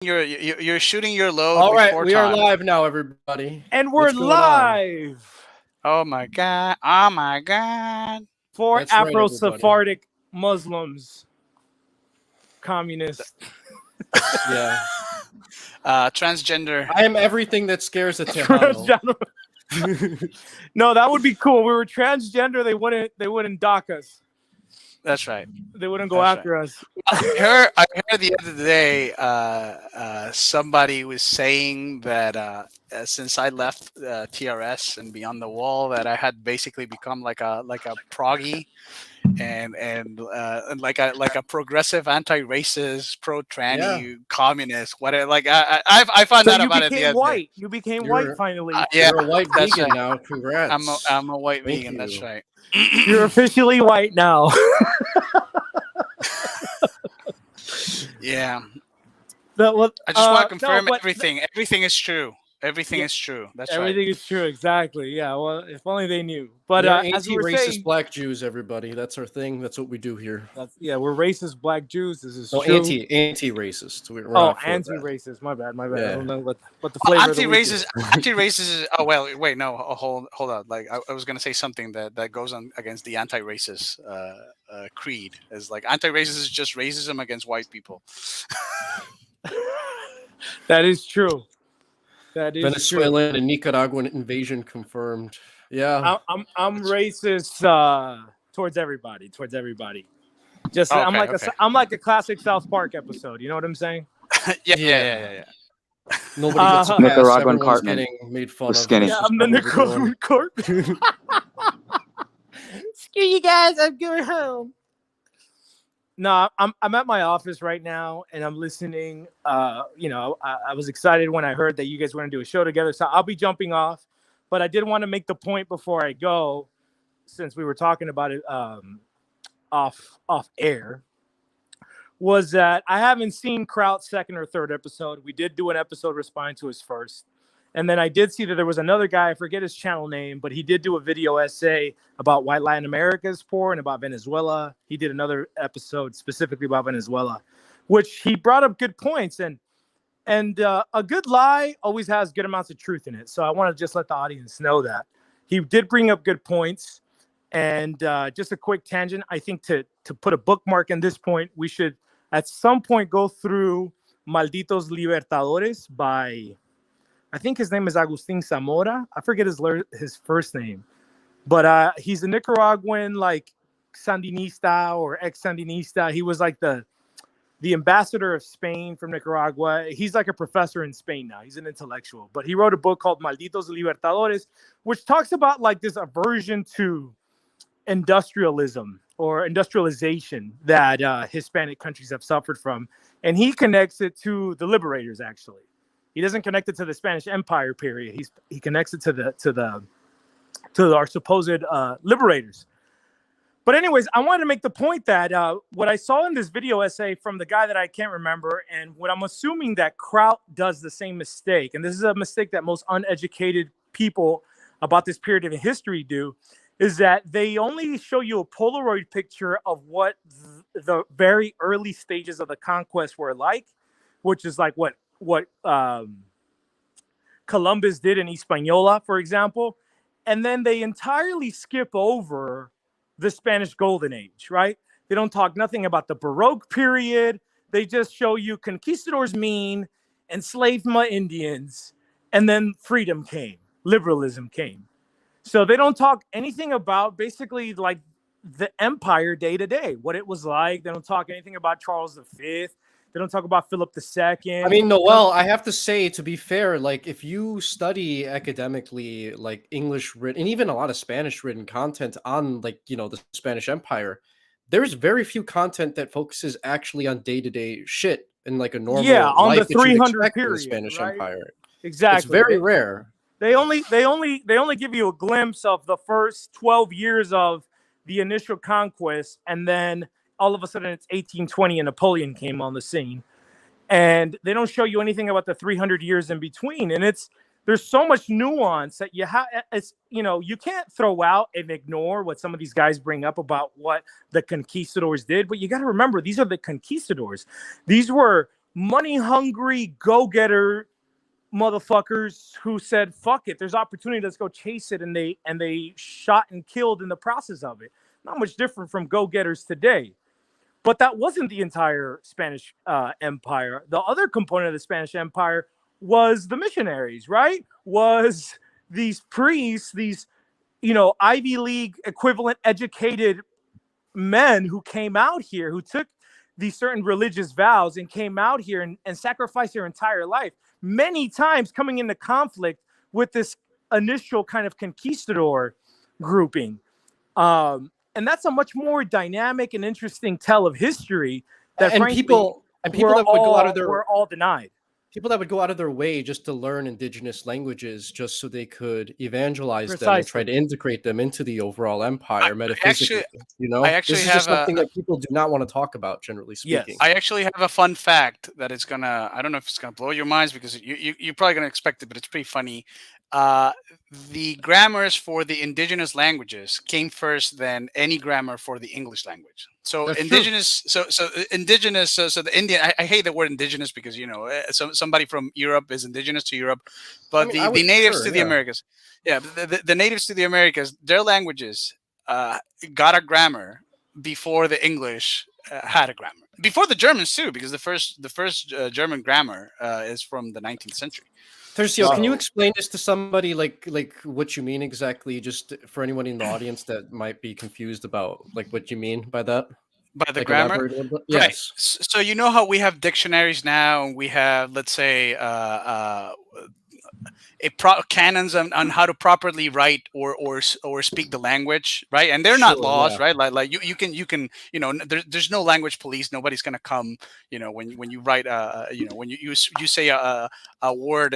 you're shooting your load All right, before we are time. live now, everybody. And we're What's going on? live Oh my god! Oh my god! for That's right, everybody. Afro-Sephardic Muslims, communists. Yeah, Transgender. I am everything that scares a Tejano. Transgender. No, that would be cool. We were transgender. They wouldn't dock us. That's right. They wouldn't go That's right. after us. I heard the other day somebody was saying that since I left TRS and Beyond the Wall, that I had basically become like a proggy and like a progressive anti-racist, Yeah, pro-tranny, communist, whatever. Like I found So out you about it the became other day. white. You became white you're finally. Yeah, you're a white that's vegan right. now. Congrats. I'm a white Thank vegan. That's you. right. You're officially white now. Yeah. What? I just want to confirm no, but everything. Everything is true. Everything yeah, is true. That's right. everything is true. Exactly. Yeah. Well, if only they knew. But We are as we were anti-racist saying, black Jews, everybody. That's our thing. That's what we do here. we're racist black Jews. This is No, true. anti-racist. We're Oh, not for that. anti-racist. My bad. My bad. I Yeah. don't know what the Well, flavor of the week is. anti-racist is. Oh well, wait, no, hold on. Like I was gonna say something that goes on against the anti-racist creed. Is like anti-racist is just racism against white people. That is true. That is true. Venezuelan and Nicaraguan invasion confirmed. Yeah. I'm racist towards everybody. Towards everybody. Just Okay, okay. I'm like a classic South Park episode. You know what I'm saying? Yeah. Nobody gets a pass. Nicaraguan Everyone's Cartman getting made fun was of. skinny. That's Yeah, just I'm the how we're doing. Nicaraguan Court. Screw you guys. I'm going home. No, I'm at my office right now and I'm listening. I was excited when I heard that you guys were going to do a show together, so I'll be jumping off. But I did want to make the point before I go, since we were talking about it off air, was that I haven't seen Kraut's second or third episode. We did do an episode responding to his first. And then I did see that there was another guy, I forget his channel name, but he did do a video essay about why Latin America is poor and about Venezuela. He did another episode specifically about Venezuela, which he brought up good points. And a good lie always has good amounts of truth in it. So I want to just let the audience know that. He did bring up good points. And just a quick tangent, I think to put a bookmark in this point, we should at some point go through Malditos Libertadores by... I think his name is Agustin Zamora. I forget his first name, but he's a Nicaraguan like Sandinista or ex-Sandinista. He was like the ambassador of Spain from Nicaragua. He's like a professor in Spain now. He's an intellectual, but he wrote a book called Malditos Libertadores, which talks about like this aversion to industrialism or industrialization that Hispanic countries have suffered from, and he connects it to the liberators actually. He doesn't connect it to the Spanish Empire period. He connects it to our supposed liberators. But anyways, I wanted to make the point that what I saw in this video essay from the guy that I can't remember, and what I'm assuming that Kraut does the same mistake, and this is a mistake that most uneducated people about this period of history do, is that they only show you a Polaroid picture of what the very early stages of the conquest were like, which is like what Columbus did in Hispaniola, for example. And then they entirely skip over the Spanish Golden Age, right? They don't talk nothing about the Baroque period. They just show you conquistadors mean, enslaved my Indians, and then freedom came, liberalism came. So they don't talk anything about basically like the empire day to day, what it was like. They don't talk anything about Charles V. They don't talk about Philip II. I mean, Noel, I have to say, to be fair, like if you study academically, like English written and even a lot of Spanish written content on like, the Spanish Empire, there's very few content that focuses actually on day-to-day shit in like a normal on life the that you'd 300 expect in the period, Spanish right? Empire. Exactly. It's very rare. They only give you a glimpse of the first 12 years of the initial conquest, and then all of a sudden it's 1820 and Napoleon came on the scene. And they don't show you anything about the 300 years in between. And there's so much nuance that you can't throw out and ignore what some of these guys bring up about what the conquistadors did. But you got to remember, these are the conquistadors. These were money hungry go getter motherfuckers who said fuck it, there's opportunity, let's go chase it, and they shot and killed in the process of it. Not much different from go getters today. But that wasn't the entire Spanish Empire. The other component of the Spanish Empire was the missionaries, right? Was these priests, these, Ivy League equivalent educated men who came out here, who took these certain religious vows and came out here and sacrificed their entire life, many times coming into conflict with this initial kind of conquistador grouping. And that's a much more dynamic and interesting tell of history that, and frankly, people that would go out of their we're all denied. People that would go out of their way just to learn indigenous languages just so they could evangelize them and try Precisely. to integrate them into the overall empire metaphysically. I actually This is have just something that people do not want to talk about, generally Yes. speaking. I actually have a fun fact that it's gonna. I don't know if it's gonna blow your minds because you're probably gonna expect it, but it's pretty funny. The grammars for the indigenous languages came first than any grammar for the English language. So That's indigenous, so indigenous, so the Indian. I hate the word indigenous because somebody from Europe is indigenous to Europe, but the natives to the Americas, the natives to the Americas, their languages got a grammar before the English had a grammar. Before the Germans too, because the first German grammar is from the 19th century. Tercio, can you explain this to somebody like what you mean exactly, just for anyone in the audience that might be confused about like what you mean by that? By the Like grammar? Yes. Right. So you know how we have dictionaries now, and we have, let's say, canons on how to properly write or speak the language, right? And they're not laws, right? Like you can there's no language police. Nobody's gonna come, when you write when you say a word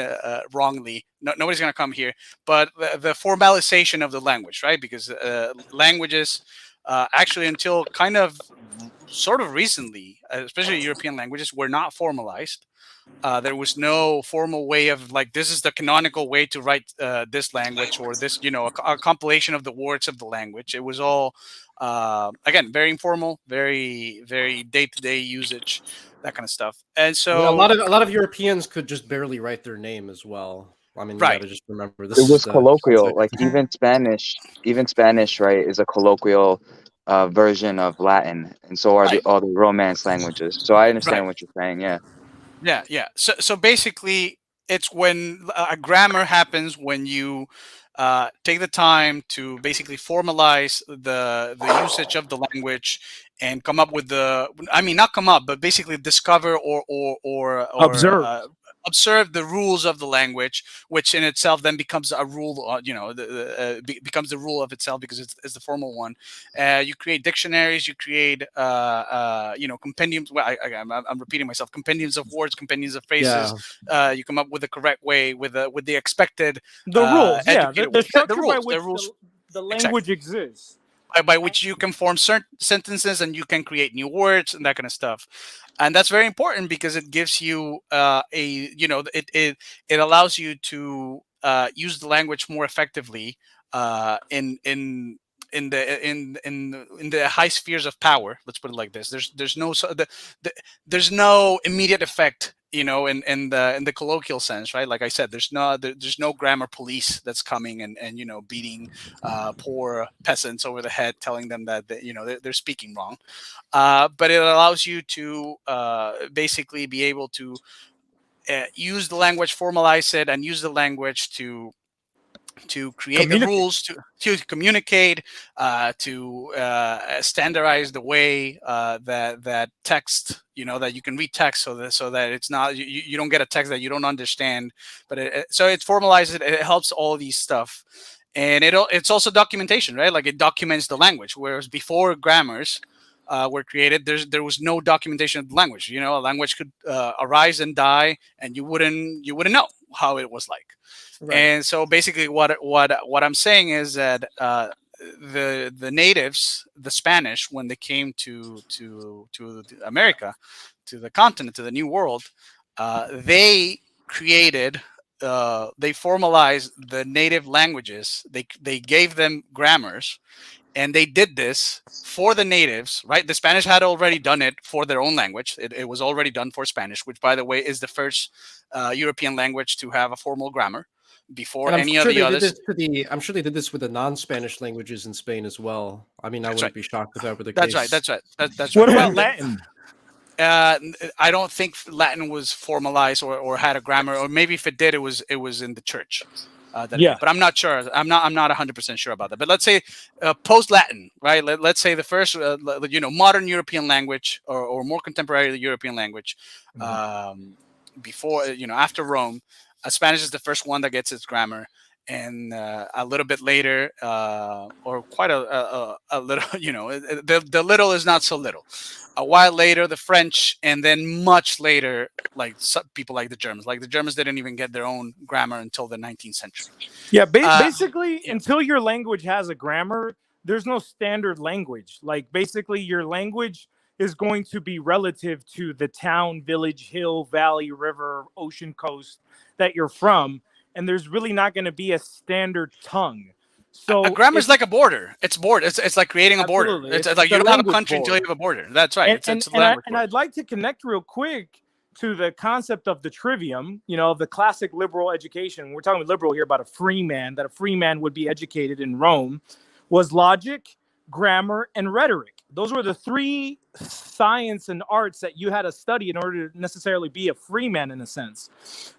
wrongly. Nobody's gonna come here. But the formalization of the language, right? Because languages actually, until kind of sort of recently, especially European languages, were not formalized. There was no formal way of like, this is the canonical way to write this language, or this, a compilation of the words of the language. It was all, again, very informal, very, very day-to-day usage, that kind of stuff. And so a lot of Europeans could just barely write their name as well. I mean, you got to just remember this. It was colloquial, like even Spanish, right, is a colloquial version of Latin, and so are all the Romance languages. So I understand what you're saying. Yeah. So basically, it's when a grammar happens when you take the time to basically formalize the usage of the language and come up with not come up, but basically discover or observe the rules of the language, which in itself then becomes a rule. Becomes the rule of itself because it's the formal one. You create dictionaries, you create compendiums. Well, I'm repeating myself. Compendiums of words, compendiums of phrases. You come up with the correct way, with the expected rules. The structure rules, by which the language exists. By which you can form certain sentences and you can create new words and that kind of stuff. And that's very important because it gives you it allows you to use the language more effectively in the high spheres of power. Let's put it like this. There's no immediate effect, in the colloquial sense, right? Like I said, there's no grammar police that's coming and beating poor peasants over the head, telling them that they're speaking wrong. But it allows you to basically be able to use the language, formalize it, and use the language to create the rules, to communicate, to standardize the way that text, that you can read text, so that it's not, you don't get a text that you don't understand. But so it formalizes it. It helps all these stuff, and it's also documentation, right? Like it documents the language, whereas before grammars were created, there was no documentation of the language. A language could arise and die, and you wouldn't know how it was like. Right. And so basically what I'm saying is that the natives, the Spanish, when they came to America, to the continent, to the New World, they created, they formalized the native languages. They gave them grammars, and they did this for the natives, right? The Spanish had already done it for their own language. It was already done for Spanish, which, by the way, is the first European language to have a formal grammar before And any of the others. I'm sure they did this with the non-Spanish languages in Spain as well. I mean, I That's right. wouldn't be shocked if that were the That's right. case. That's right. That's What right. about Latin? I don't think Latin was formalized or had a grammar, or maybe if it did, it was in the church. Yeah. But I'm not sure. I'm not 100% sure about that. But let's say post Latin, right? Let's say the first, modern European language or more contemporary European language, before after Rome, Spanish is the first one that gets its grammar. And a little bit later, or quite a little, the little is not so little. A while later, the French, and then much later, like people like the Germans. Like the Germans didn't even get their own grammar until the 19th century. Yeah, basically, until your language has a grammar, there's no standard language. Like basically, your language is going to be relative to the town, village, hill, valley, river, ocean, coast that you're from, and there's really not going to be a standard tongue. So a grammar is like a border. It's border. It's like creating a border. Absolutely. It's It's like the you don't have a language country until you border. have a border. That's right. It's a language border. I'd like to connect real quick to the concept of the trivium, of the classic liberal education. We're talking liberal here about a free man, that a free man would be educated in Rome, was logic, grammar, and rhetoric. Those were the three science and arts that you had to study in order to necessarily be a free man in a sense.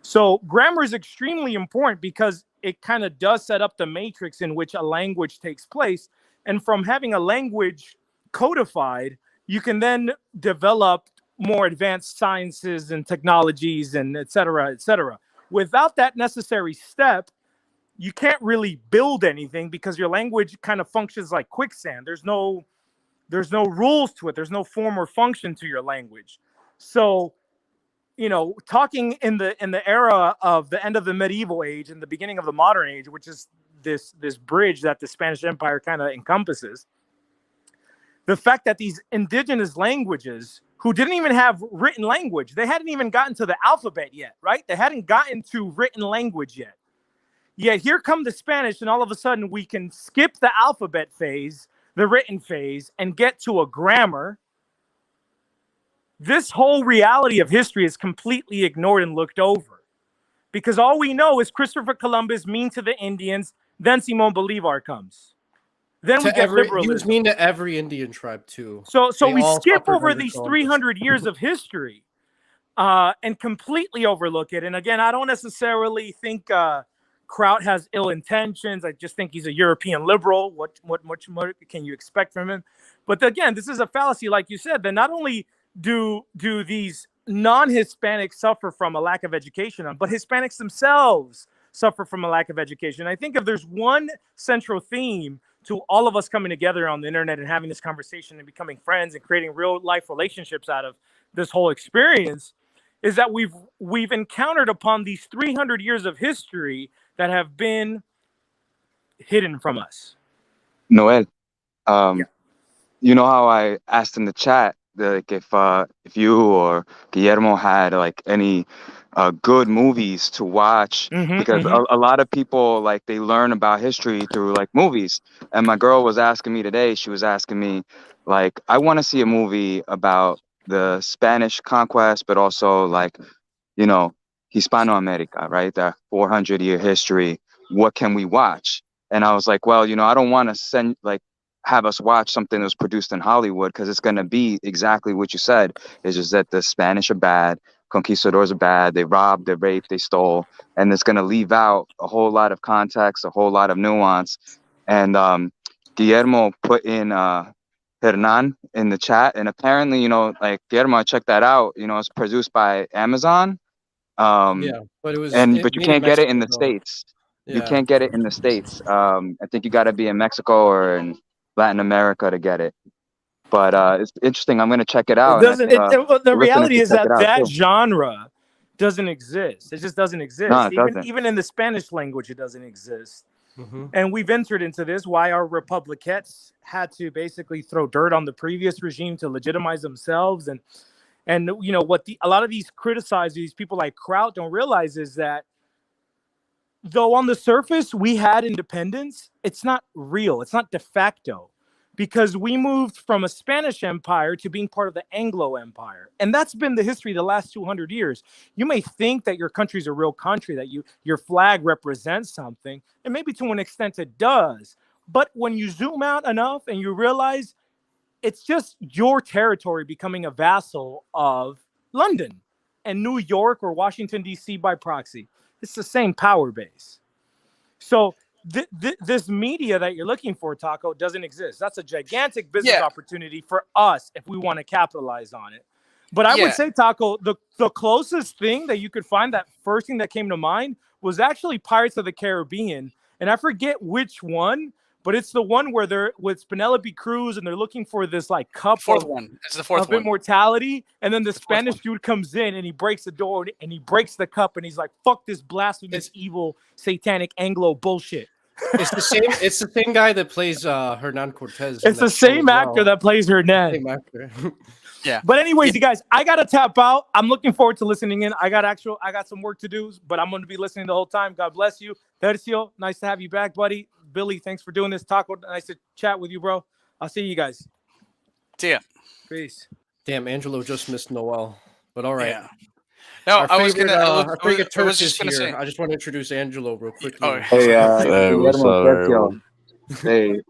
So grammar is extremely important because it kind of does set up the matrix in which a language takes place. And from having a language codified, you can then develop more advanced sciences and technologies and et cetera, et cetera. Without that necessary step, you can't really build anything because your language kind of functions like quicksand. There's no rules to it. There's no form or function to your language. So, talking in the era of the end of the medieval age and the beginning of the modern age, which is this bridge that the Spanish Empire kind of encompasses, the fact that these indigenous languages who didn't even have written language, they hadn't even gotten to the alphabet yet, right? They hadn't gotten to written language yet. Yet here come the Spanish, and all of a sudden we can skip the alphabet phase, the written phase, and get to a grammar. This whole reality of history is completely ignored and looked over. Because all we know is Christopher Columbus mean to the Indians, then Simon Bolivar comes. Then we get liberalism. He was mean to every Indian tribe too. So we skip over these 300 years of history and completely overlook it. And again, I don't necessarily think Kraut has ill intentions. I just think he's a European liberal. What much more can you expect from him? But again, this is a fallacy, like you said, that not only do these non-Hispanics suffer from a lack of education, but Hispanics themselves suffer from a lack of education. I think if there's one central theme to all of us coming together on the internet and having this conversation and becoming friends and creating real life relationships out of this whole experience, is that we've encountered upon these 300 years of history that have been hidden from us. Noel, you know how I asked in the chat, like if you or Guillermo had like any good movies to watch, because a lot of people, like, they learn about history through like movies. And my girl was asking me today, she was asking me, like, I want to see a movie about the Spanish conquest, but also like, Hispanoamerica, right? That 400-year history. What can we watch? And I was like, well, I don't want to have us watch something that was produced in Hollywood, because it's going to be exactly what you said. It's just that the Spanish are bad, conquistadors are bad, they robbed, they raped, they stole, and it's going to leave out a whole lot of context, a whole lot of nuance. And Guillermo put in Hernan in the chat, and apparently, like, Guillermo, check that out. It's produced by Amazon. Yeah, but but you can't get it in the States. You can't get it in the States. I think you got to be in Mexico or in Latin America to get it. But it's interesting. I'm going to check it out. The reality is that genre doesn't exist. It just doesn't exist. No, it doesn't. Even in the Spanish language, it doesn't exist. And we've entered into this, why our Republicans had to basically throw dirt on the previous regime to legitimize themselves. And what a lot of these people like Kraut don't realize is that though on the surface we had independence, it's not real. It's not de facto. because we moved from a Spanish empire to being part of the Anglo Empire. And that's been the history the last 200 years. You may think that your country's a real country, that your flag represents something, and maybe to an extent it does. But when you zoom out enough and you realize it's just your territory becoming a vassal of London and New York or Washington, D.C. by proxy, it's the same power base. So this media that you're looking for, Taco, doesn't exist. That's a gigantic business opportunity for us if we want to capitalize on it. But I would say, Taco, the closest thing that you could find, that first thing that came to mind, was actually Pirates of the Caribbean. And I forget which one, but it's the one where they're with Penelope Cruz and they're looking for this like cup fourth one. It's the fourth one. Immortality. And then the Spanish dude comes in and he breaks the door and he breaks the cup and he's like, fuck this blasphemous, evil, satanic Anglo bullshit. It's the same. It's the same guy that plays Hernan Cortez. It's the same actor that plays Hernan. Same actor. Yeah. But anyways, you guys, I gotta tap out. I'm looking forward to listening in. I got some work to do, but I'm gonna be listening the whole time. God bless you. Tercio, nice to have you back, buddy. Billy, thanks for doing this. Taco, nice to chat with you, bro. I'll see you guys. See ya. Peace. Damn, Angelo just missed Noel. But all right. Yeah. No, our favorite Tercio is here. Say. I just want to introduce Angelo real quickly. Oh, hey, hey, what's up, everyone? Hey,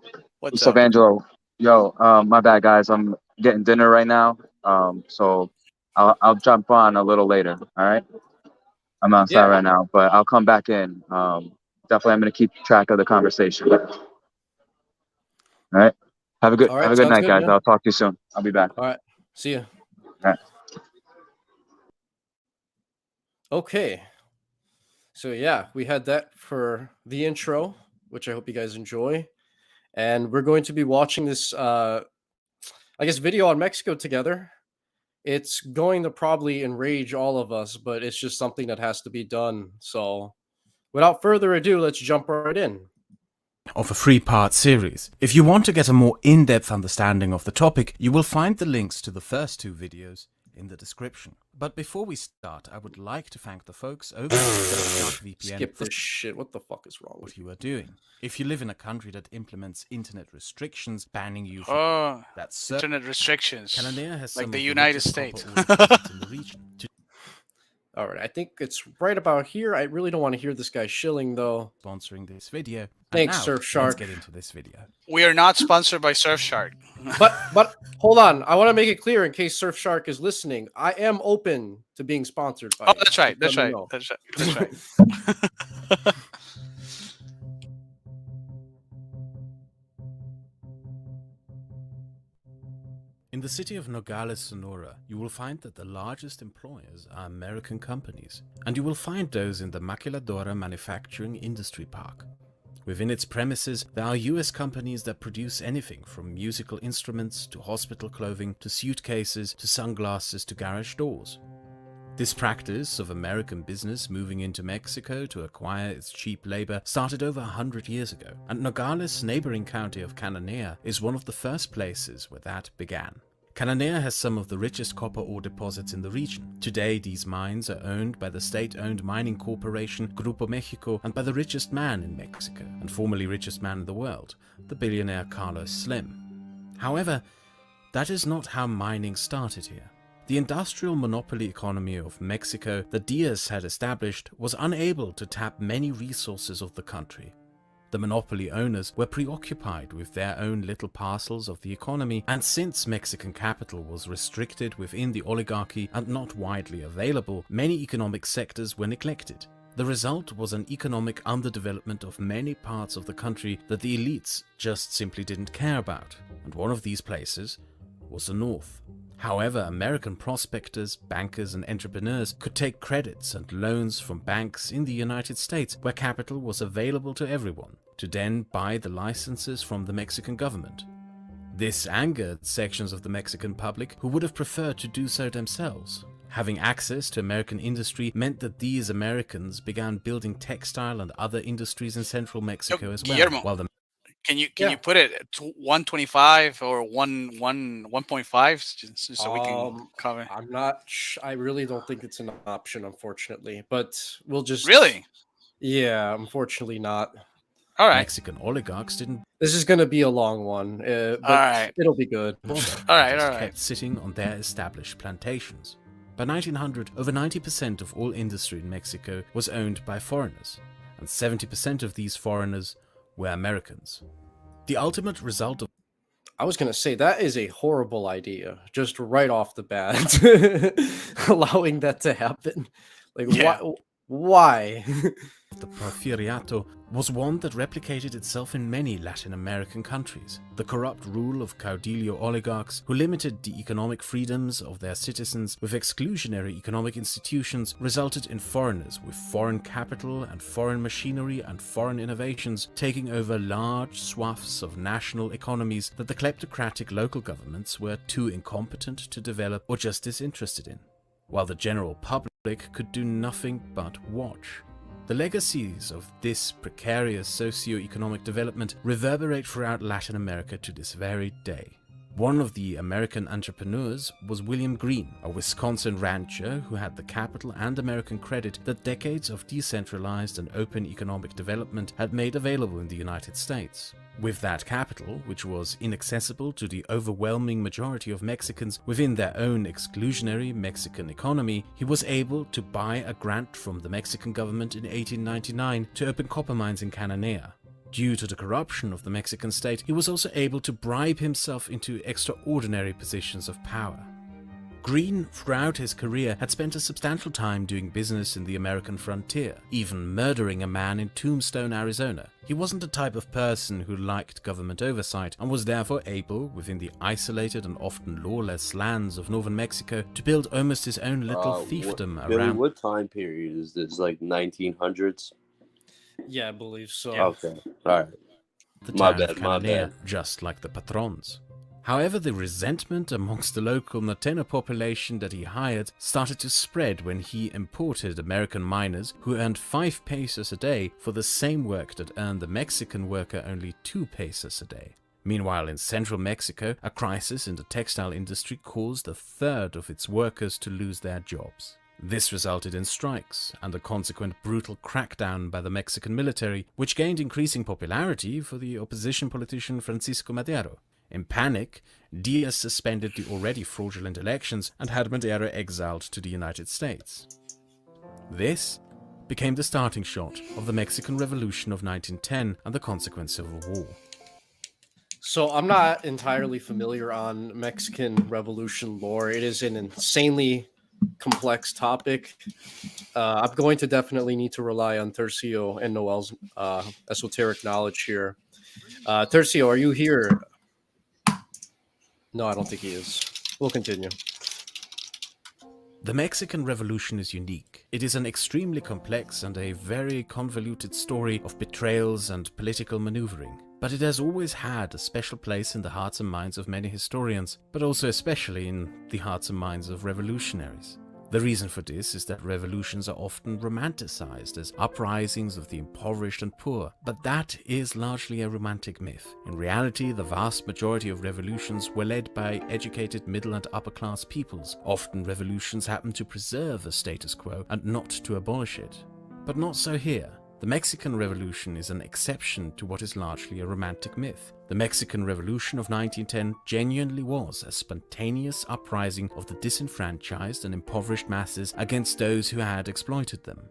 what's up, Angelo? Yo, my bad, guys. I'm getting dinner right now. So I'll jump on a little later. All right. I'm outside right now, but I'll come back in. Definitely, I'm gonna keep track of the conversation. All right. Have a good night, guys. I'll talk to you soon. I'll be back. All right. See ya. All right. Okay. So yeah, we had that for the intro, which I hope you guys enjoy. And we're going to be watching this video on Mexico together. It's going to probably enrage all of us, but it's just something that has to be done. So without further ado, let's jump right in. Of a 3-part series. If you want to get a more in-depth understanding of the topic, you will find the links to the first 2 videos in the description. But before we start, I would like to thank the folks over at VPN. Skip this shit. What the fuck is wrong with what you are doing? If you live in a country that implements internet restrictions, banning you from internet restrictions, Cananea has like the United States. in the region. All right, I think it's right about here. I really don't want to hear this guy shilling, though. Sponsoring this video. Thanks, Surfshark. Let's get into this video. We are not sponsored by Surfshark. but hold on. I want to make it clear in case Surfshark is listening. I am open to being sponsored by. Oh, that's right. That's right. That's right. In the city of Nogales, Sonora, you will find that the largest employers are American companies, and you will find those in the Maquiladora Manufacturing Industry Park. Within its premises, there are US companies that produce anything from musical instruments to hospital clothing to suitcases to sunglasses to garage doors. This practice of American business moving into Mexico to acquire its cheap labor started over 100 years ago, and Nogales, neighboring county of Cananea, is one of the first places where that began. Cananea has some of the richest copper ore deposits in the region. Today, these mines are owned by the state-owned mining corporation Grupo Mexico and by the richest man in Mexico, and formerly richest man in the world, the billionaire Carlos Slim. However, that is not how mining started here. The industrial monopoly economy of Mexico that Diaz had established was unable to tap many resources of the country. The monopoly owners were preoccupied with their own little parcels of the economy, and since Mexican capital was restricted within the oligarchy and not widely available, many economic sectors were neglected. The result was an economic underdevelopment of many parts of the country that the elites just simply didn't care about, and one of these places was the North. However, American prospectors, bankers and entrepreneurs could take credits and loans from banks in the United States where capital was available to everyone, to then buy the licenses from the Mexican government. This angered sections of the Mexican public who would have preferred to do so themselves. Having access to American industry meant that these Americans began building textile and other industries in central Mexico as well. Guillermo, while the Can you put it at 125 or 1.5 so we can cover? I'm not. I really don't think it's an option, unfortunately. But we'll just. Really? Yeah, unfortunately not. All right. Mexican oligarchs didn't This is going to be a long one, but right. it'll be good. bother. All right, They just all right. kept sitting on their established plantations. By 1900, over 90% of all industry in Mexico was owned by foreigners, and 70% of these foreigners were Americans. The ultimate result of I was going to say that is a horrible idea, just right off the bat, allowing that to happen. Like, Yeah. why? the Porfiriato was one that replicated itself in many Latin American countries. The corrupt rule of caudillo oligarchs who limited the economic freedoms of their citizens with exclusionary economic institutions resulted in foreigners with foreign capital and foreign machinery and foreign innovations taking over large swaths of national economies that the kleptocratic local governments were too incompetent to develop or just disinterested in, while the general public could do nothing but watch. The legacies of this precarious socio-economic development reverberate throughout Latin America to this very day. One of the American entrepreneurs was William Green, a Wisconsin rancher who had the capital and American credit that decades of decentralized and open economic development had made available in the United States. With that capital, which was inaccessible to the overwhelming majority of Mexicans within their own exclusionary Mexican economy, he was able to buy a grant from the Mexican government in 1899 to open copper mines in Cananea. Due to the corruption of the Mexican state, he was also able to bribe himself into extraordinary positions of power. Green, throughout his career, had spent a substantial time doing business in the American frontier, even murdering a man in Tombstone, Arizona. He wasn't the type of person who liked government oversight and was therefore able, within the isolated and often lawless lands of northern Mexico, to build almost his own little fiefdom Billy, around. what time period is this? Like 1900s? Yeah, I believe so. Okay, all right. The My town of bad, my Cananea, bad. just like the patrons. However, the resentment amongst the local Latino population that he hired started to spread when he imported American miners who earned 5 pesos a day for the same work that earned the Mexican worker only 2 pesos a day. Meanwhile, in central Mexico, a crisis in the textile industry caused a third of its workers to lose their jobs. This resulted in strikes and a consequent brutal crackdown by the Mexican military, which gained increasing popularity for the opposition politician Francisco Madero. In panic, Diaz suspended the already fraudulent elections and had Madero exiled to the United States. This became the starting shot of the Mexican Revolution of 1910 and the consequent Civil War. So I'm not entirely familiar on Mexican Revolution lore. It is an insanely complex topic. I'm going to definitely need to rely on Tercio and Noel's esoteric knowledge here. Tercio, are you here? No, I don't think he is. We'll continue. The Mexican Revolution is unique. It is an extremely complex and a very convoluted story of betrayals and political maneuvering. But it has always had a special place in the hearts and minds of many historians, but also especially in the hearts and minds of revolutionaries. The reason for this is that revolutions are often romanticized as uprisings of the impoverished and poor, but that is largely a romantic myth. In reality, the vast majority of revolutions were led by educated middle and upper class peoples. Often revolutions happen to preserve the status quo and not to abolish it. But not so here. The Mexican Revolution is an exception to what is largely a romantic myth. The Mexican Revolution of 1910 genuinely was a spontaneous uprising of the disenfranchised and impoverished masses against those who had exploited them.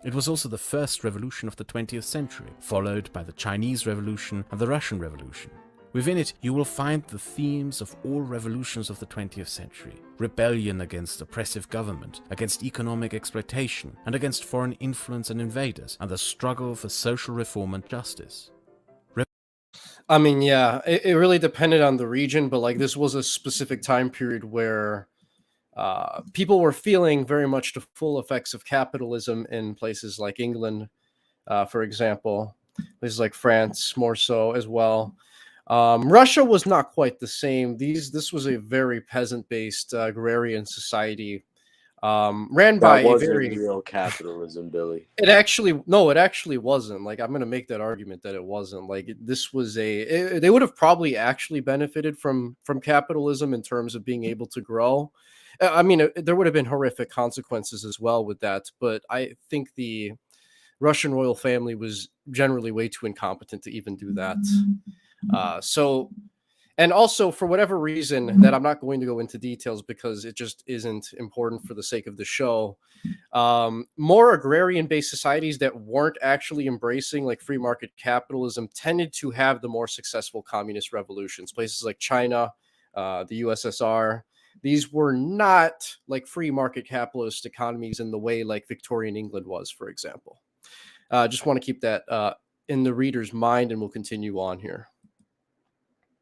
It was also the first revolution of the 20th century, followed by the Chinese Revolution and the Russian Revolution. Within it, you will find the themes of all revolutions of the 20th century: rebellion against oppressive government, against economic exploitation, and against foreign influence and invaders, and the struggle for social reform and justice. I mean, yeah, it really depended on the region, but like this was a specific time period where people were feeling very much the full effects of capitalism in places like England, for example, places like France more so as well. Russia was not quite the same. This was a very peasant-based agrarian society, ran by That a wasn't very. real capitalism, Billy. It actually wasn't. Like I'm gonna make that argument that it wasn't. Like this was they would have probably actually benefited from capitalism in terms of being able to grow. I mean, there would have been horrific consequences as well with that, but I think Russian royal family was generally way too incompetent to even do that. And also, for whatever reason that I'm not going to go into details because it just isn't important for the sake of the show, more agrarian-based societies that weren't actually embracing like free market capitalism tended to have the more successful communist revolutions. Places like China, the USSR, these were not like free market capitalist economies in the way like Victorian England was, for example. Just want to keep that in the reader's mind, and we'll continue on here.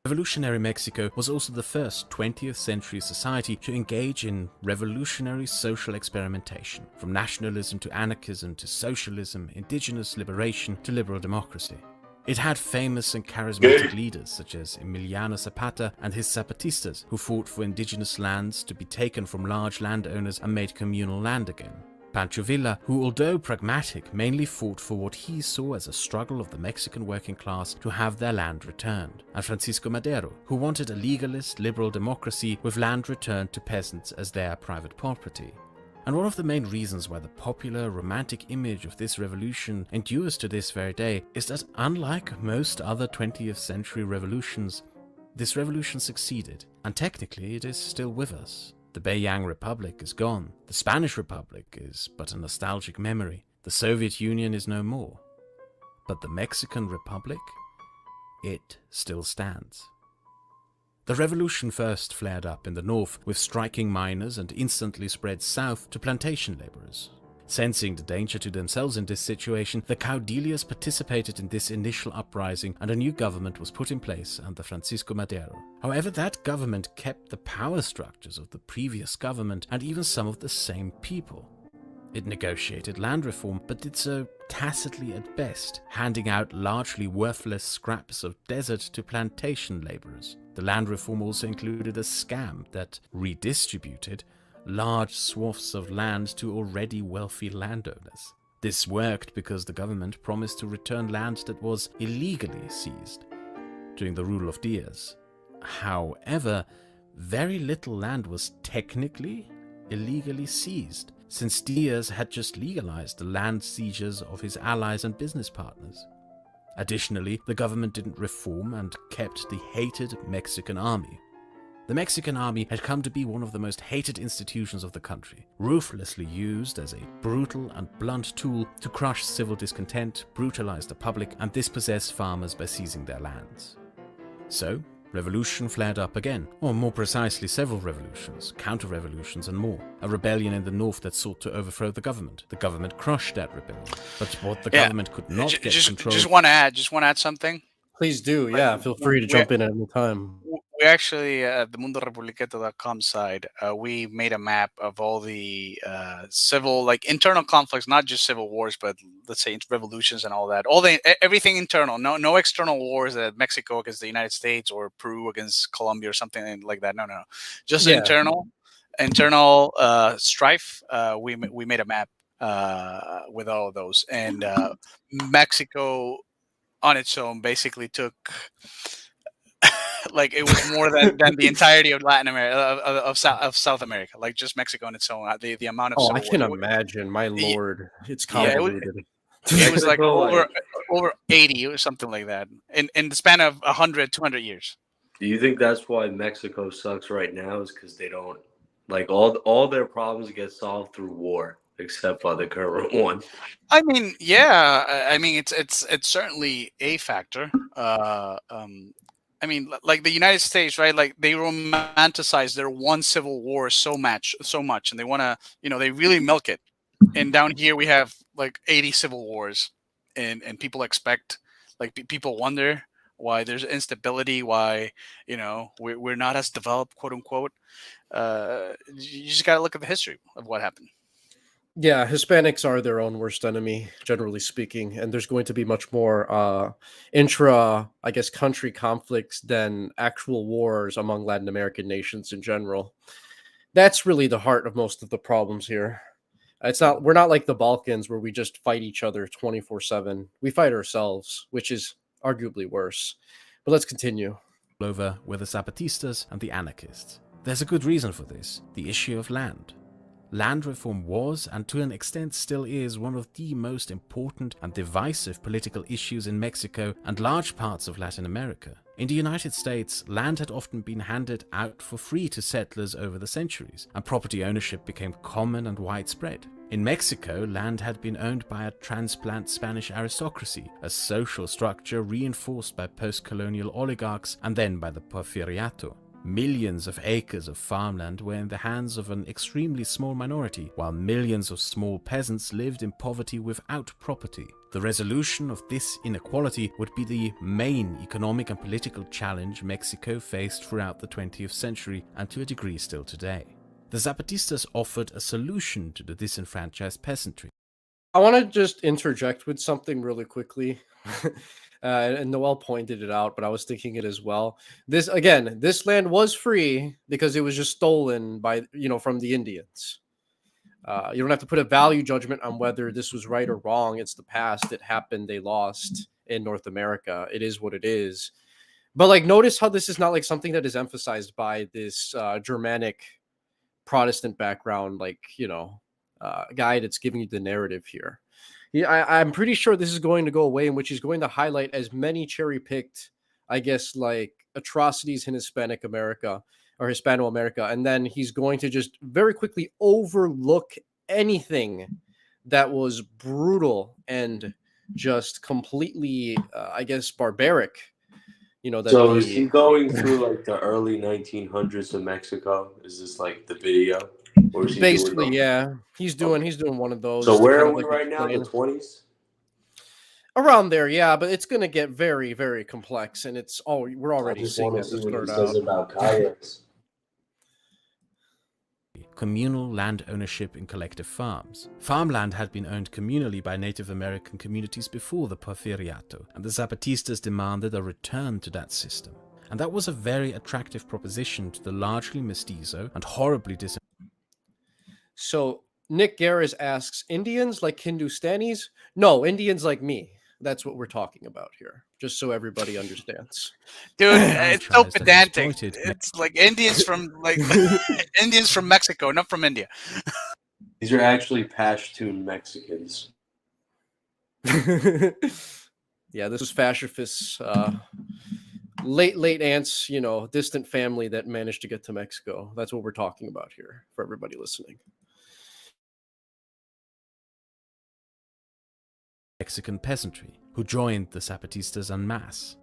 Revolutionary Mexico was also the first 20th century society to engage in revolutionary social experimentation, from nationalism to anarchism to socialism, indigenous liberation to liberal democracy. It had famous and charismatic leaders such as Emiliano Zapata and his Zapatistas, who fought for indigenous lands to be taken from large landowners and made communal land again. Pancho Villa, who although pragmatic, mainly fought for what he saw as a struggle of the Mexican working class to have their land returned, and Francisco Madero, who wanted a legalist liberal democracy with land returned to peasants as their private property. And one of the main reasons why the popular romantic image of this revolution endures to this very day is that unlike most other 20th century revolutions, this revolution succeeded, and technically it is still with us. The Beiyang Republic is gone. The Spanish Republic is but a nostalgic memory. The Soviet Union is no more. But the Mexican Republic? It still stands. The revolution first flared up in the north with striking miners and instantly spread south to plantation laborers. Sensing the danger to themselves in this situation, the caudillos participated in this initial uprising and a new government was put in place under Francisco Madero. However, that government kept the power structures of the previous government and even some of the same people. It negotiated land reform, but did so tacitly at best, handing out largely worthless scraps of desert to plantation laborers. The land reform also included a scam that redistributed large swaths of land to already wealthy landowners. This worked because the government promised to return land that was illegally seized during the rule of Diaz. However, very little land was technically illegally seized, since Diaz had just legalized the land seizures of his allies and business partners. Additionally, the government didn't reform and kept the hated Mexican army. The Mexican army had come to be one of the most hated institutions of the country, ruthlessly used as a brutal and blunt tool to crush civil discontent, brutalize the public, and dispossess farmers by seizing their lands. So, revolution flared up again, or more precisely several revolutions, counter-revolutions and more. A rebellion in the north that sought to overthrow the government. The government crushed that rebellion, but what the government could not get control... Just want to add something. Please do, yeah. Feel free to jump in at any time. We actually, at the mundorepubliqueta.com side, we made a map of all the civil, like internal conflicts, not just civil wars, but let's say revolutions and all that. Everything internal, no external wars that Mexico against the United States or Peru against Colombia or something like that. No. Just internal strife. We made a map with all of those, and Mexico on its own basically took like it was more than the entirety of Latin America of South America, like just Mexico on its own. The amount of I can imagine, my lord, it's convoluted. It was like over 80 or something like that in the span of 100, 200 years. Do you think that's why Mexico sucks right now? Is because they don't like all their problems get solved through war, except for the current one. I mean, yeah. I mean, it's certainly a factor. I mean, like the United States, right? Like they romanticize their one civil war so much, and they want to, they really milk it. And down here we have like 80 civil wars, and people expect, like people wonder why there's instability, why we're not as developed, quote unquote. You just got to look at the history of what happened. Yeah, Hispanics are their own worst enemy, generally speaking, and there's going to be much more country conflicts than actual wars among Latin American nations in general. That's really the heart of most of the problems here. We're not like the Balkans where we just fight each other 24/7. We fight ourselves, which is arguably worse. But let's continue. Over with the Zapatistas and the anarchists. There's a good reason for this: the issue of land. Land reform was, and to an extent still is, one of the most important and divisive political issues in Mexico and large parts of Latin America. In the United States, land had often been handed out for free to settlers over the centuries, and property ownership became common and widespread. In Mexico, land had been owned by a transplant Spanish aristocracy, a social structure reinforced by post-colonial oligarchs and then by the Porfiriato. Millions of acres of farmland were in the hands of an extremely small minority, while millions of small peasants lived in poverty without property. The resolution of this inequality would be the main economic and political challenge Mexico faced throughout the 20th century and to a degree still today. The Zapatistas offered a solution to the disenfranchised peasantry. I want to just interject with something really quickly. And Noel pointed it out, but I was thinking it as well. This land was free because it was just stolen by, from the Indians. You don't have to put a value judgment on whether this was right or wrong. It's the past. It happened. They lost in North America. It is what it is. But like, notice how this is not like something that is emphasized by this Germanic Protestant background, guy that's giving you the narrative here. Yeah, I'm pretty sure this is going to go away, in which he's going to highlight as many cherry-picked, I guess, like atrocities in Hispanic America or Hispano America, and then he's going to just very quickly overlook anything that was brutal and just completely, I guess, barbaric. So is he going through like the early 1900s of Mexico? Is this like the video? Or is he basically, doing yeah, he's doing one of those. So to where kind are of we like right now? The explain. 20s? Around there, yeah, but it's gonna get very, very complex, and we're I already just seeing want to that see to what he start says out. about kayaks. Communal land ownership in collective farms. Farmland had been owned communally by Native American communities before the Porfiriato, and the Zapatistas demanded a return to that system. And that was a very attractive proposition to the largely mestizo and horribly So Nick Garris asks, Indians like Hindustanis? No, Indians like me. That's what we're talking about here, just so everybody understands. Dude, it's so disenfranchised and pedantic. exploited. It's like Indians from Indians from Mexico, not from India. These are actually Pashtun Mexicans. Yeah, this was fascists, late aunts, distant family that managed to get to Mexico. That's what we're talking about here for everybody listening. Mexican peasantry, who joined the Zapatistas en masse.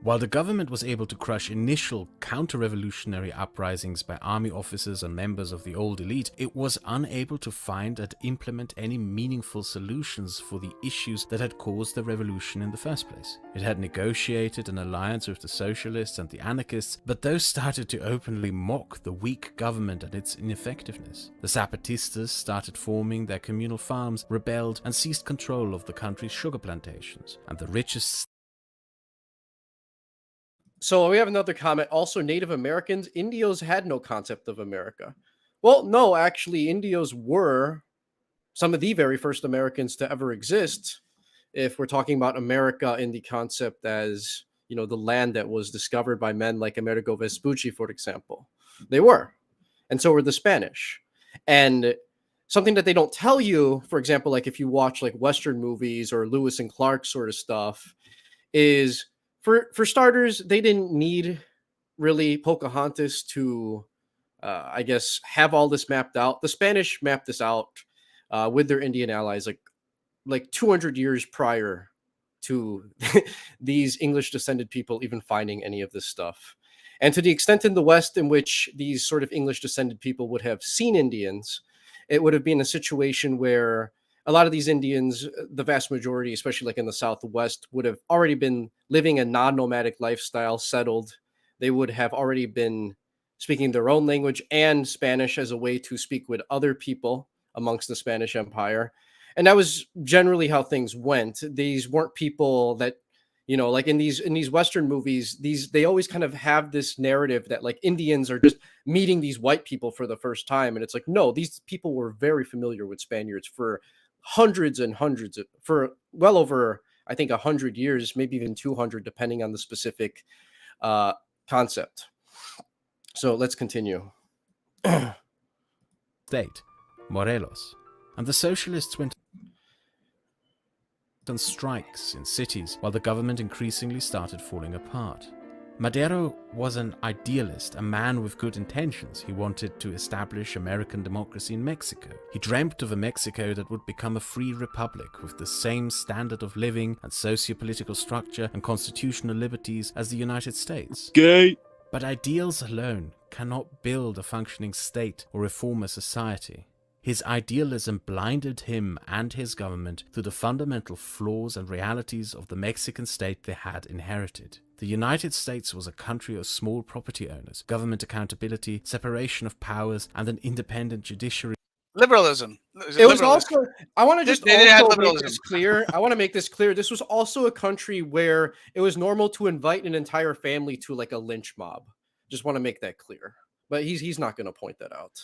While the government was able to crush initial counter-revolutionary uprisings by army officers and members of the old elite, it was unable to find and implement any meaningful solutions for the issues that had caused the revolution in the first place. It had negotiated an alliance with the socialists and the anarchists, but those started to openly mock the weak government and its ineffectiveness. The Zapatistas started forming their communal farms, rebelled, and seized control of the country's sugar plantations, and the richest. So we have another comment. Also, Native Americans, Indios had no concept of America. Well, no, actually, Indios were some of the very first Americans to ever exist. If we're talking about America in the concept as, the land that was discovered by men like Amerigo Vespucci, for example, they were. And so were the Spanish. And something that they don't tell you, for example, like if you watch like Western movies or Lewis and Clark sort of stuff, is for starters, they didn't need really Pocahontas to, I guess, have all this mapped out. The Spanish mapped this out with their Indian allies like 200 years prior to these English descended people even finding any of this stuff. And to the extent in the West in which these sort of English descended people would have seen Indians, it would have been a situation where a lot of these Indians, the vast majority, especially like in the Southwest, would have already been living a non-nomadic lifestyle, settled. They would have already been speaking their own language and Spanish as a way to speak with other people amongst the Spanish Empire. And that was generally how things went. These weren't people that, like in these Western movies, they always kind of have this narrative that like Indians are just meeting these white people for the first time. And it's like, no, these people were very familiar with Spaniards for hundreds and hundreds for well over, I think, 100 years, maybe even 200, depending on the specific concept. So let's continue. State. Morelos. And the socialists went on strikes in cities while the government increasingly started falling apart. Madero was an idealist, a man with good intentions. He wanted to establish American democracy in Mexico. He dreamt of a Mexico that would become a free republic with the same standard of living and socio-political structure and constitutional liberties as the United States. Gay. But ideals alone cannot build a functioning state or reform a society. His idealism blinded him and his government to the fundamental flaws and realities of the Mexican state they had inherited. The United States was a country of small property owners, government accountability, separation of powers, and an independent judiciary. Liberalism. It was also, I want to just They had also make liberalism. this clear. I want to make this clear. This was also a country where it was normal to invite an entire family to like a lynch mob. Just want to make that clear. But he's not going to point that out.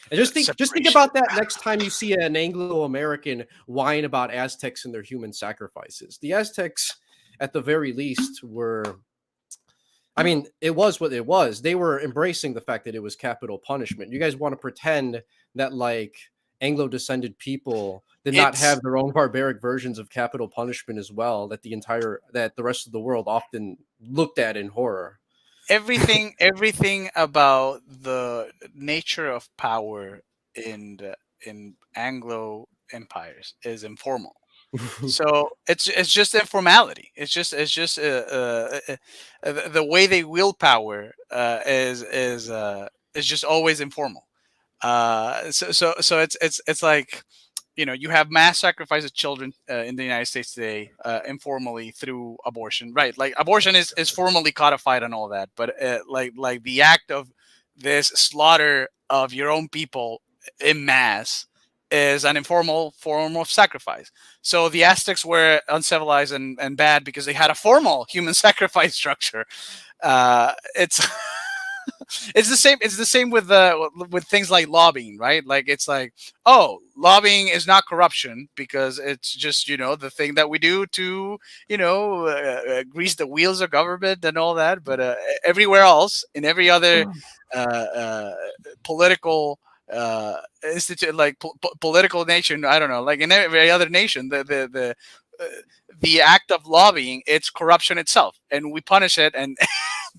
And just think about that next time you see an Anglo-American whine about Aztecs and their human sacrifices. The Aztecs, at the very least, were, I mean, it was what it was. They were embracing the fact that it was capital punishment. You guys want to pretend that like Anglo-descended people did not have their own barbaric versions of capital punishment as well, that the rest of the world often looked at in horror. Everything about the nature of power in Anglo empires is informal. So it's just informality. It's just the way they wield power is just always informal. So it's like, you know, you have mass sacrifice of children in the United States today, informally through abortion, right? Like abortion is formally codified and all that, but like the act of this slaughter of your own people in mass is an informal form of sacrifice. So the Aztecs were uncivilized and bad because they had a formal human sacrifice structure. It's it's the same with things like lobbying, right? Like it's like, oh, lobbying is not corruption because it's just, you know, the thing that we do to, you know, grease the wheels of government and all that. But everywhere else, in every other political institute, like political nation, I don't know, like in every other nation, the act of lobbying, it's corruption itself, and we punish it. And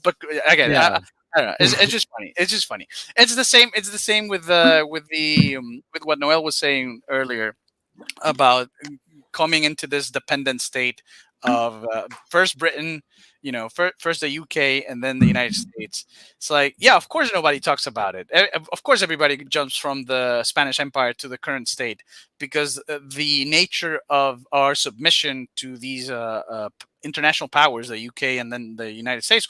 but again, Yeah. I don't know. It's just funny. It's just funny. It's the same. It's the same with with what Noel was saying earlier about coming into this dependent state of first Britain, you know, first the UK and then the United States. It's like, yeah, of course nobody talks about it. Of course everybody jumps from the Spanish Empire to the current state because the nature of our submission to these international powers, the UK and then the United States,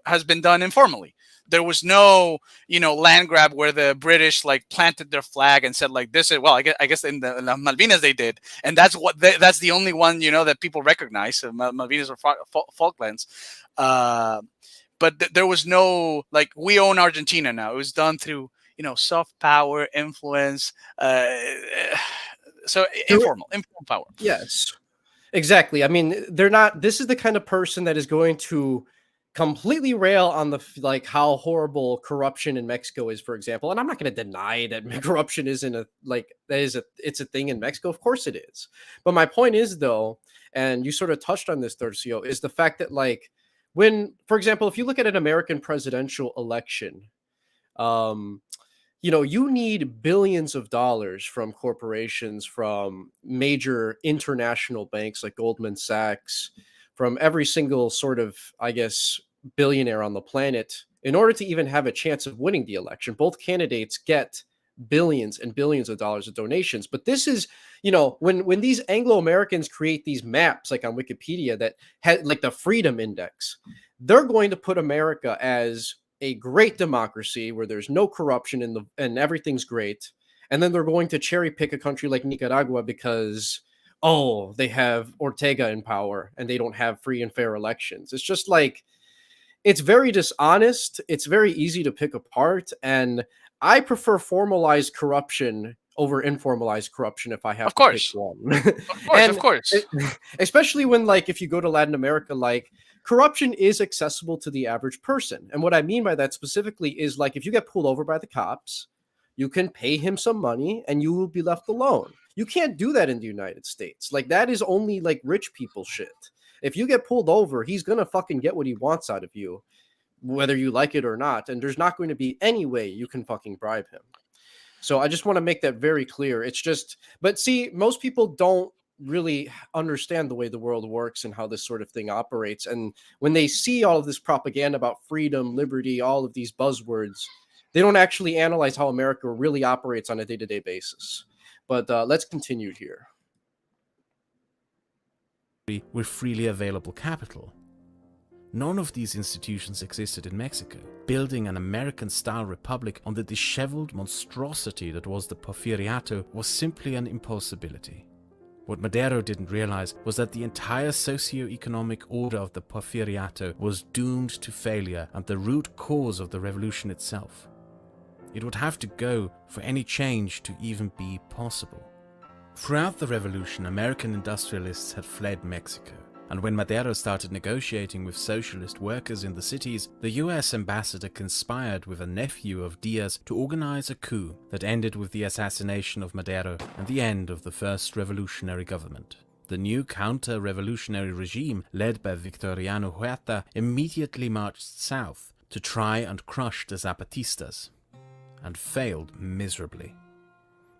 has been done informally. There was no, you know, land grab where the British like planted their flag and said like, this is, well, I guess in the Malvinas they did, and that's that's the only one, you know, that people recognize. Malvinas or Falklands, but there was no like, we own Argentina now. It was done through, you know, soft power, influence, so informal power. Yes, exactly. I mean, they're not. This is the kind of person that is going to completely rail on the like how horrible corruption in Mexico is, for example. And I'm not going to deny that corruption isn't it's a thing in Mexico. Of course it is. But my point is though, and you sort of touched on this, Tercio, is the fact that like when, for example, if you look at an American presidential election, you know, you need billions of dollars from corporations, from major international banks like Goldman Sachs, from every single sort of, I guess, billionaire on the planet in order to even have a chance of winning the election. Both candidates get billions and billions of dollars of donations. But this is, you know, when these Anglo-Americans create these maps, like on Wikipedia, that had like the Freedom Index, they're going to put America as a great democracy where there's no corruption and everything's great. And then they're going to cherry pick a country like Nicaragua because, oh, they have Ortega in power and they don't have free and fair elections. It's just like, it's very dishonest. It's very easy to pick apart. And I prefer formalized corruption over informalized corruption if I have to pick one. Of course. Especially when, like, if you go to Latin America, like, corruption is accessible to the average person. And what I mean by that specifically is, like, if you get pulled over by the cops, You can pay him some money and you will be left alone. You can't do that in the United States. Like, that is only like rich people shit. If you get pulled over, he's going to fucking get what he wants out of you, whether you like it or not. And there's not going to be any way you can fucking bribe him. So I just want to make that very clear. It's just, but see, most people don't really understand the way the world works and how this sort of thing operates. And when they see all of this propaganda about freedom, liberty, all of these buzzwords, they don't actually analyze how America really operates on a day-to-day basis. But let's continue here. With freely available capital. None of these institutions existed in Mexico. Building an American-style republic on the disheveled monstrosity that was the Porfiriato was simply an impossibility. What Madero didn't realize was that the entire socio-economic order of the Porfiriato was doomed to failure and the root cause of the revolution itself. It would have to go for any change to even be possible. Throughout the revolution, American industrialists had fled Mexico. And when Madero started negotiating with socialist workers in the cities, the US ambassador conspired with a nephew of Diaz to organize a coup that ended with the assassination of Madero and the end of the first revolutionary government. The new counter-revolutionary regime, led by Victoriano Huerta, immediately marched south to try and crush the Zapatistas, and failed miserably.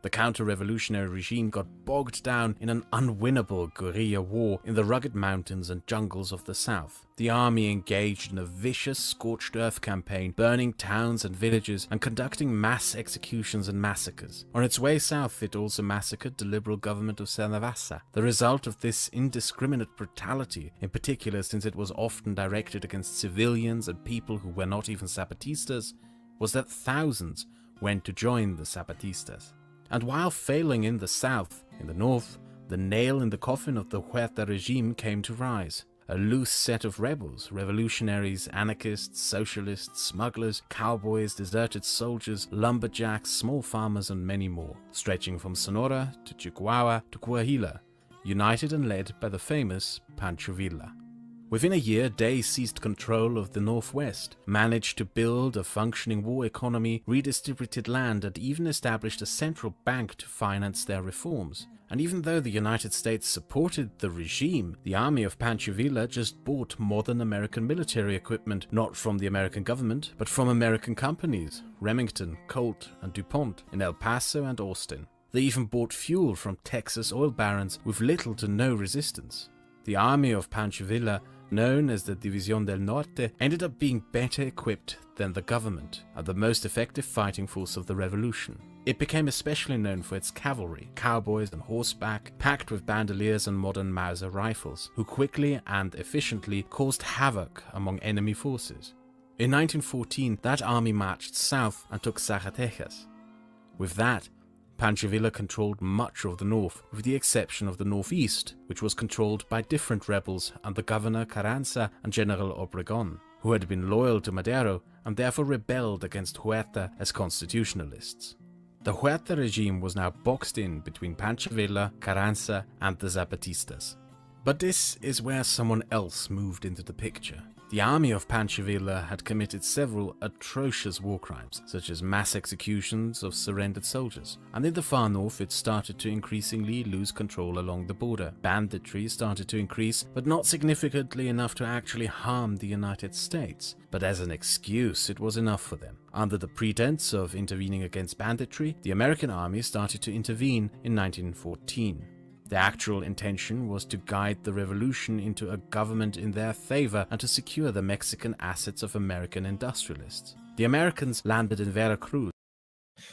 The counter-revolutionary regime got bogged down in an unwinnable guerrilla war in the rugged mountains and jungles of the south. The army engaged in a vicious scorched earth campaign, burning towns and villages and conducting mass executions and massacres. On its way south, it also massacred the liberal government of Cuernavaca. The result of this indiscriminate brutality, in particular since it was often directed against civilians and people who were not even Zapatistas, was that thousands went to join the Zapatistas. And while failing in the south, in the north, the nail in the coffin of the Huerta regime came to rise. A loose set of rebels, revolutionaries, anarchists, socialists, smugglers, cowboys, deserted soldiers, lumberjacks, small farmers and many more, stretching from Sonora to Chihuahua to Coahuila, united and led by the famous Pancho Villa. Within a year, they seized control of the Northwest, managed to build a functioning war economy, redistributed land, and even established a central bank to finance their reforms. And even though the United States supported the regime, the army of Pancho Villa just bought modern American military equipment, not from the American government, but from American companies, Remington, Colt, and DuPont, in El Paso and Austin. They even bought fuel from Texas oil barons with little to no resistance. The army of Pancho Villa, known as the División del Norte, ended up being better equipped than the government and the most effective fighting force of the revolution. It became especially known for its cavalry, cowboys on horseback, packed with bandoliers and modern Mauser rifles, who quickly and efficiently caused havoc among enemy forces. In 1914, that army marched south and took Zacatecas. With that, Pancho Villa controlled much of the north, with the exception of the northeast, which was controlled by different rebels under Governor Carranza and General Obregón, who had been loyal to Madero and therefore rebelled against Huerta as constitutionalists. The Huerta regime was now boxed in between Pancho Villa, Carranza, and the Zapatistas. But this is where someone else moved into the picture. The army of Pancho Villa had committed several atrocious war crimes, such as mass executions of surrendered soldiers, and in the far north it started to increasingly lose control along the border. Banditry started to increase, but not significantly enough to actually harm the United States. But as an excuse, it was enough for them. Under the pretense of intervening against banditry, the American army started to intervene in 1914. The actual intention was to guide the revolution into a government in their favor and to secure the Mexican assets of American industrialists. The Americans landed in Veracruz.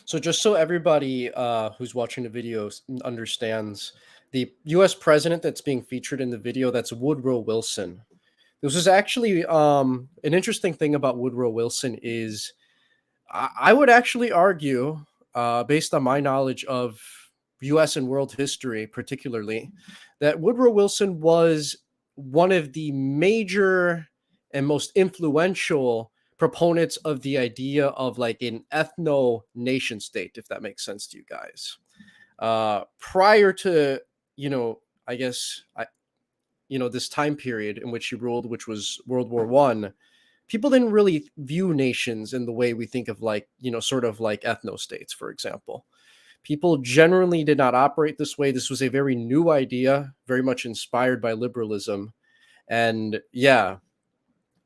So just so everybody who's watching the video understands, the U.S. president that's being featured in the video, that's Woodrow Wilson. This is actually an interesting thing about Woodrow Wilson is I would actually argue, based on my knowledge of U.S. and world history, particularly, that Woodrow Wilson was one of the major and most influential proponents of the idea of like an ethno-nation state, if that makes sense to you guys. Prior to, I guess, this time period in which he ruled, which was World War I, people didn't really view nations in the way we think of, like, sort of like ethno states, for example. People generally did not operate this way. This was a very new idea, very much inspired by liberalism. And yeah,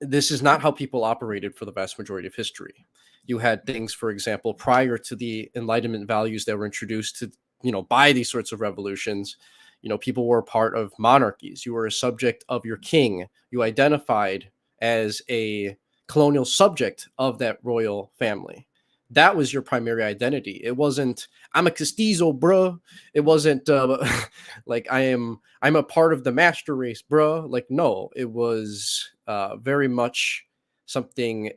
this is not how people operated for the vast majority of history. You had things, for example, prior to the Enlightenment values that were introduced to, by these sorts of revolutions. People were part of monarchies. You were a subject of your king. You identified as a colonial subject of that royal family. That was your primary identity. It wasn't, I'm a castizo, bro. It wasn't like I'm a part of the master race, bro. Like, no, it was very much something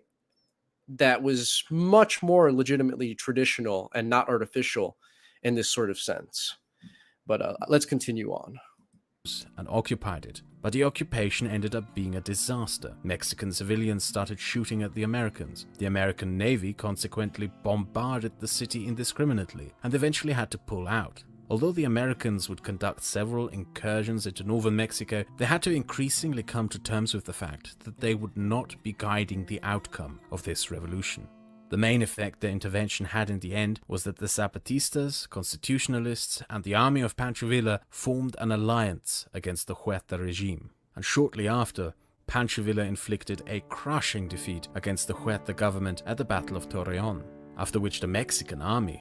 that was much more legitimately traditional and not artificial in this sort of sense. But let's continue on. And occupied it. But the occupation ended up being a disaster. Mexican civilians started shooting at the Americans. The American Navy consequently bombarded the city indiscriminately and eventually had to pull out. Although the Americans would conduct several incursions into northern Mexico, they had to increasingly come to terms with the fact that they would not be guiding the outcome of this revolution. The main effect their intervention had in the end was that the Zapatistas, Constitutionalists, and the army of Pancho Villa formed an alliance against the Huerta regime. And shortly after, Pancho Villa inflicted a crushing defeat against the Huerta government at the Battle of Torreon, after which the Mexican army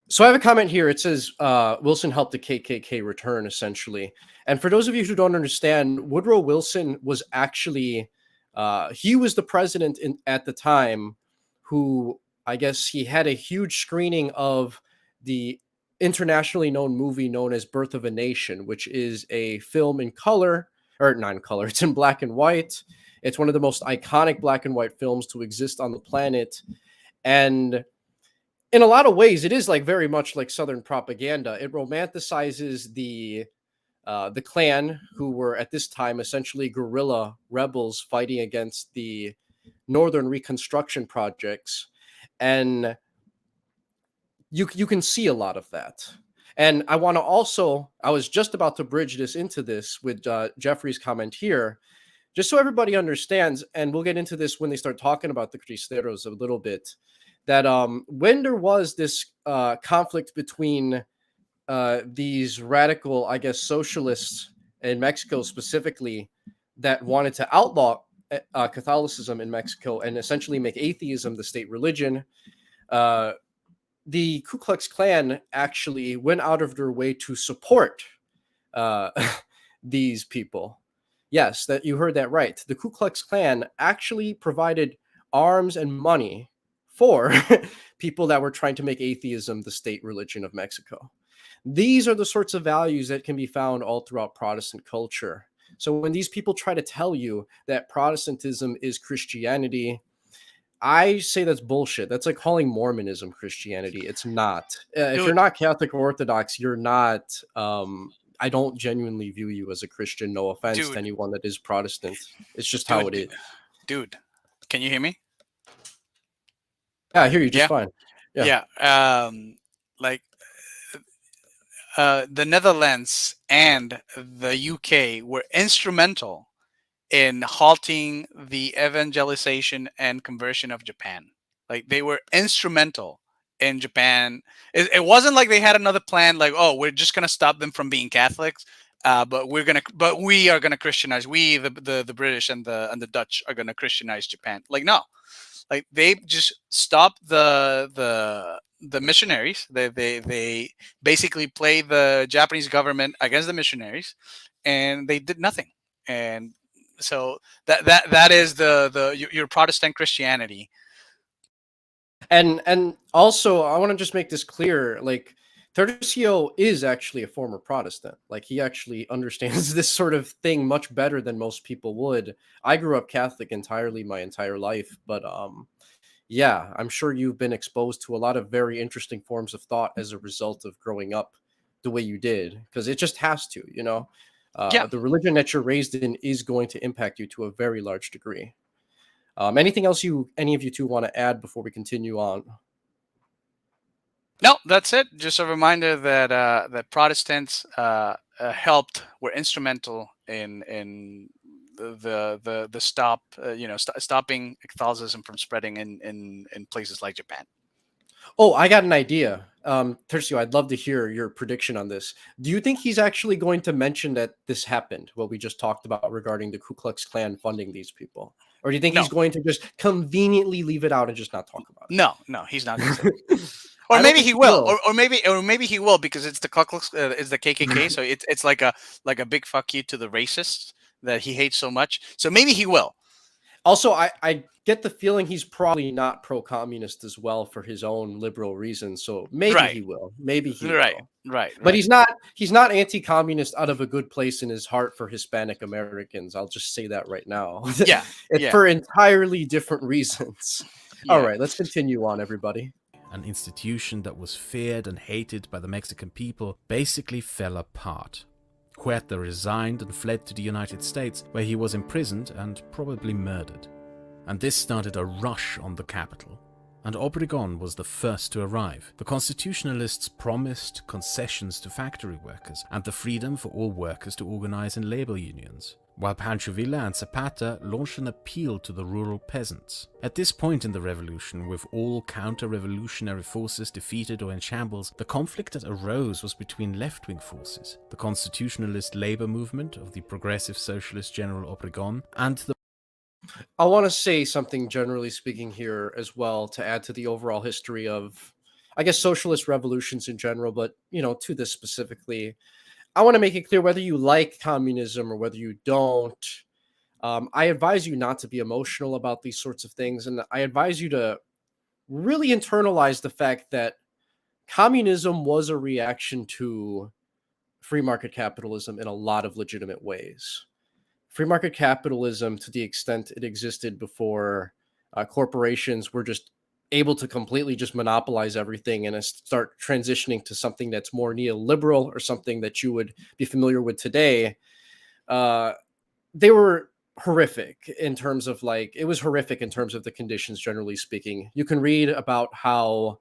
So I have a comment here. It says Wilson helped the KKK return, essentially. And for those of you who don't understand, Woodrow Wilson was actually he was the president at the time who, I guess, he had a huge screening of the internationally known movie known as Birth of a Nation, which is a film in color, or not in color. It's in black and white. It's one of the most iconic black and white films to exist on the planet. And in a lot of ways, it is like very much like Southern propaganda. It romanticizes the Klan, who were at this time essentially guerrilla rebels fighting against the Northern Reconstruction projects, and you can see a lot of that. And I want to also, I was just about to bridge this into this with Jeffrey's comment here, just so everybody understands, and we'll get into this when they start talking about the Cristeros a little bit, that when there was this conflict between these radical, I guess, socialists in Mexico specifically that wanted to outlaw Catholicism in Mexico and essentially make atheism the state religion, the Ku Klux Klan actually went out of their way to support uh, these people. Yes, that you heard that right. The Ku Klux Klan actually provided arms and money for people that were trying to make atheism the state religion of Mexico. These are the sorts of values that can be found all throughout Protestant culture. So when these people try to tell you that Protestantism is Christianity, I say that's bullshit. That's like calling Mormonism Christianity. It's not. If you're not Catholic or Orthodox, you're not. I don't genuinely view you as a Christian. No offense to anyone that is Protestant. It's just how it is. Dude, can you hear me? Yeah, I hear you just fine. Yeah. Like the Netherlands and the UK were instrumental in halting the evangelization and conversion of Japan. Like they were instrumental in Japan. It wasn't like they had another plan, like, oh, we're just gonna stop them from being Catholics, but we are gonna Christianize. We, the British and the Dutch, are gonna Christianize Japan. Like, no, like they just stopped the missionaries. They basically played the Japanese government against the missionaries, and they did nothing. And so that is your Protestant Christianity. And also, I want to just make this clear. Like, Tercio is actually a former Protestant. Like, he actually understands this sort of thing much better than most people would. I grew up Catholic entirely my entire life, but yeah, I'm sure you've been exposed to a lot of very interesting forms of thought as a result of growing up the way you did, because it just has to, the religion that you're raised in is going to impact you to a very large degree. Anything else any of you two want to add before we continue on? No, that's it. Just a reminder that that Protestants were instrumental in the stop, stopping Catholicism from spreading in places like Japan. Oh, I got an idea. Tercio, I'd love to hear your prediction on this. Do you think he's actually going to mention that this happened, what we just talked about regarding the Ku Klux Klan funding these people? Or do you think No, he's going to just conveniently leave it out and just not talk about no, he's not going to. it? Or I don't maybe think he he will, will. or maybe he will because it's the it's the KKK, so it's like a big fuck you to the racists that he hates so much. So maybe he will. Also, I get the feeling he's probably not pro-communist as well for his own liberal reasons. So maybe Right, he will. Maybe he right, will. right, But right. he's not anti-communist out of a good place in his heart for Hispanic Americans. I'll just say that right now. Yeah, It's yeah, for entirely different reasons. All yeah. right, let's continue on, everybody. An institution that was feared and hated by the Mexican people basically fell apart. Huerta resigned and fled to the United States, where he was imprisoned and probably murdered. And this started a rush on the capital. And Obregón was the first to arrive. The constitutionalists promised concessions to factory workers and the freedom for all workers to organize in labor unions, while Pancho Villa and Zapata launched an appeal to the rural peasants. At this point in the revolution, with all counter-revolutionary forces defeated or in shambles, the conflict that arose was between left-wing forces, the constitutionalist labor movement of the progressive socialist General Obregón, and the I want to say something generally speaking here as well to add to the overall history of, I guess, socialist revolutions in general, but, to this specifically. I want to make it clear whether you like communism or whether you don't. I advise you not to be emotional about these sorts of things. And I advise you to really internalize the fact that communism was a reaction to free market capitalism in a lot of legitimate ways. Free market capitalism, to the extent it existed before corporations were just able to completely just monopolize everything and start transitioning to something that's more neoliberal or something that you would be familiar with today, uh, they were horrific in terms of it was horrific in terms of the conditions, generally speaking. You can read about how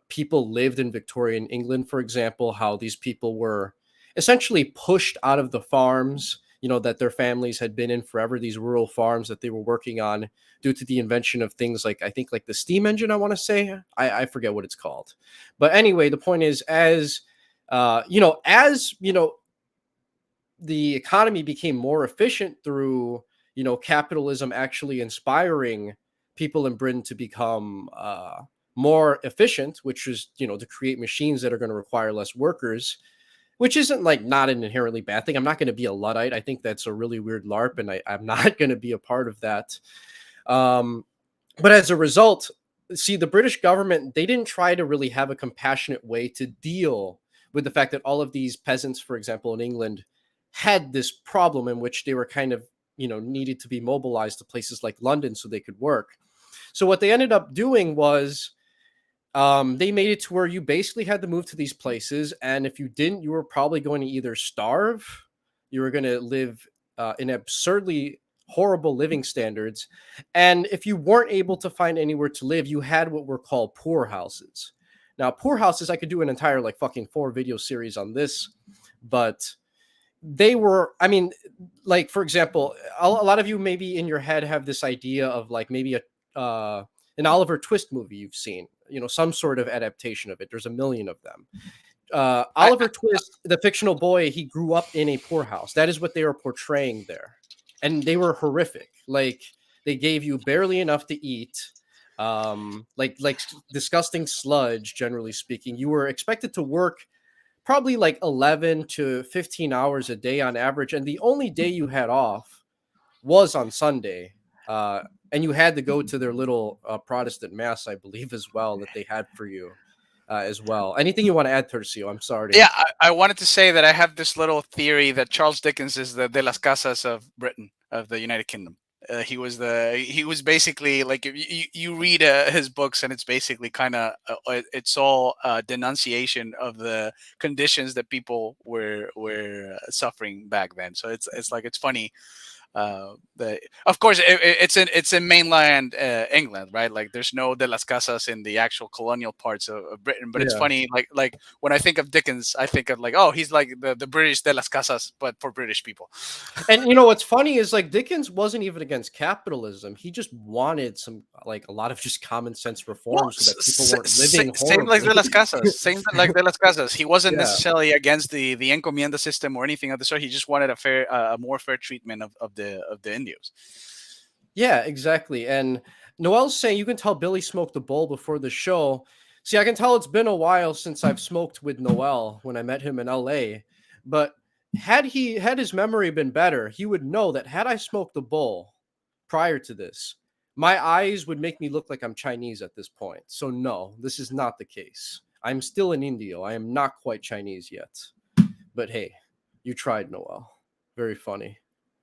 people lived in Victorian England, for example, how these people were essentially pushed out of the farms, that their families had been in forever, these rural farms that they were working on due to the invention of things like, I think, like the steam engine, I want to say. I forget what it's called. But anyway, the point is, as the economy became more efficient through, capitalism actually inspiring people in Britain to become more efficient, which is, to create machines that are going to require less workers, which isn't not an inherently bad thing. I'm not going to be a Luddite. I think that's a really weird LARP, and I'm not going to be a part of that. But as a result, see, the British government, they didn't try to really have a compassionate way to deal with the fact that all of these peasants, for example, in England, had this problem in which they were kind of, needed to be mobilized to places like London so they could work. So what they ended up doing was they made it to where you basically had to move to these places. And if you didn't, you were probably going to either starve, you were going to live in absurdly horrible living standards. And if you weren't able to find anywhere to live, you had what were called poor houses. Now, poor houses, I could do an entire fucking 4 video series on this, but they were, I mean, for example, a lot of you maybe in your head have this idea of maybe an Oliver Twist movie you've seen, some sort of adaptation of it. There's a million of them. I, Oliver Twist, the fictional boy, he grew up in a poorhouse. That is what they were portraying there. And they were horrific. They gave you barely enough to eat. Disgusting sludge, generally speaking. You were expected to work probably 11 to 15 hours a day on average. And the only day you had off was on Sunday. And you had to go to their little Protestant mass, I believe, as well, that they had for you as well. Anything you want to add, Tercio? I'm sorry. yeah, I wanted to say that I have this little theory that Charles Dickens is the De las Casas of Britain, of the United Kingdom. He was basically like, if you read his books, and it's basically kind of it's all denunciation of the conditions that people were suffering back then. So it's funny Of course, it's in mainland England, right? Like, there's no de las casas in the actual colonial parts of Britain. But it's Yeah. funny, like when I think of Dickens, I think of like, oh, he's like the British de las casas, but for British people. And you know what's funny is like Dickens wasn't even against capitalism. He just wanted some like a lot of just common sense Well, reforms so that people weren't living same like de las horribly. casas, same like de las casas. He wasn't Yeah. necessarily against the encomienda system or anything of the sort. He just wanted a more fair treatment of the Indios. Yeah, exactly. And Noel's saying you can tell Billy smoked a bowl before the show. See, I can tell it's been a while since I've smoked with Noel when I met him in LA. But had his memory been better, he would know that had I smoked a bowl prior to this, my eyes would make me look like I'm Chinese at this point. So no, this is not the case. I'm still an Indio. I am not quite Chinese yet. But hey, you tried, Noel. Very funny.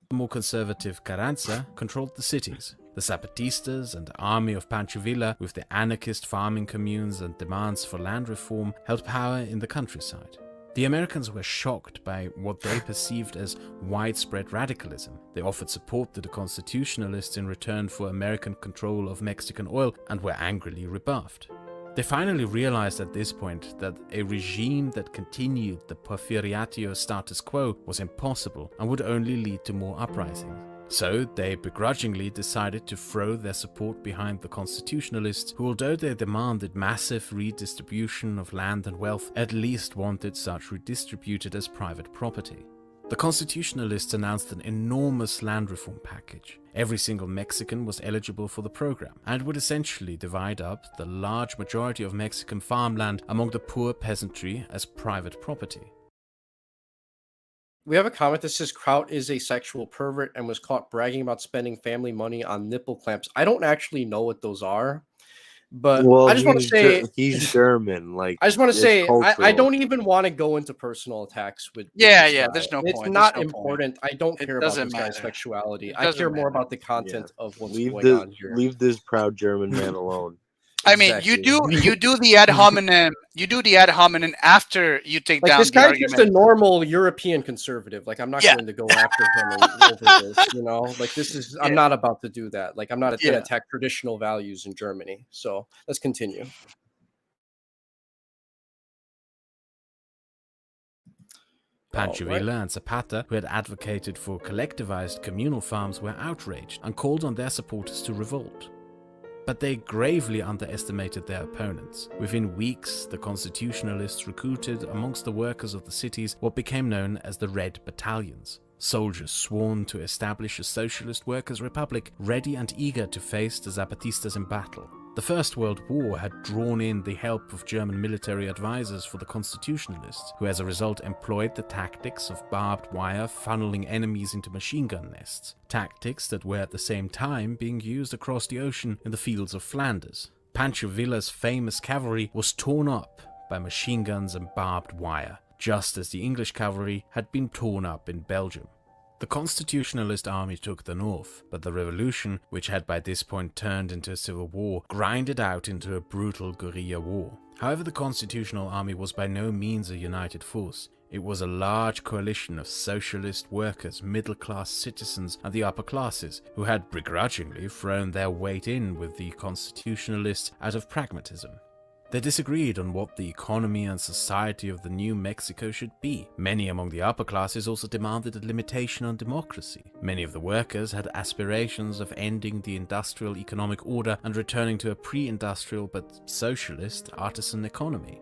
The more conservative Carranza controlled the cities. The Zapatistas and army of Pancho Villa, with their anarchist farming communes and demands for land reform, held power in the countryside. The Americans were shocked by what they perceived as widespread radicalism. They offered support to the Constitutionalists in return for American control of Mexican oil and were angrily rebuffed. They finally realized at this point that a regime that continued the Porfiriatio status quo was impossible and would only lead to more uprisings. So they begrudgingly decided to throw their support behind the Constitutionalists, who, although they demanded massive redistribution of land and wealth, at least wanted such redistributed as private property. The Constitutionalists announced an enormous land reform package. Every single Mexican was eligible for the program, and would essentially divide up the large majority of Mexican farmland among the poor peasantry as private property. We have a comment that says Kraut is a sexual pervert and was caught bragging about spending family money on nipple clamps. I don't actually know what those are, but Well, I just want to say he's German. Like, I just want to it's say I cultural. don't even want to go into personal attacks with Yeah, this yeah. guy. There's no It's point. not There's no point. important. I don't It care about doesn't this guy's matter. sexuality. It I care doesn't more matter. about the content of what's Leave going this on here. leave this proud German man alone. I mean, Exactly. you do the ad hominem. You do the ad hominem after you take Like down this the guy's just a argument. normal European conservative. Like I'm not Yeah. going to go after him over this, you know. Like this is I'm Yeah. not about to do that. Like I'm not going Yeah. to attack traditional values in Germany. So let's continue. Pancho Alright. Villa and Zapata, who had advocated for collectivized communal farms, were outraged and called on their supporters to revolt. But they gravely underestimated their opponents. Within weeks, the Constitutionalists recruited amongst the workers of the cities what became known as the Red Battalions. Soldiers sworn to establish a socialist workers' republic, ready and eager to face the Zapatistas in battle. The First World War had drawn in the help of German military advisors for the Constitutionalists, who as a result employed the tactics of barbed wire funneling enemies into machine gun nests, tactics that were at the same time being used across the ocean in the fields of Flanders. Pancho Villa's famous cavalry was torn up by machine guns and barbed wire, just as the English cavalry had been torn up in Belgium. The Constitutionalist army took the north, but the revolution, which had by this point turned into a civil war, grinded out into a brutal guerrilla war. However, the Constitutional Army was by no means a united force. It was a large coalition of socialist workers, middle-class citizens, and the upper classes, who had begrudgingly thrown their weight in with the Constitutionalists out of pragmatism. They disagreed on what the economy and society of the new Mexico should be. Many among the upper classes also demanded a limitation on democracy. Many of the workers had aspirations of ending the industrial economic order and returning to a pre-industrial but socialist artisan economy.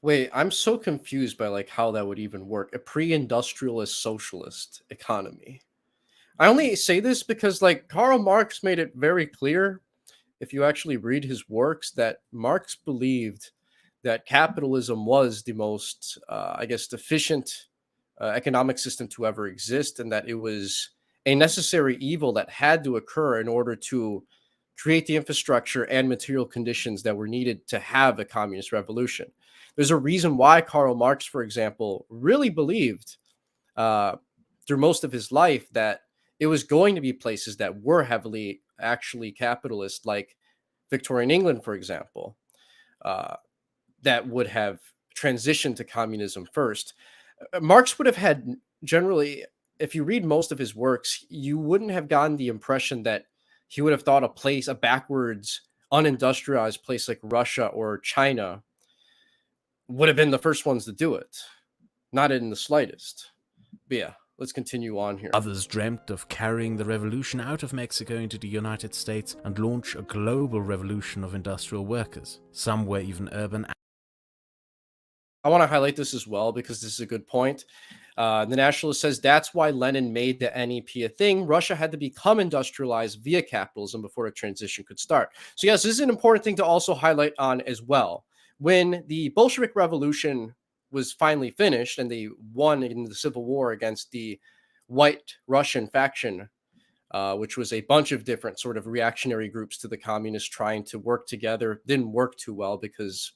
Wait, I'm so confused by like how that would even work. A pre-industrialist socialist economy. I only say this because like Karl Marx made it very clear, if you actually read his works, that Marx believed that capitalism was the most, I guess, efficient economic system to ever exist, and that it was a necessary evil that had to occur in order to create the infrastructure and material conditions that were needed to have a communist revolution. There's a reason why Karl Marx, for example, really believed through most of his life that it was going to be places that were heavily actually capitalist, like Victorian England, for example, that would have transitioned to communism first. Marx would have had generally if you read most of his works, you wouldn't have gotten the impression that he would have thought a backwards, unindustrialized place like Russia or China would have been the first ones to do it. Not in the slightest. But yeah, let's continue on here. Others dreamt of carrying the revolution out of Mexico into the United States and launch a global revolution of industrial workers. Some were even urban. I want to highlight this as well because this is a good point. The Nationalist says that's why Lenin made the NEP a thing. Russia had to become industrialized via capitalism before a transition could start. So yes, this is an important thing to also highlight on as well. When the Bolshevik Revolution was finally finished and they won in the Civil War against the White Russian faction, which was a bunch of different sort of reactionary groups to the communists trying to work together, didn't work too well because,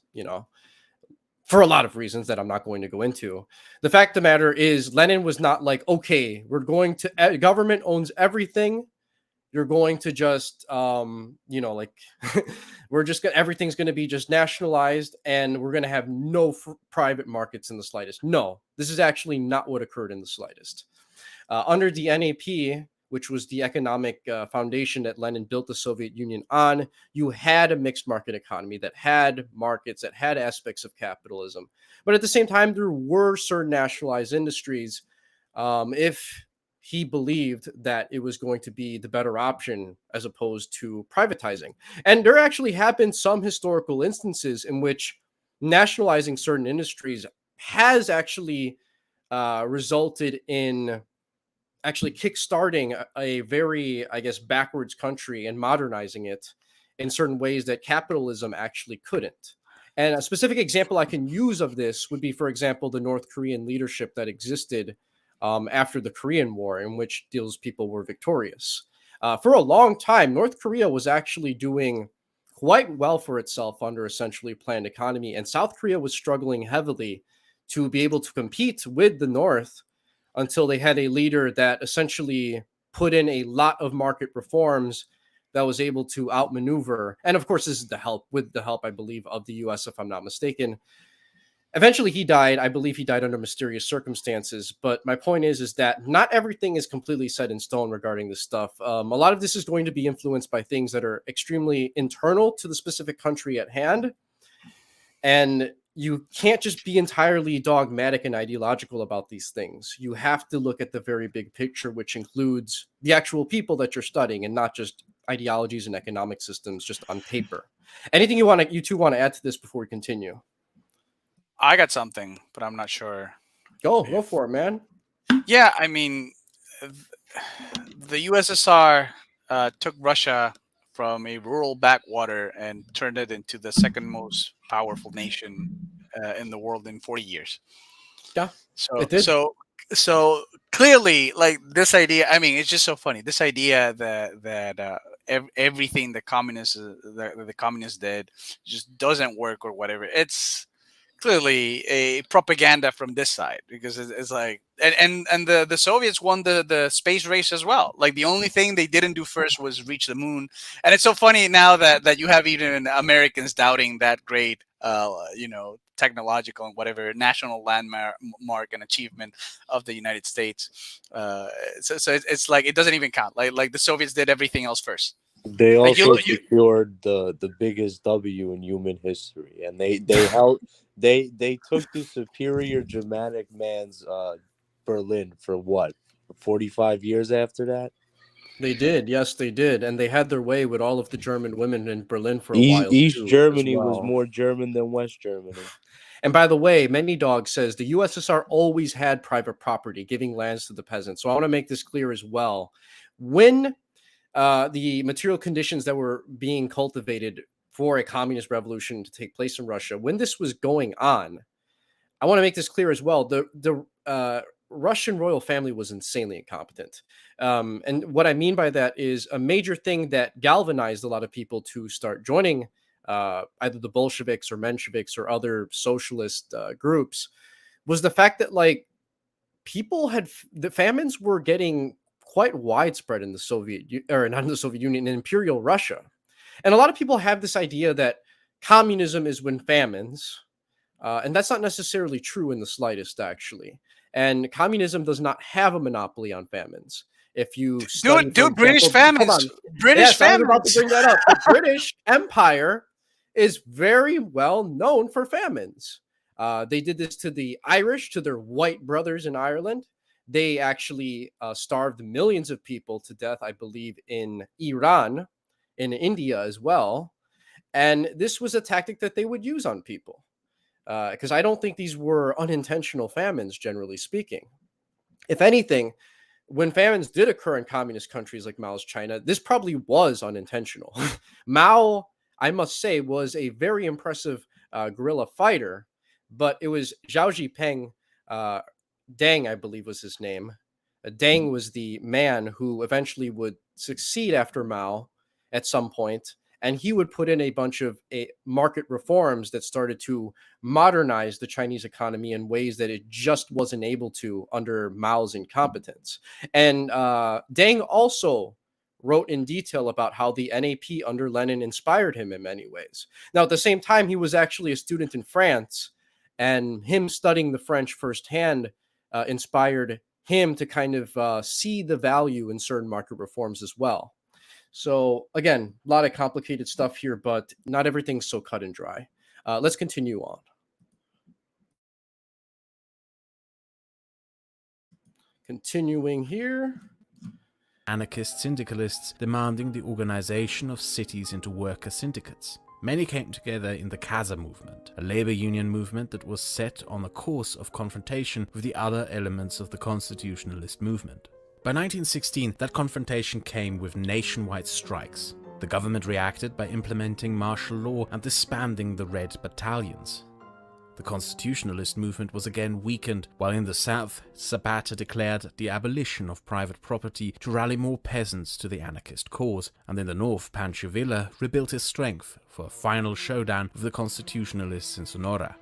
for a lot of reasons that I'm not going to go into. The fact of the matter is Lenin was not like, okay, government owns everything. You're going to just, everything's going to be just nationalized and we're going to have no private markets in the slightest. No, this is actually not what occurred in the slightest. Under the NAP, which was the economic foundation that Lenin built the Soviet Union on, you had a mixed market economy that had markets, that had aspects of capitalism. But at the same time, there were certain nationalized industries. If he believed that it was going to be the better option as opposed to privatizing. And there actually have been some historical instances in which nationalizing certain industries has actually resulted in actually kickstarting a very, I guess, backwards country and modernizing it in certain ways that capitalism actually couldn't. And a specific example I can use of this would be, for example, the North Korean leadership that existed after the Korean War, in which those people were victorious. For a long time, North Korea was actually doing quite well for itself under a centrally planned economy, and South Korea was struggling heavily to be able to compete with the North until they had a leader that essentially put in a lot of market reforms that was able to outmaneuver. And of course, this is with the help, I believe, of the US, if I'm not mistaken. Eventually, he died. I believe he died under mysterious circumstances. But my point is that not everything is completely set in stone regarding this stuff. A lot of this is going to be influenced by things that are extremely internal to the specific country at hand. And you can't just be entirely dogmatic and ideological about these things. You have to look at the very big picture, which includes the actual people that you're studying and not just ideologies and economic systems just on paper. Anything you two want to add to this before we continue? I got something, but I'm not sure. Go for it, man. Yeah, I mean, the USSR took Russia from a rural backwater and turned it into the second most powerful nation in the world in 40 years. Yeah, So it did. so clearly, like this idea. I mean, it's just so funny. This idea that everything the communists did just doesn't work or whatever. It's clearly a propaganda from this side, because it's like, and the Soviets won the space race as well. Like the only thing they didn't do first was reach the moon. And it's so funny now that you have even Americans doubting that great technological and whatever national landmark and achievement of the United States. So it's like it doesn't even count. Like the Soviets did everything else first. They Like also secured the biggest W in human history, and they took the superior Germanic man's Berlin for what, 45 years after that. They did, yes, they did, and they had their way with all of the German women in Berlin for a while. East too, Germany as well. was more German than West Germany. And by the way, Many Dog says the USSR always had private property, giving lands to the peasants. So I want to make this clear as well. When the material conditions that were being cultivated for a communist revolution to take place in Russia, when this was going on, I want to make this clear as well. The Russian royal family was insanely incompetent. And what I mean by that is a major thing that galvanized a lot of people to start joining either the Bolsheviks or Mensheviks or other socialist groups was the fact that the famines were getting quite widespread in the not in the Soviet Union, in Imperial Russia. And a lot of people have this idea that communism is when famines, and that's not necessarily true in the slightest, actually. And communism does not have a monopoly on famines. If you study, for Dude, British example, hold famines. on. British Yes, I was about to famines. bring that up. The British Empire is very well known for famines. They did this to the Irish, to their white brothers in Ireland. They actually starved millions of people to death, I believe, in Iran, in India as well. And this was a tactic that they would use on people, because I don't think these were unintentional famines, generally speaking. If anything, when famines did occur in communist countries like Mao's China, this probably was unintentional. Mao, I must say, was a very impressive guerrilla fighter, but it was Zhao Zhipeng, uh, Deng, I believe was his name. Deng was the man who eventually would succeed after Mao at some point, and he would put in a bunch of market reforms that started to modernize the Chinese economy in ways that it just wasn't able to under Mao's incompetence. And Deng also wrote in detail about how the NAP under Lenin inspired him in many ways. Now, at the same time, he was actually a student in France, and him studying the French firsthand inspired him to kind of see the value in certain market reforms as well. So again, a lot of complicated stuff here, but not everything's so cut and dry. Let's continue on. Continuing here. Anarchist syndicalists demanding the organization of cities into worker syndicates. Many came together in the Casa movement, a labor union movement that was set on a course of confrontation with the other elements of the constitutionalist movement. By 1916, that confrontation came with nationwide strikes. The government reacted by implementing martial law and disbanding the Red Battalions. The constitutionalist movement was again weakened, while in the south, Zapata declared the abolition of private property to rally more peasants to the anarchist cause, and in the north, Pancho Villa rebuilt his strength for a final showdown with the constitutionalists in Sonora.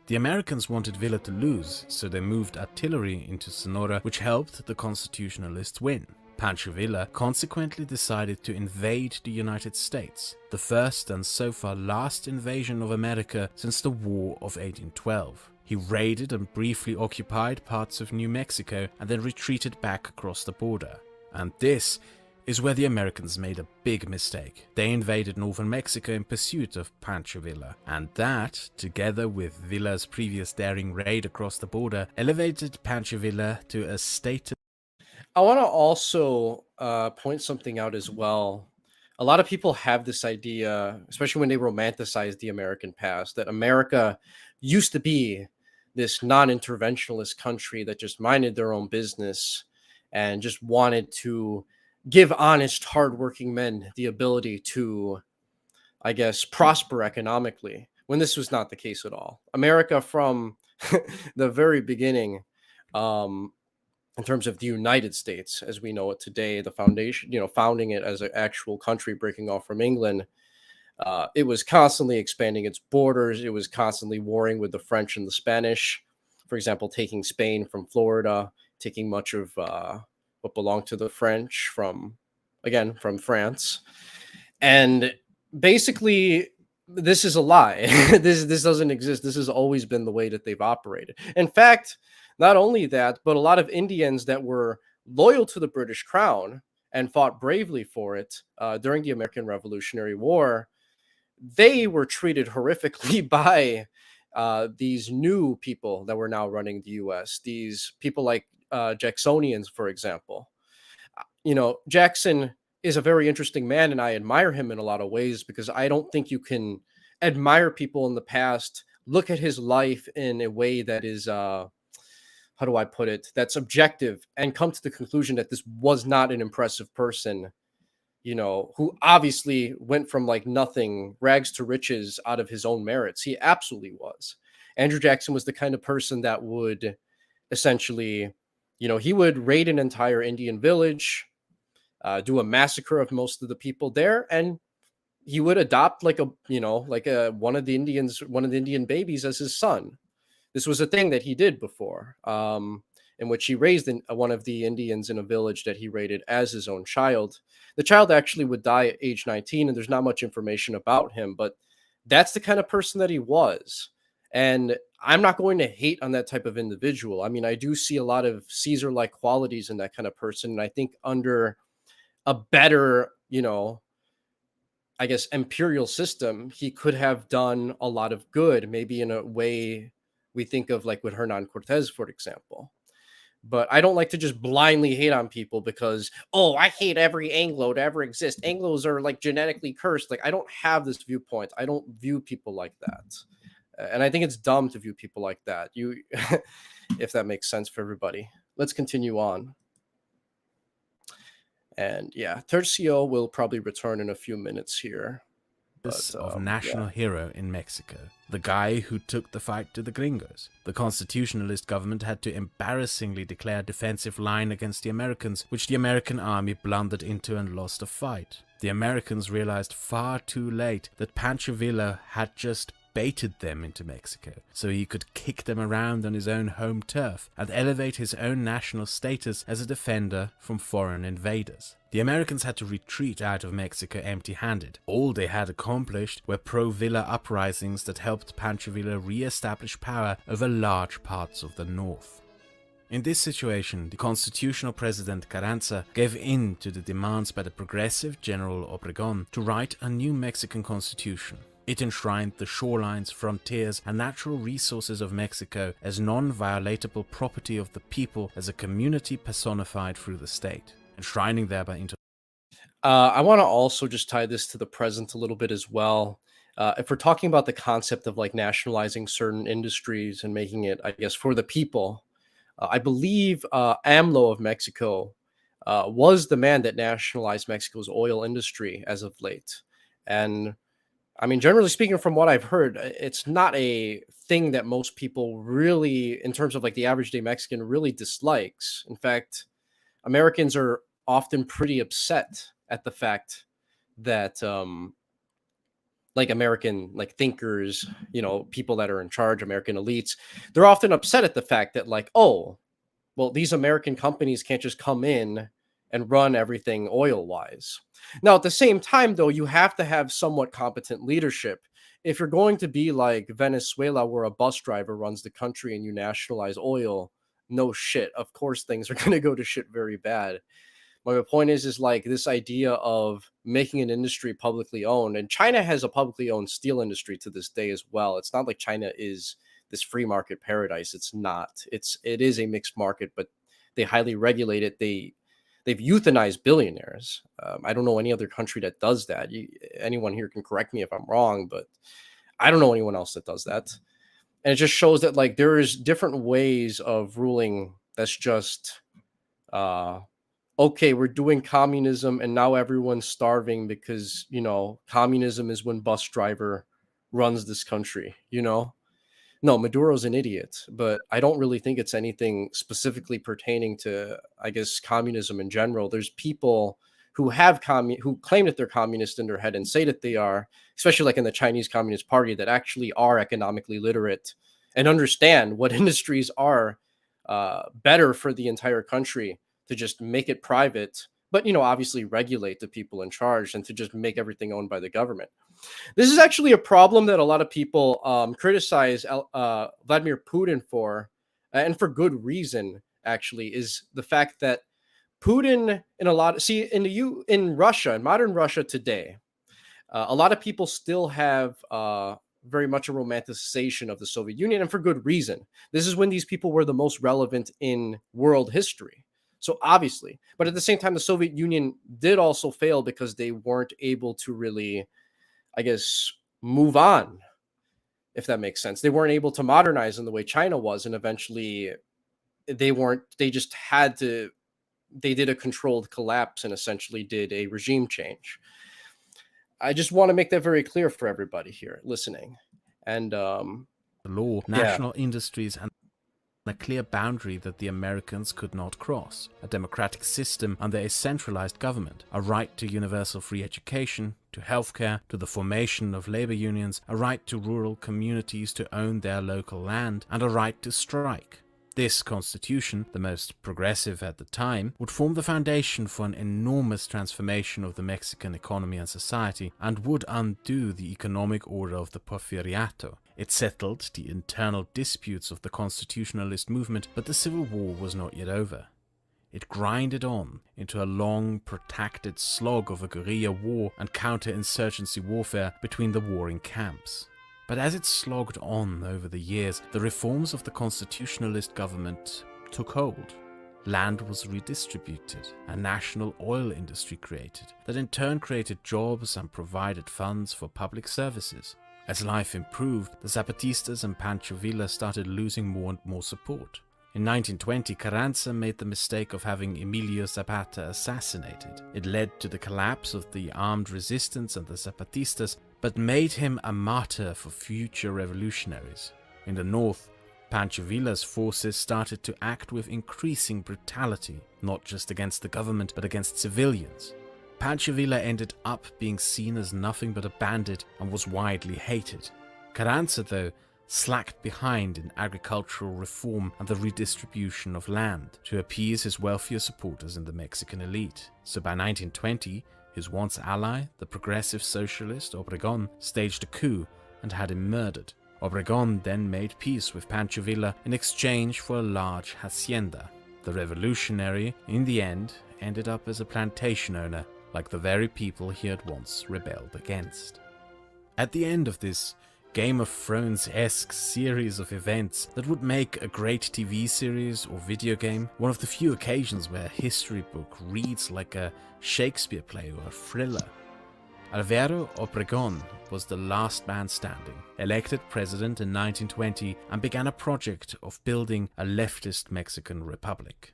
The Americans wanted Villa to lose, so they moved artillery into Sonora, which helped the constitutionalists win. Pancho Villa consequently decided to invade the United States, the first and so far last invasion of America since the War of 1812. He raided and briefly occupied parts of New Mexico and then retreated back across the border. And this is where the Americans made a big mistake. They invaded northern Mexico in pursuit of Pancho Villa, and that, together with Villa's previous daring raid across the border, elevated Pancho Villa to a status. I want to also point something out as well. A lot of people have this idea, especially when they romanticize the American past, that America used to be this non-interventionist country that just minded their own business and just wanted to give honest, hardworking men the ability to, I guess, prosper economically, when this was not the case at all. America, from the very beginning, in terms of the United States as we know it today, the foundation, founding it as an actual country, breaking off from England, it was constantly expanding its borders. It was constantly warring with the French and the Spanish. For example, taking Spain from Florida, taking much of what belonged to the French from France. And basically, this is a lie. This doesn't exist. This has always been the way that they've operated. In fact, not only that, but a lot of Indians that were loyal to the British Crown and fought bravely for it during the American Revolutionary War, they were treated horrifically by these new people that were now running the U.S. These people like Jacksonians, for example. Jackson is a very interesting man, and I admire him in a lot of ways, because I don't think you can admire people in the past, look at his life in a way that is how do I put it, that's objective, and come to the conclusion that this was not an impressive person, who obviously went from like nothing, rags to riches, out of his own merits. He absolutely was. Andrew Jackson was the kind of person that would essentially, he would raid an entire Indian village, do a massacre of most of the people there, and he would adopt like one of the Indian babies as his son. This was a thing that he did before, in which he raised one of the Indians in a village that he raided as his own child. The child actually would die at age 19, and there's not much information about him, but that's the kind of person that he was. And I'm not going to hate on that type of individual. I mean, I do see a lot of Caesar-like qualities in that kind of person. And I think under a better, I guess, imperial system, he could have done a lot of good, maybe in a way we think of like with Hernan Cortez, for example. But I don't like to just blindly hate on people because, oh, I hate every Anglo to ever exist. Anglos are like genetically cursed. Like, I don't have this viewpoint. I don't view people like that. And I think it's dumb to view people like that. If that makes sense for everybody. Let's continue on. And yeah, Tercio will probably return in a few minutes here. Of national hero in Mexico, the guy who took the fight to the gringos. The constitutionalist government had to embarrassingly declare a defensive line against the Americans, which the American army blundered into and lost a fight. The Americans realized far too late that Pancho Villa had just baited them into Mexico, so he could kick them around on his own home turf and elevate his own national status as a defender from foreign invaders. The Americans had to retreat out of Mexico empty-handed. All they had accomplished were pro-Villa uprisings that helped Pancho Villa re-establish power over large parts of the north. In this situation, the constitutional president Carranza gave in to the demands by the progressive General Obregón to write a new Mexican constitution. It enshrined the shorelines, frontiers, and natural resources of Mexico as non-violatable property of the people as a community personified through the state, enshrining thereby into... I want to also just tie this to the present a little bit as well. If we're talking about the concept of like nationalizing certain industries and making it, I guess, for the people, I believe AMLO of Mexico was the man that nationalized Mexico's oil industry as of late. And I mean, generally speaking, from what I've heard, it's not a thing that most people really, in terms of like the average day Mexican, really dislikes. In fact, Americans are often pretty upset at the fact that like American like thinkers, people that are in charge, American elites, they're often upset at the fact that like, oh, well, these American companies can't just come in and run everything oil wise. Now, at the same time, though, you have to have somewhat competent leadership. If you're going to be like Venezuela, where a bus driver runs the country and you nationalize oil, no shit. Of course, things are going to go to shit very bad. My point is like this idea of making an industry publicly owned, and China has a publicly owned steel industry to this day as well. It's not like China is this free market paradise. It's not. It is a mixed market, but they highly regulate it. They've euthanized billionaires. I don't know any other country that does that. Anyone here can correct me if I'm wrong, but I don't know anyone else that does that. And it just shows that like there is different ways of ruling. That's just okay, we're doing communism and now everyone's starving because, communism is when bus driver runs this country, No, Maduro's an idiot, but I don't really think it's anything specifically pertaining to, I guess, communism in general. There's people who who claim that they're communist in their head and say that they are, especially like in the Chinese Communist Party, that actually are economically literate and understand what industries are better for the entire country to just make it private, but, obviously regulate the people in charge and to just make everything owned by the government. This is actually a problem that a lot of people criticize Vladimir Putin for, and for good reason, actually, is the fact that Putin in Russia, in modern Russia today, a lot of people still have very much a romanticization of the Soviet Union, and for good reason. This is when these people were the most relevant in world history. So obviously, but at the same time, the Soviet Union did also fail because they weren't able to really, I guess, move on, if that makes sense. They weren't able to modernize in the way China was, and eventually they did a controlled collapse and essentially did a regime change. I just want to make that very clear for everybody here listening. And the law, national industries, and a clear boundary that the Americans could not cross, a democratic system under a centralized government, a right to universal free education, to healthcare, to the formation of labor unions, a right to rural communities to own their local land, and a right to strike. This constitution, the most progressive at the time, would form the foundation for an enormous transformation of the Mexican economy and society, and would undo the economic order of the Porfiriato. It settled the internal disputes of the constitutionalist movement, but the civil war was not yet over. It grinded on into a long, protracted slog of a guerrilla war and counterinsurgency warfare between the warring camps. But as it slogged on over the years, the reforms of the constitutionalist government took hold. Land was redistributed, a national oil industry created, that in turn created jobs and provided funds for public services. As life improved, the Zapatistas and Pancho Villa started losing more and more support. In 1920, Carranza made the mistake of having Emilio Zapata assassinated. It led to the collapse of the armed resistance and the Zapatistas, but made him a martyr for future revolutionaries. In the north, Pancho Villa's forces started to act with increasing brutality, not just against the government, but against civilians. Pancho Villa ended up being seen as nothing but a bandit and was widely hated. Carranza, though, slacked behind in agricultural reform and the redistribution of land to appease his wealthier supporters in the Mexican elite. So by 1920, his once ally, the progressive socialist Obregón, staged a coup and had him murdered. Obregón then made peace with Pancho Villa in exchange for a large hacienda. The revolutionary, in the end, ended up as a plantation owner, like the very people he had once rebelled against. At the end of this Game of Thrones-esque series of events that would make a great TV series or video game, one of the few occasions where a history book reads like a Shakespeare play or a thriller, Alvaro Obregón was the last man standing, elected president in 1920, and began a project of building a leftist Mexican republic.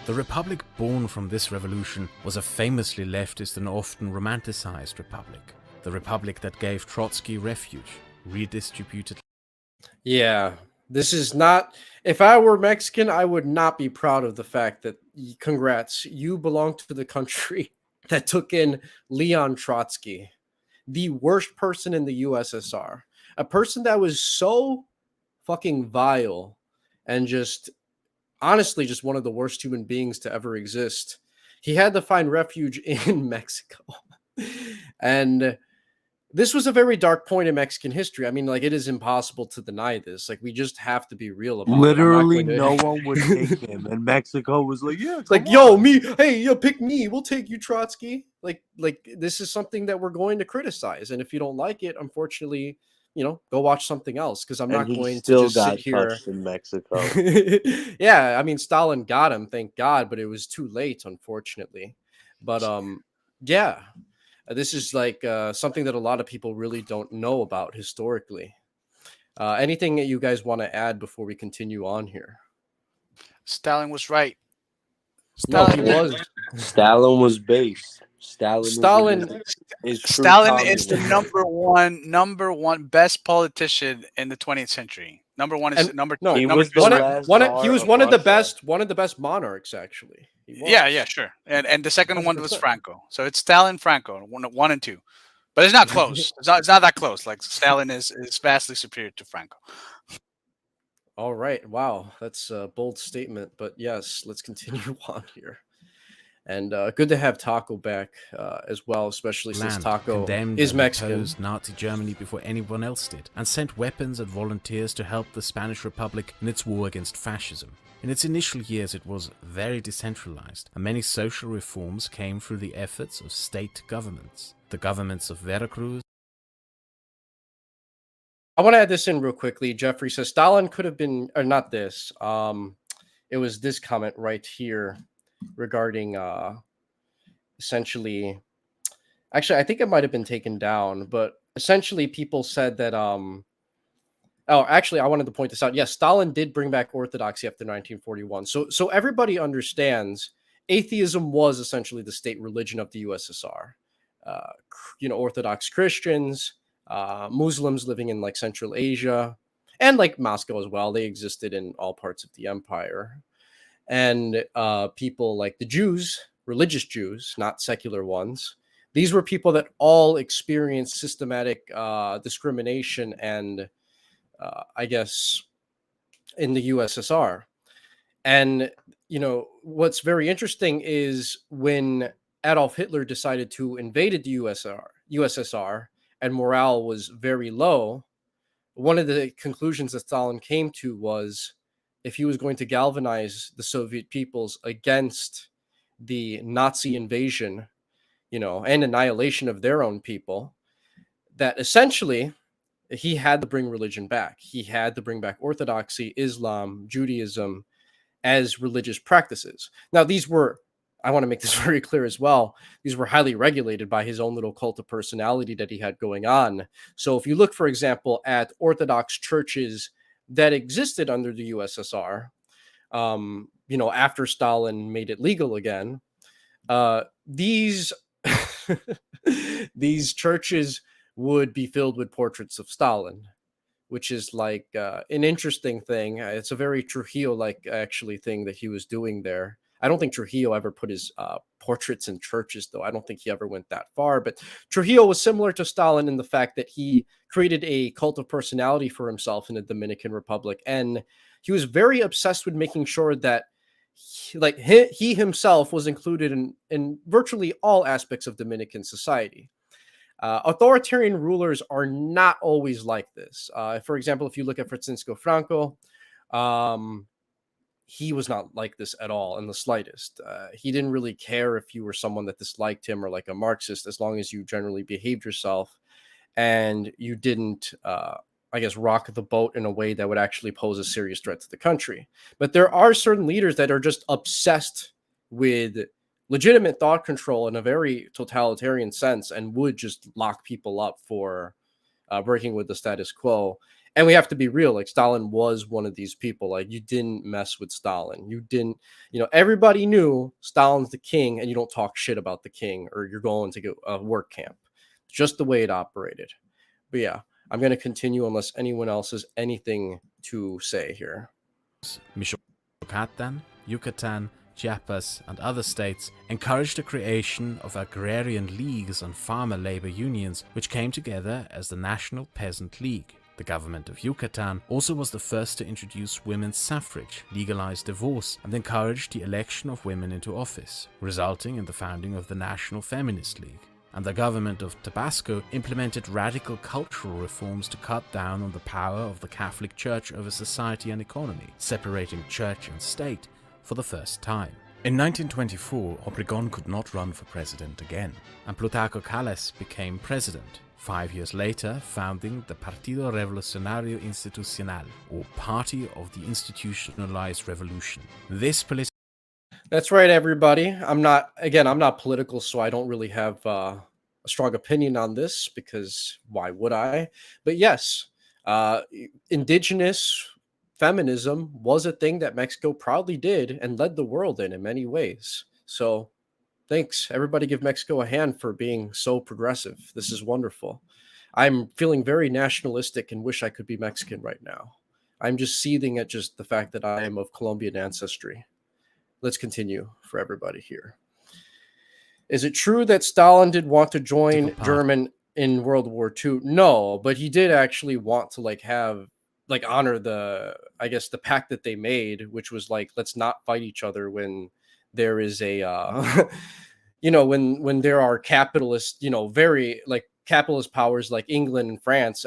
The republic born from this revolution was a famously leftist and often romanticized republic, the republic that gave Trotsky refuge, redistributed. Yeah, this is not. If I were Mexican, I would not be proud of the fact that, congrats, you belong to the country that took in Leon Trotsky, the worst person in the USSR, a person that was so fucking vile and just honestly just one of the worst human beings to ever exist. He had to find refuge in Mexico. And this was a very dark point in Mexican history. I mean, like, it is impossible to deny this. Like, we just have to be real about Literally, it. no one would take him, and Mexico was like, "Yeah, it's like, yo, me, hey, yo, pick me. We'll take you, Trotsky." Like, this is something that we're going to criticize, and if you don't like it, unfortunately, go watch something else, because I'm not going to just sit here. Touched in Mexico. Yeah, I mean, Stalin got him, thank God, but it was too late, unfortunately. But yeah. This is like something that a lot of people really don't know about historically. Anything that you guys want to add before we continue on here? Stalin was right. No, he was. Stalin was based. Stalin is the number one best politician in the 20th century. Number one is number. No, he was one of the best monarchs, actually. Yeah, sure. And the second 100%. One was Franco. So it's Stalin, Franco, one and two, but it's not close. It's not that close. Like, Stalin is vastly superior to Franco. All right. Wow, that's a bold statement, but yes, let's continue on here. And good to have Taco back as well, especially since Taco is Mexican. Opposed Nazi Germany before anyone else did, and sent weapons and volunteers to help the Spanish Republic in its war against fascism. In its initial years, it was very decentralized, and many social reforms came through the efforts of state governments. The governments of Veracruz. I want to add this in real quickly. Jeffrey says Stalin could have been, or not this. It was this comment right here regarding essentially. Actually, I think it might have been taken down, but essentially, people said that. Oh, actually, I wanted to point this out. Yes, Stalin did bring back orthodoxy after 1941. So everybody understands atheism was essentially the state religion of the USSR. Orthodox Christians, Muslims living in like Central Asia, and like Moscow as well. They existed in all parts of the empire. And people like the Jews, religious Jews, not secular ones. These were people that all experienced systematic discrimination and I guess, in the USSR. And, what's very interesting is when Adolf Hitler decided to invade the USSR and morale was very low, one of the conclusions that Stalin came to was if he was going to galvanize the Soviet peoples against the Nazi invasion, and annihilation of their own people, that essentially he had to bring religion back. He had to bring back Orthodoxy, Islam, Judaism as religious practices. Now, I want to make this very clear as well, these were highly regulated by his own little cult of personality that he had going on. So if you look, for example, at Orthodox churches that existed under the USSR, after Stalin made it legal again, these these churches would be filled with portraits of Stalin, which is like an interesting thing. It's a very Trujillo-like actually thing that he was doing there. I don't think Trujillo ever put his portraits in churches, though. I don't think he ever went that far. But Trujillo was similar to Stalin in the fact that he created a cult of personality for himself in the Dominican Republic, and he was very obsessed with making sure that he himself was included in virtually all aspects of Dominican society. Authoritarian rulers are not always like this. For example, if you look at Francisco Franco, he was not like this at all in the slightest. He didn't really care if you were someone that disliked him or like a Marxist, as long as you generally behaved yourself and you didn't, rock the boat in a way that would actually pose a serious threat to the country. But there are certain leaders that are just obsessed with legitimate thought control in a very totalitarian sense and would just lock people up for breaking with the status quo. And we have to be real, like Stalin was one of these people. Like, you didn't mess with Stalin. You didn't, everybody knew Stalin's the king and you don't talk shit about the king or you're going to a work camp. It's just the way it operated. But yeah, I'm going to continue unless anyone else has anything to say here. Michoacán, Yucatan, Chiapas, and other states encouraged the creation of agrarian leagues and farmer labor unions, which came together as the National Peasant League. The government of Yucatan also was the first to introduce women's suffrage, legalize divorce, and encourage the election of women into office, resulting in the founding of the National Feminist League. And the government of Tabasco implemented radical cultural reforms to cut down on the power of the Catholic Church over society and economy, separating church and state for the first time. In 1924, Obregón could not run for president again, and Plutarco Calles became president. 5 years later, founding the Partido Revolucionario Institucional, or Party of the Institutionalized Revolution. That's right, everybody. I'm not political, so I don't really have a strong opinion on this because why would I? But yes, indigenous feminism was a thing that Mexico proudly did and led the world in many ways. So thanks. Everybody give Mexico a hand for being so progressive. This is wonderful. I'm feeling very nationalistic and wish I could be Mexican right now. I'm just seething at just the fact that I am of Colombian ancestry. Let's continue for everybody here. Is it true that Stalin did want to join German in World War II? No, but he did actually want to honor the pact that they made, which was like, let's not fight each other when there is a when there are capitalist, very like capitalist powers like England and France,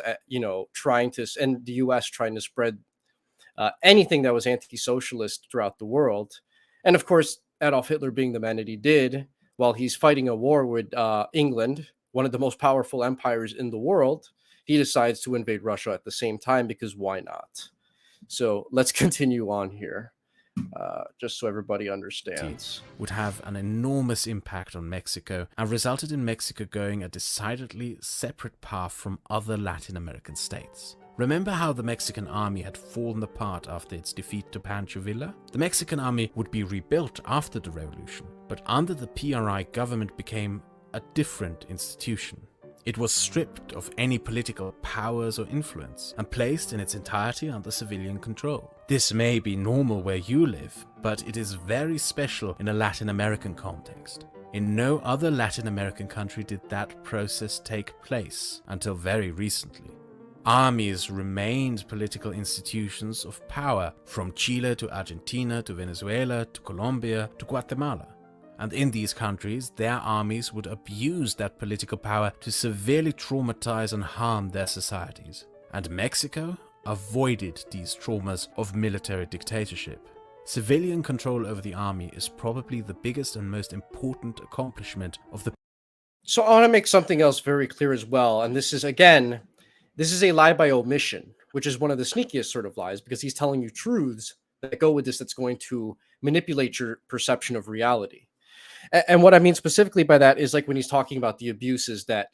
trying to, and the US trying to spread anything that was anti-socialist throughout the world. And of course, Adolf Hitler being the man that he did, while he's fighting a war with England, one of the most powerful empires in the world, he decides to invade Russia at the same time because why not? So let's continue on here. Just so everybody understands. Would have an enormous impact on Mexico and resulted in Mexico going a decidedly separate path from other Latin American states. Remember how the Mexican army had fallen apart after its defeat to Pancho Villa? The Mexican army would be rebuilt after the revolution, but under the PRI government became a different institution. It was stripped of any political powers or influence and placed in its entirety under civilian control. This may be normal where you live, but it is very special in a Latin American context. In no other Latin American country did that process take place until very recently. Armies remained political institutions of power from Chile to Argentina to Venezuela to Colombia to Guatemala. And in these countries, their armies would abuse that political power to severely traumatize and harm their societies. And Mexico avoided these traumas of military dictatorship. Civilian control over the army is probably the biggest and most important accomplishment of the. So I want to make something else very clear as well. And this is, again, this is a lie by omission, which is one of the sneakiest sort of lies, because he's telling you truths that go with this that's going to manipulate your perception of reality. And what I mean specifically by that is like when he's talking about the abuses that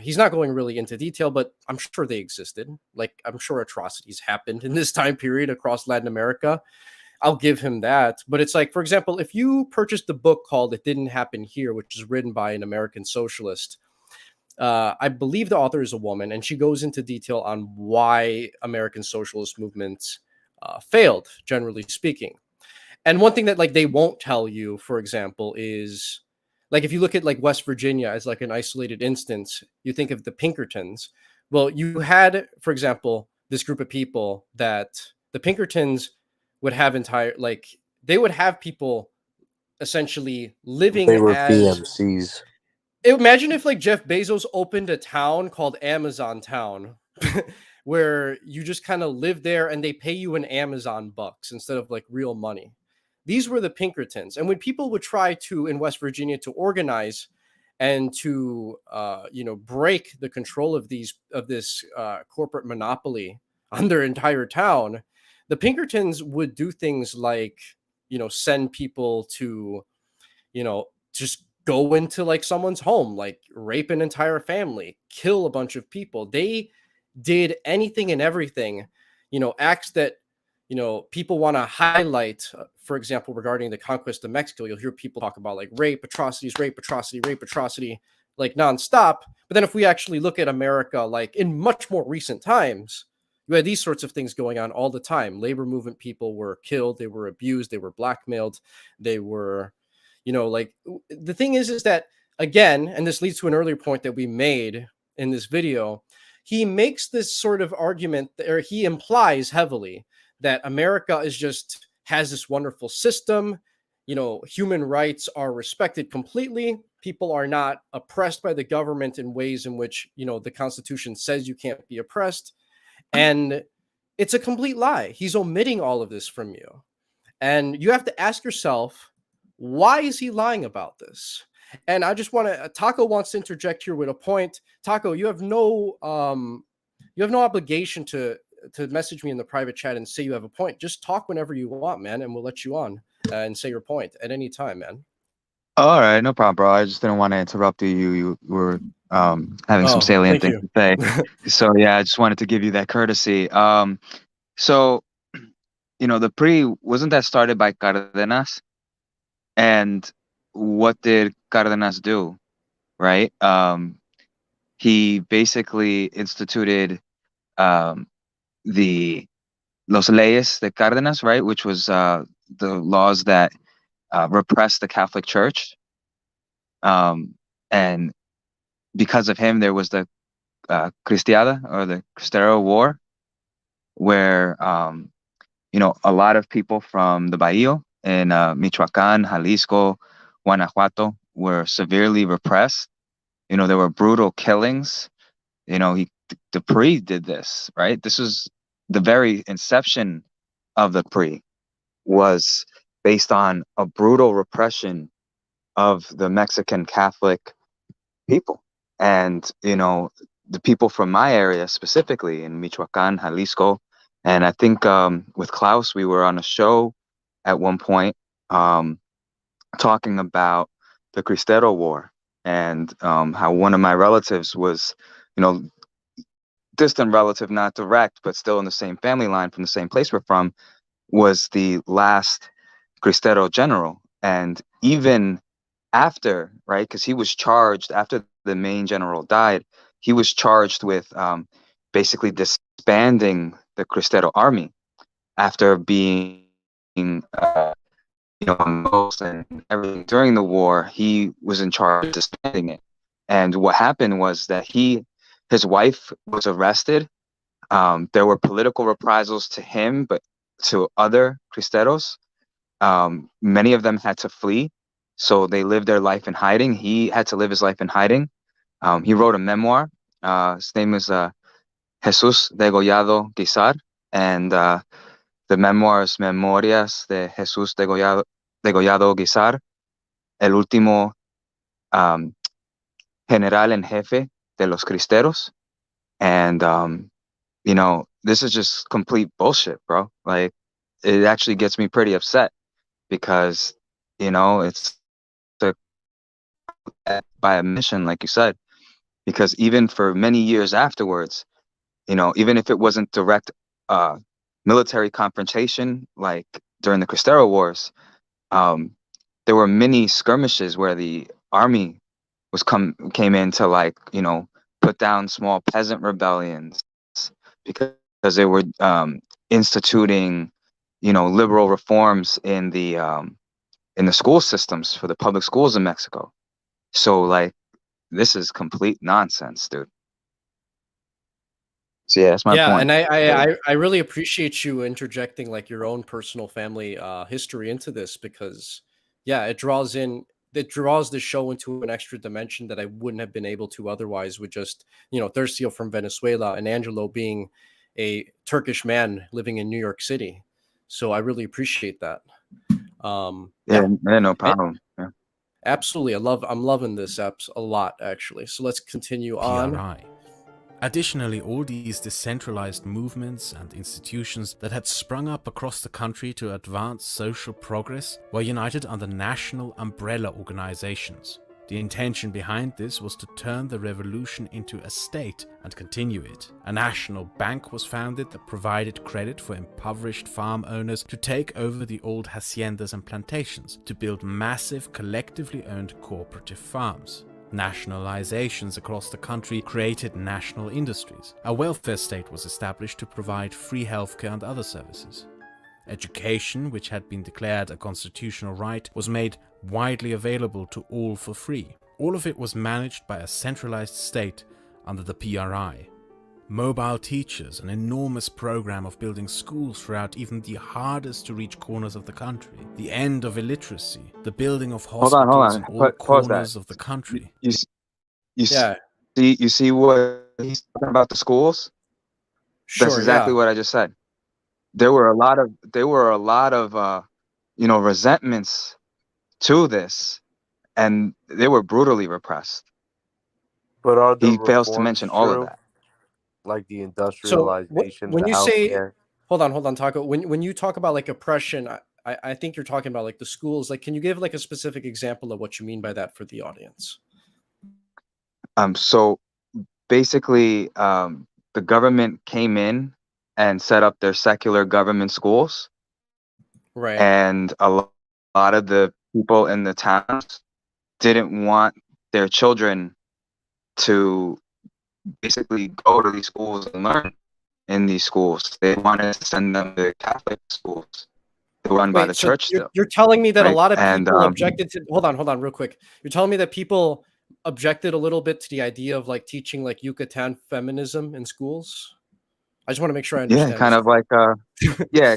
he's not going really into detail, but I'm sure they existed. Like I'm sure atrocities happened in this time period across Latin America. I'll give him that. But it's like, for example, if you purchased the book called It Didn't Happen Here, which is written by an American socialist, I believe the author is a woman, and she goes into detail on why American socialist movements failed, generally speaking. And one thing that like they won't tell you, for example, is like if you look at like West Virginia as like an isolated instance, you think of the Pinkertons. Well, you had, for example, this group of people that the Pinkertons would have entire like they would have people essentially living They were as PMCs. imagine if like Jeff Bezos opened a town called Amazon Town where you just kind of live there and they pay you in Amazon bucks instead of like real money. These were the Pinkertons. And when people would try to in West Virginia to organize and to break the control of this corporate monopoly on their entire town, the Pinkertons would do things like send people to just go into like someone's home, like rape an entire family, kill a bunch of people. They did anything and everything, acts that people want to highlight. For example, regarding the conquest of Mexico, you'll hear people talk about like rape atrocities, like nonstop. But then if we actually look at America, like in much more recent times, you had these sorts of things going on all the time. Labor movement people were killed, they were abused, they were blackmailed, they were like the thing is that, again, and this leads to an earlier point that we made in this video, he makes this sort of argument, or he implies heavily that America has this wonderful system, human rights are respected completely, people are not oppressed by the government in ways in which the Constitution says you can't be oppressed. And it's a complete lie. He's omitting all of this from you, and you have to ask yourself, why is he lying about this? And I just want to, Taco wants to interject here with a point. Taco, you have no obligation to message me in the private chat and say you have a point. Just talk whenever you want, man, and we'll let you on and say your point at any time, man. All right, no problem, bro. I just didn't want to interrupt you. You were having some salient thank things to say. So yeah, I just wanted to give you that courtesy. So the PRI, wasn't that started by Cardenas? And what did Cardenas do? Right? He basically instituted the Los Leyes de Cárdenas, right, which was the laws that repressed the Catholic Church. And because of him, there was the Cristiada, or the Cristero War, where a lot of people from the Bajío in Michoacán, Jalisco, Guanajuato were severely repressed. There were brutal killings. The PRI did this, right? This was the very inception of the PRI, was based on a brutal repression of the Mexican Catholic people. And, the people from my area, specifically in Michoacán, Jalisco, and I think with Klaus, we were on a show at one point talking about the Cristero War, and how one of my relatives was, distant relative, not direct, but still in the same family line from the same place we're from, was the last Cristero general. And even after, right, because he was charged after the main general died, he was charged with basically disbanding the Cristero army after being most and everything during the war. He was in charge of disbanding it. And what happened was that his wife was arrested. There were political reprisals to him, but to other Cristeros. Many of them had to flee, so they lived their life in hiding. He had to live his life in hiding. He wrote a memoir. His name is Jesús Degollado Guizar, and the memoirs Memorias de Jesús Degollado Guizar, el último um, general en jefe de los cristeros. And, this is just complete bullshit, bro. Like, it actually gets me pretty upset because, it's a, by admission, like you said, because even for many years afterwards, even if it wasn't direct uh, military confrontation, like during the Cristero Wars, um, there were many skirmishes where the army came in to, like, put down small peasant rebellions because they were instituting liberal reforms in the school systems for the public schools in Mexico. So, like, this is complete nonsense, dude. So yeah, that's my Yeah, point. and I really appreciate you interjecting like your own personal family history into this, because yeah, it draws the show into an extra dimension that I wouldn't have been able to otherwise, with just, Tercio from Venezuela and Angelo being a Turkish man living in New York City. So I really appreciate that. Yeah, no And problem. Yeah. absolutely, I'm loving this apps a lot, actually. So let's continue on. PRI. Additionally, all these decentralized movements and institutions that had sprung up across the country to advance social progress were united under national umbrella organizations. The intention behind this was to turn the revolution into a state and continue it. A national bank was founded that provided credit for impoverished farm owners to take over the old haciendas and plantations to build massive collectively owned cooperative farms. Nationalizations across the country created national industries. A welfare state was established to provide free healthcare and other services. Education, which had been declared a constitutional right, was made widely available to all for free. All of it was managed by a centralized state under the PRI. Mobile teachers, an enormous program of building schools throughout even the hardest to reach corners of the country. The end of illiteracy, the building of Hold hospitals on. in all Pause that. corners of the country. Yeah, You see what he's talking about, the schools? That's sure, exactly yeah. what I just said. There were a lot of resentments to this, and they were brutally repressed. But are the He fails to reforms mention all of true? that. Like the So industrialization, when the you say, healthcare. hold on, Taco. When you talk about like oppression, I think you're talking about like the schools. Like, can you give like a specific example of what you mean by that for the audience? So basically, the government came in and set up their secular government schools, Right. and lot of the people in the towns didn't want their children to basically go to these schools and learn in these schools. They wanted to send them to Catholic schools. They were run by the Wait, so church still, you're telling me that a right? lot of And people objected to, hold on real quick. You're telling me that people objected a little bit to the idea of like teaching like Yucatan feminism in schools? I just want to make sure I yeah, understand kind this. of like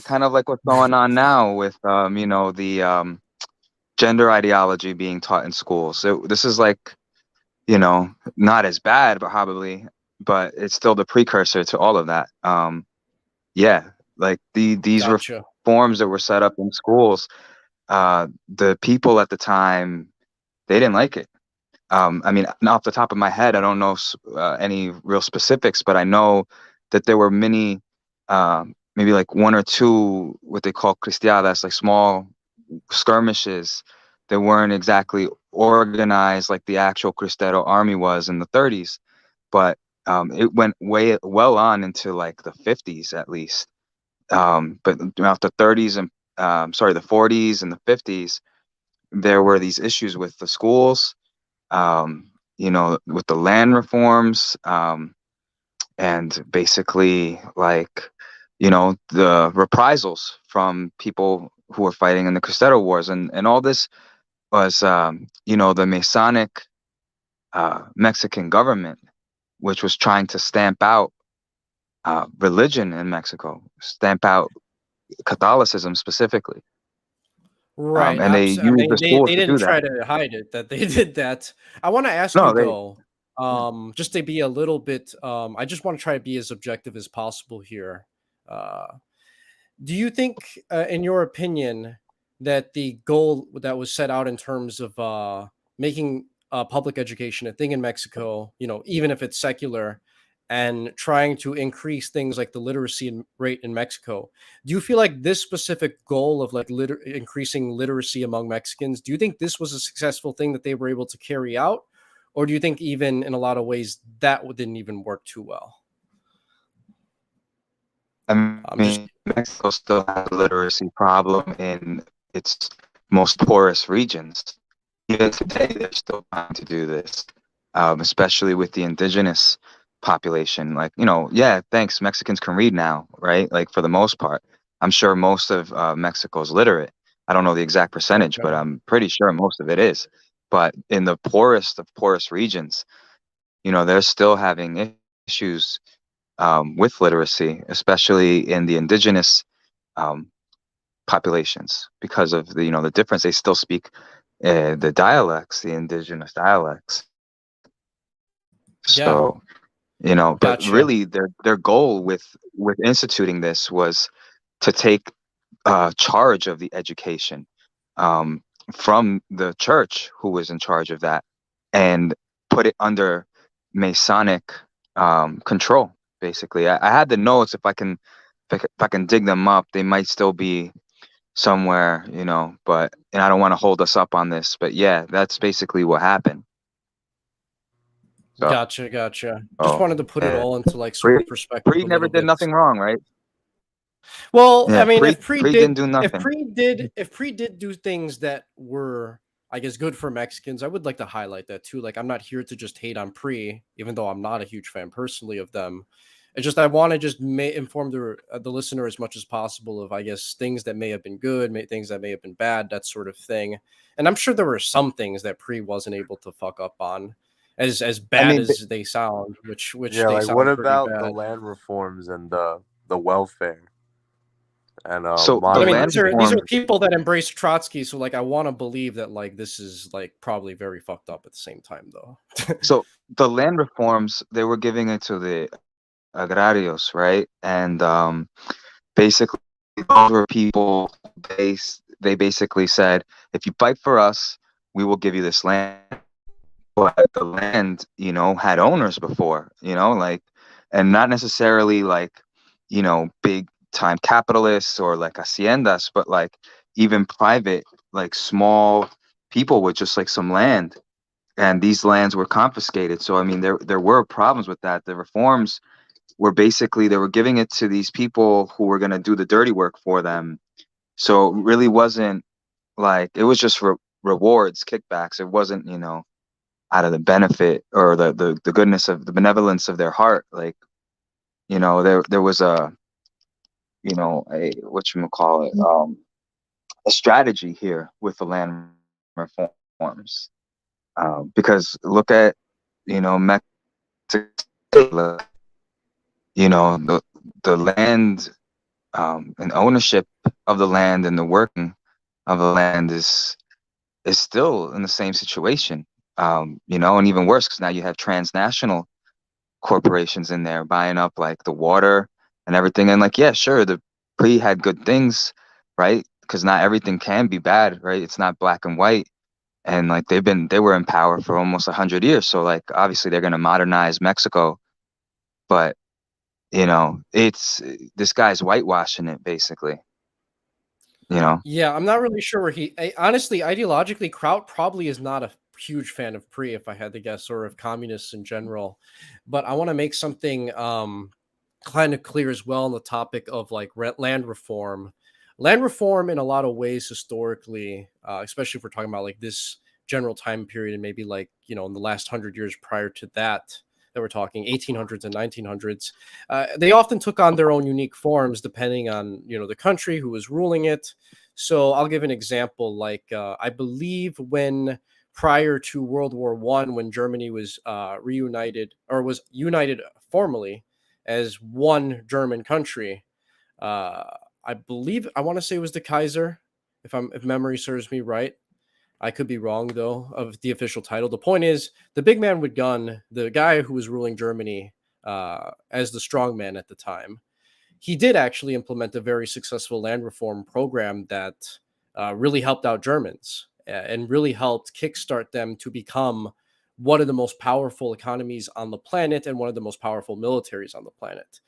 kind of like what's going on now with the gender ideology being taught in schools. So this is like, not as bad, but probably, but it's still the precursor to all of that. Yeah, like these Gotcha. reforms that were set up in schools, the people at the time, they didn't like it. I mean, off the top of my head, I don't know any real specifics, but I know that there were many, maybe like one or two, what they call cristiadas, like small skirmishes that weren't exactly organized like the actual Cristero army was in the 30s, but it went way well on into like the 50s at least. But throughout the 30s and the 40s and the 50s, there were these issues with the schools, with the land reforms, and basically like, the reprisals from people who were fighting in the Cristero Wars, and all this was, the Masonic Mexican government, which was trying to stamp out religion in Mexico, stamp out Catholicism specifically, Right. and they I used mean, the they schools to didn't do that. try to hide it that they did that. I want to ask you No, they though. Just to be a little bit, I just want to try to be as objective as possible here. Uh, do you think, in your opinion, that the goal that was set out in terms of making public education a thing in Mexico, even if it's secular, and trying to increase things like the rate in Mexico, do you feel like this specific goal of like increasing literacy among Mexicans, do you think this was a successful thing that they were able to carry out? Or do you think even in a lot of ways that didn't even work too well? I I'm just mean, Mexico still has a literacy problem in its most poorest regions. Even today, they're still trying to do this, especially with the indigenous population. Like, yeah, thanks. Mexicans can read now, right? Like, for the most part. I'm sure most of Mexico's literate. I don't know the exact percentage, but okay. I'm pretty sure most of it is. But in the poorest of poorest regions, they're still having issues with literacy, especially in the indigenous um, populations, because of the difference. They still speak the dialects, the indigenous dialects. Yeah, So, but gotcha. really, their goal with instituting this was to take charge of the education um, from the church, who was in charge of that, and put it under Masonic control. Basically, I had the notes. If I can dig them up, they might still be somewhere, But and I don't want to hold us up on this, but yeah, that's basically what happened. So, Gotcha, gotcha. Just oh, wanted to put it yeah. all into like sort Pre of perspective Pre a never little did bit. nothing wrong, right? Well, I Yeah, mean, Pre didn't do nothing. If Pre did do things that were, I guess, good for Mexicans, I would like to highlight that too. Like, I'm not here to just hate on Pre, even though I'm not a huge fan personally of them. It's just I want to just inform the listener as much as possible of, I guess, things that may have been good, things that may have been bad, that sort of thing. And I'm sure there were some things that Pre wasn't able to fuck up on, as I bad mean, as they sound, which Yeah, they like what sound pretty about the bad. land reforms and the welfare and so the But I mean, land monetization? these are reforms. people that embrace Trotsky, so like I want to believe that like this is like probably very fucked up at the same time, though. So the land reforms, they were giving it to the agrarios, right? And basically, those were people. They basically said, if you fight for us, we will give you this land. But the land, had owners before, like, and not necessarily like, big time capitalists or like haciendas, but like even private, like small people with just like some land, and these lands were confiscated. So I mean, there were problems with that. The reforms were basically they were giving it to these people who were going to do the dirty work for them. So it really wasn't like it was just rewards, kickbacks. It wasn't, out of the benefit or the goodness of the benevolence of their heart. Like, there was a a strategy here with the land reforms. Because look at, Mexico, the land and ownership of the land and the working of the land is still in the same situation. And even worse because now you have transnational corporations in there buying up like the water and everything. And like, yeah, sure, the pre had good things, right? Because not everything can be bad, right? It's not black and white. And like they were in power for almost 100 years. So like obviously they're gonna modernize Mexico, but it's this guy's whitewashing it basically. You know, Yeah, I'm not really sure where honestly, ideologically, Kraut probably is not a huge fan of Pre, if I had to guess, or of communists in general. But I want to make something kind of clear as well on the topic of like land reform. Land reform, in a lot of ways, historically, especially if we're talking about like this general time period, and maybe like in the last 100 years prior to that, that we're talking 1800s and 1900s, they often took on their own unique forms depending on the country who was ruling it. So I'll give an example. Like I believe when prior to World War I, when Germany was reunited or was united formally as one German country. Uh, I believe I want to say it was the Kaiser, if memory serves me right. I could be wrong though of the official title. The point is, the big man with gun, the guy who was ruling Germany as the strong man at the time, he did actually implement a very successful land reform program that really helped out Germans and really helped kickstart them to become one of the most powerful economies on the planet and one of the most powerful militaries on the planet.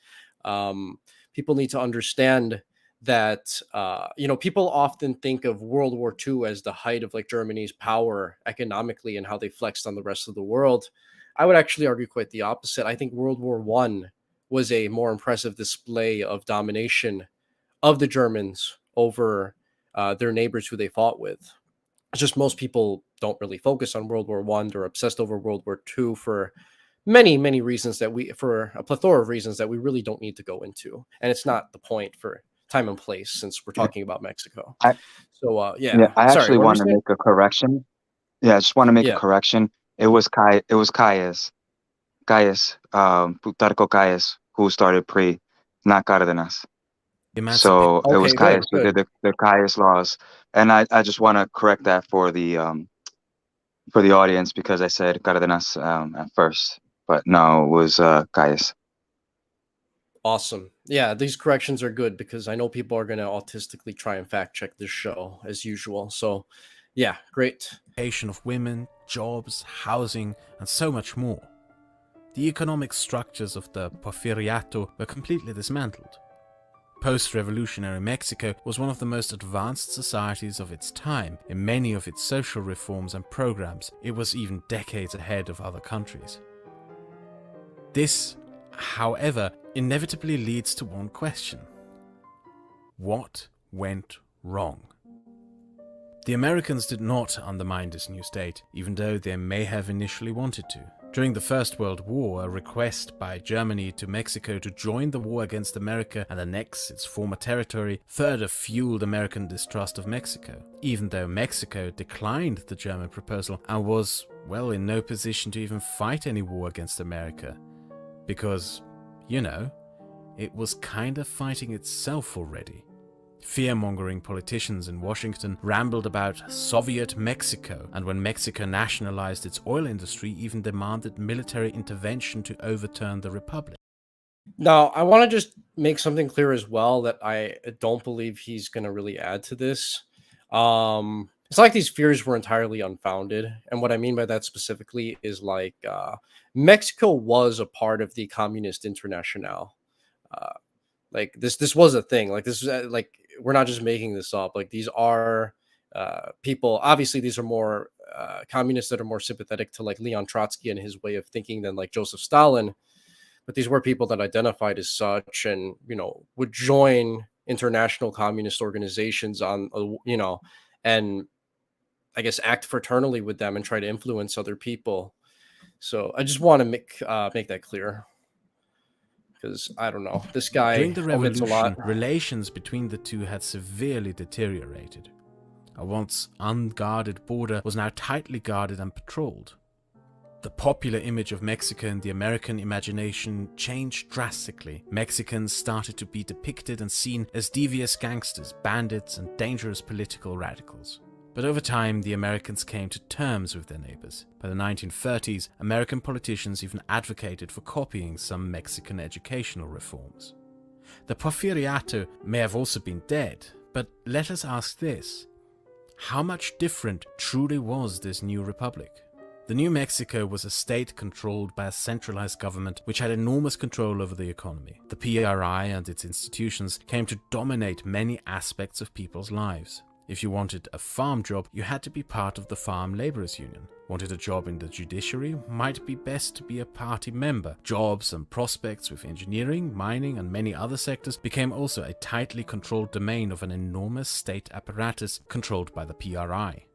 People need to understand that people often think of World War II as the height of like Germany's power economically and how they flexed on the rest of the world. I would actually argue quite the opposite. I think World War One was a more impressive display of domination of the Germans over their neighbors who they fought with. It's just most people don't really focus on World War One. They're obsessed over World War Two for many reasons for a plethora of reasons that we really don't need to go into, and it's not the point for time and place since we're talking about Mexico. I, So yeah, yeah, I sorry, actually what were we want to saying? make a correction. Yeah, I just want to make a Yeah, correction. It was Caius, Plutarco Caius, who started pre, not Cárdenas. Emancipation. So it was okay, Caius good, who did good. the Caius laws, and I just want to correct that for the audience because I said Cárdenas at first, but no, it was Caius. Awesome. Yeah, these corrections are good because I know people are going to autistically try and fact check this show as usual. So yeah, great. Of women, jobs, housing, and so much more. The economic structures of the Porfiriato were completely dismantled. Post-revolutionary Mexico was one of the most advanced societies of its time. In many of its social reforms and programs, it was even decades ahead of other countries. This, however, inevitably leads to one question. What went wrong? The Americans did not undermine this new state, even though they may have initially wanted to. During the First World War, a request by Germany to Mexico to join the war against America and annex its former territory further fueled American distrust of Mexico, even though Mexico declined the German proposal and was, well, in no position to even fight any war against America. Because, it was kind of fighting itself already. Fear-mongering politicians in Washington rambled about Soviet Mexico, and when Mexico nationalized its oil industry, even demanded military intervention to overturn the republic. Now, I want to just make something clear as well that I don't believe he's going to really add to this. It's like these fears were entirely unfounded. And what I mean by that specifically is like Mexico was a part of the Communist Internationale. Uh, like this was a thing. Like this was like we're not just making this up. Like these are people. Obviously, these are more communists that are more sympathetic to like Leon Trotsky and his way of thinking than like Joseph Stalin. But these were people that identified as such, and would join international communist organizations on and I guess act fraternally with them and try to influence other people. So I just want to make that clear because I don't know, this During guy the omits a lot. revolution, relations between the two had severely deteriorated. A once unguarded border was now tightly guarded and patrolled. The popular image of Mexico in the American imagination changed drastically. Mexicans started to be depicted and seen as devious gangsters, bandits, and dangerous political radicals. But over time, the Americans came to terms with their neighbors. By the 1930s, American politicians even advocated for copying some Mexican educational reforms. The Porfiriato may have also been dead, but let us ask this. How much different truly was this new republic? The new Mexico was a state controlled by a centralized government which had enormous control over the economy. The PRI and its institutions came to dominate many aspects of people's lives. If you wanted a farm job, you had to be part of the Farm Laborers Union. Wanted a job in the judiciary, might be best to be a party member. Jobs and prospects with engineering, mining, and many other sectors became also a tightly controlled domain of an enormous state apparatus controlled by the PRI.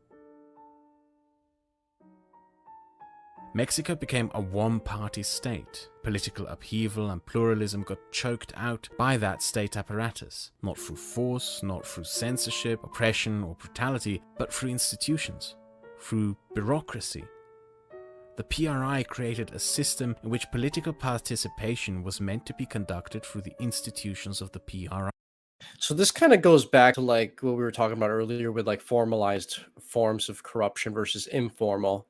Mexico became a one-party state. Political upheaval and pluralism got choked out by that state apparatus, not through force, not through censorship, oppression, or brutality, but through institutions, through bureaucracy. The PRI created a system in which political participation was meant to be conducted through the institutions of the PRI. So this kind of goes back to like what we were talking about earlier with like formalized forms of corruption versus informal.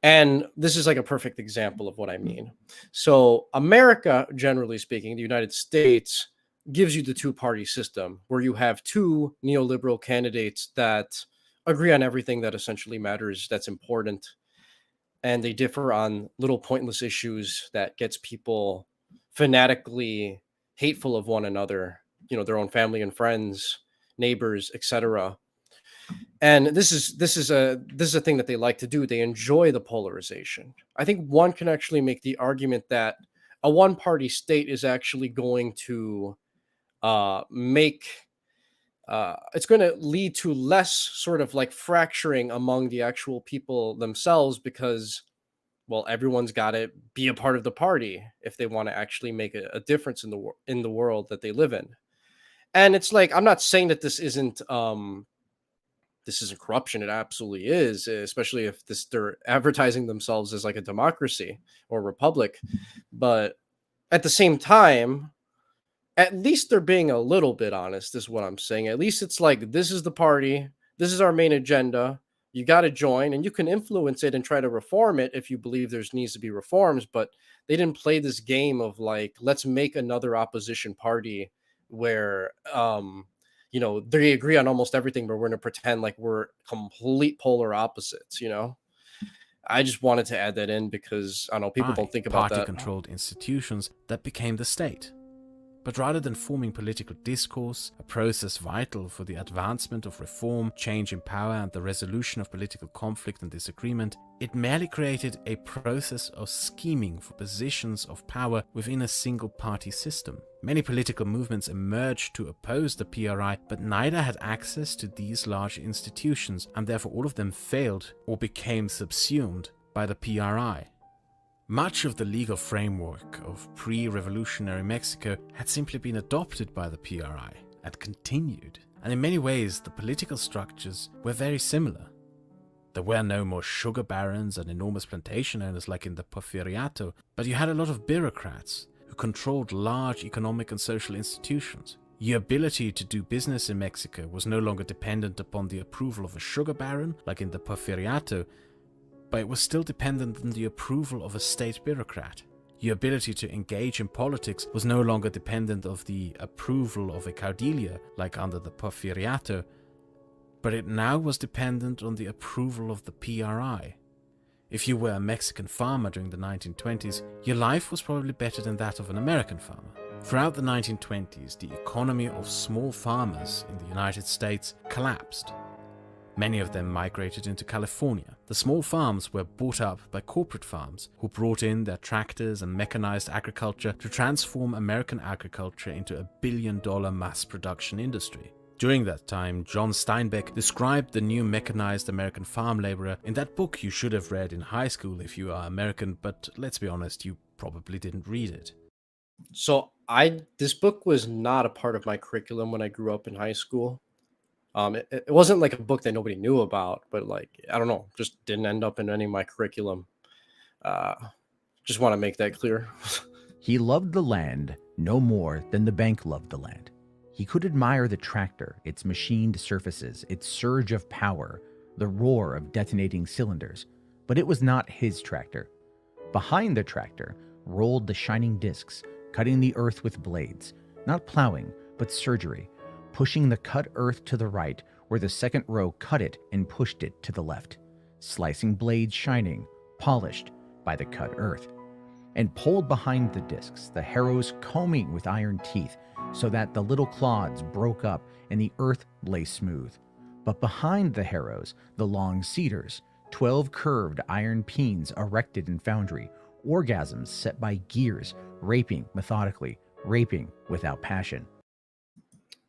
And this is like a perfect example of what I mean. So America, generally speaking, the United States gives you the two-party system where you have two neoliberal candidates that agree on everything that essentially matters, that's important, and they differ on little pointless issues that gets people fanatically hateful of one another, their own family and friends, neighbors, etc. And this is a thing that they like to do. They enjoy the polarization. I think one can actually make the argument that a one party state is actually going to make it's going to lead to less sort of like fracturing among the actual people themselves, because well, everyone's got to be a part of the party if they want to actually make a difference in the world that they live in. And it's like, I'm not saying that this isn't corruption. It absolutely is, especially if they're advertising themselves as like a democracy or republic. But at the same time, at least they're being a little bit honest, is what I'm saying. At least it's like, this is the party, this is our main agenda. You got to join, and you can influence it and try to reform it if you believe there's needs to be reforms. But they didn't play this game of like, let's make another opposition party where they agree on almost everything, but we're going to pretend like we're complete polar opposites. I just wanted to add that in because I don't know, people don't think about that. Party-controlled institutions that became the state. But rather than forming political discourse, a process vital for the advancement of reform, change in power, and the resolution of political conflict and disagreement, it merely created a process of scheming for positions of power within a single party system. Many political movements emerged to oppose the PRI, but neither had access to these large institutions, and therefore all of them failed or became subsumed by the PRI. Much of the legal framework of pre-revolutionary Mexico had simply been adopted by the PRI and continued, and in many ways the political structures were very similar. There were no more sugar barons and enormous plantation owners like in the Porfiriato, but you had a lot of bureaucrats who controlled large economic and social institutions. Your ability to do business in Mexico was no longer dependent upon the approval of a sugar baron like in the Porfiriato, but it was still dependent on the approval of a state bureaucrat. Your ability to engage in politics was no longer dependent on the approval of a caudillo, like under the Porfiriato, but it now was dependent on the approval of the PRI. If you were a Mexican farmer during the 1920s, your life was probably better than that of an American farmer. Throughout the 1920s, the economy of small farmers in the United States collapsed. Many of them migrated into California. The small farms were bought up by corporate farms, who brought in their tractors and mechanized agriculture to transform American agriculture into a billion-dollar mass production industry. During that time, John Steinbeck described the new mechanized American farm laborer in that book you should have read in high school if you are American, but let's be honest, you probably didn't read it. So this book was not a part of my curriculum when I grew up in high school. It wasn't like a book that nobody knew about, but like, I don't know, just didn't end up in any of my curriculum. Just want to make that clear. He loved the land no more than the bank loved the land. He could admire the tractor, its machined surfaces, its surge of power, the roar of detonating cylinders, but it was not his tractor. Behind the tractor rolled the shining discs, cutting the earth with blades, not plowing, but surgery, pushing the cut earth to the right, where the second row cut it and pushed it to the left, slicing blades shining, polished by the cut earth. And pulled behind the discs, the harrows combing with iron teeth, so that the little clods broke up and the earth lay smooth. But behind the harrows, the long cedars, 12 curved iron peens erected in foundry, orgasms set by gears, raping methodically, raping without passion.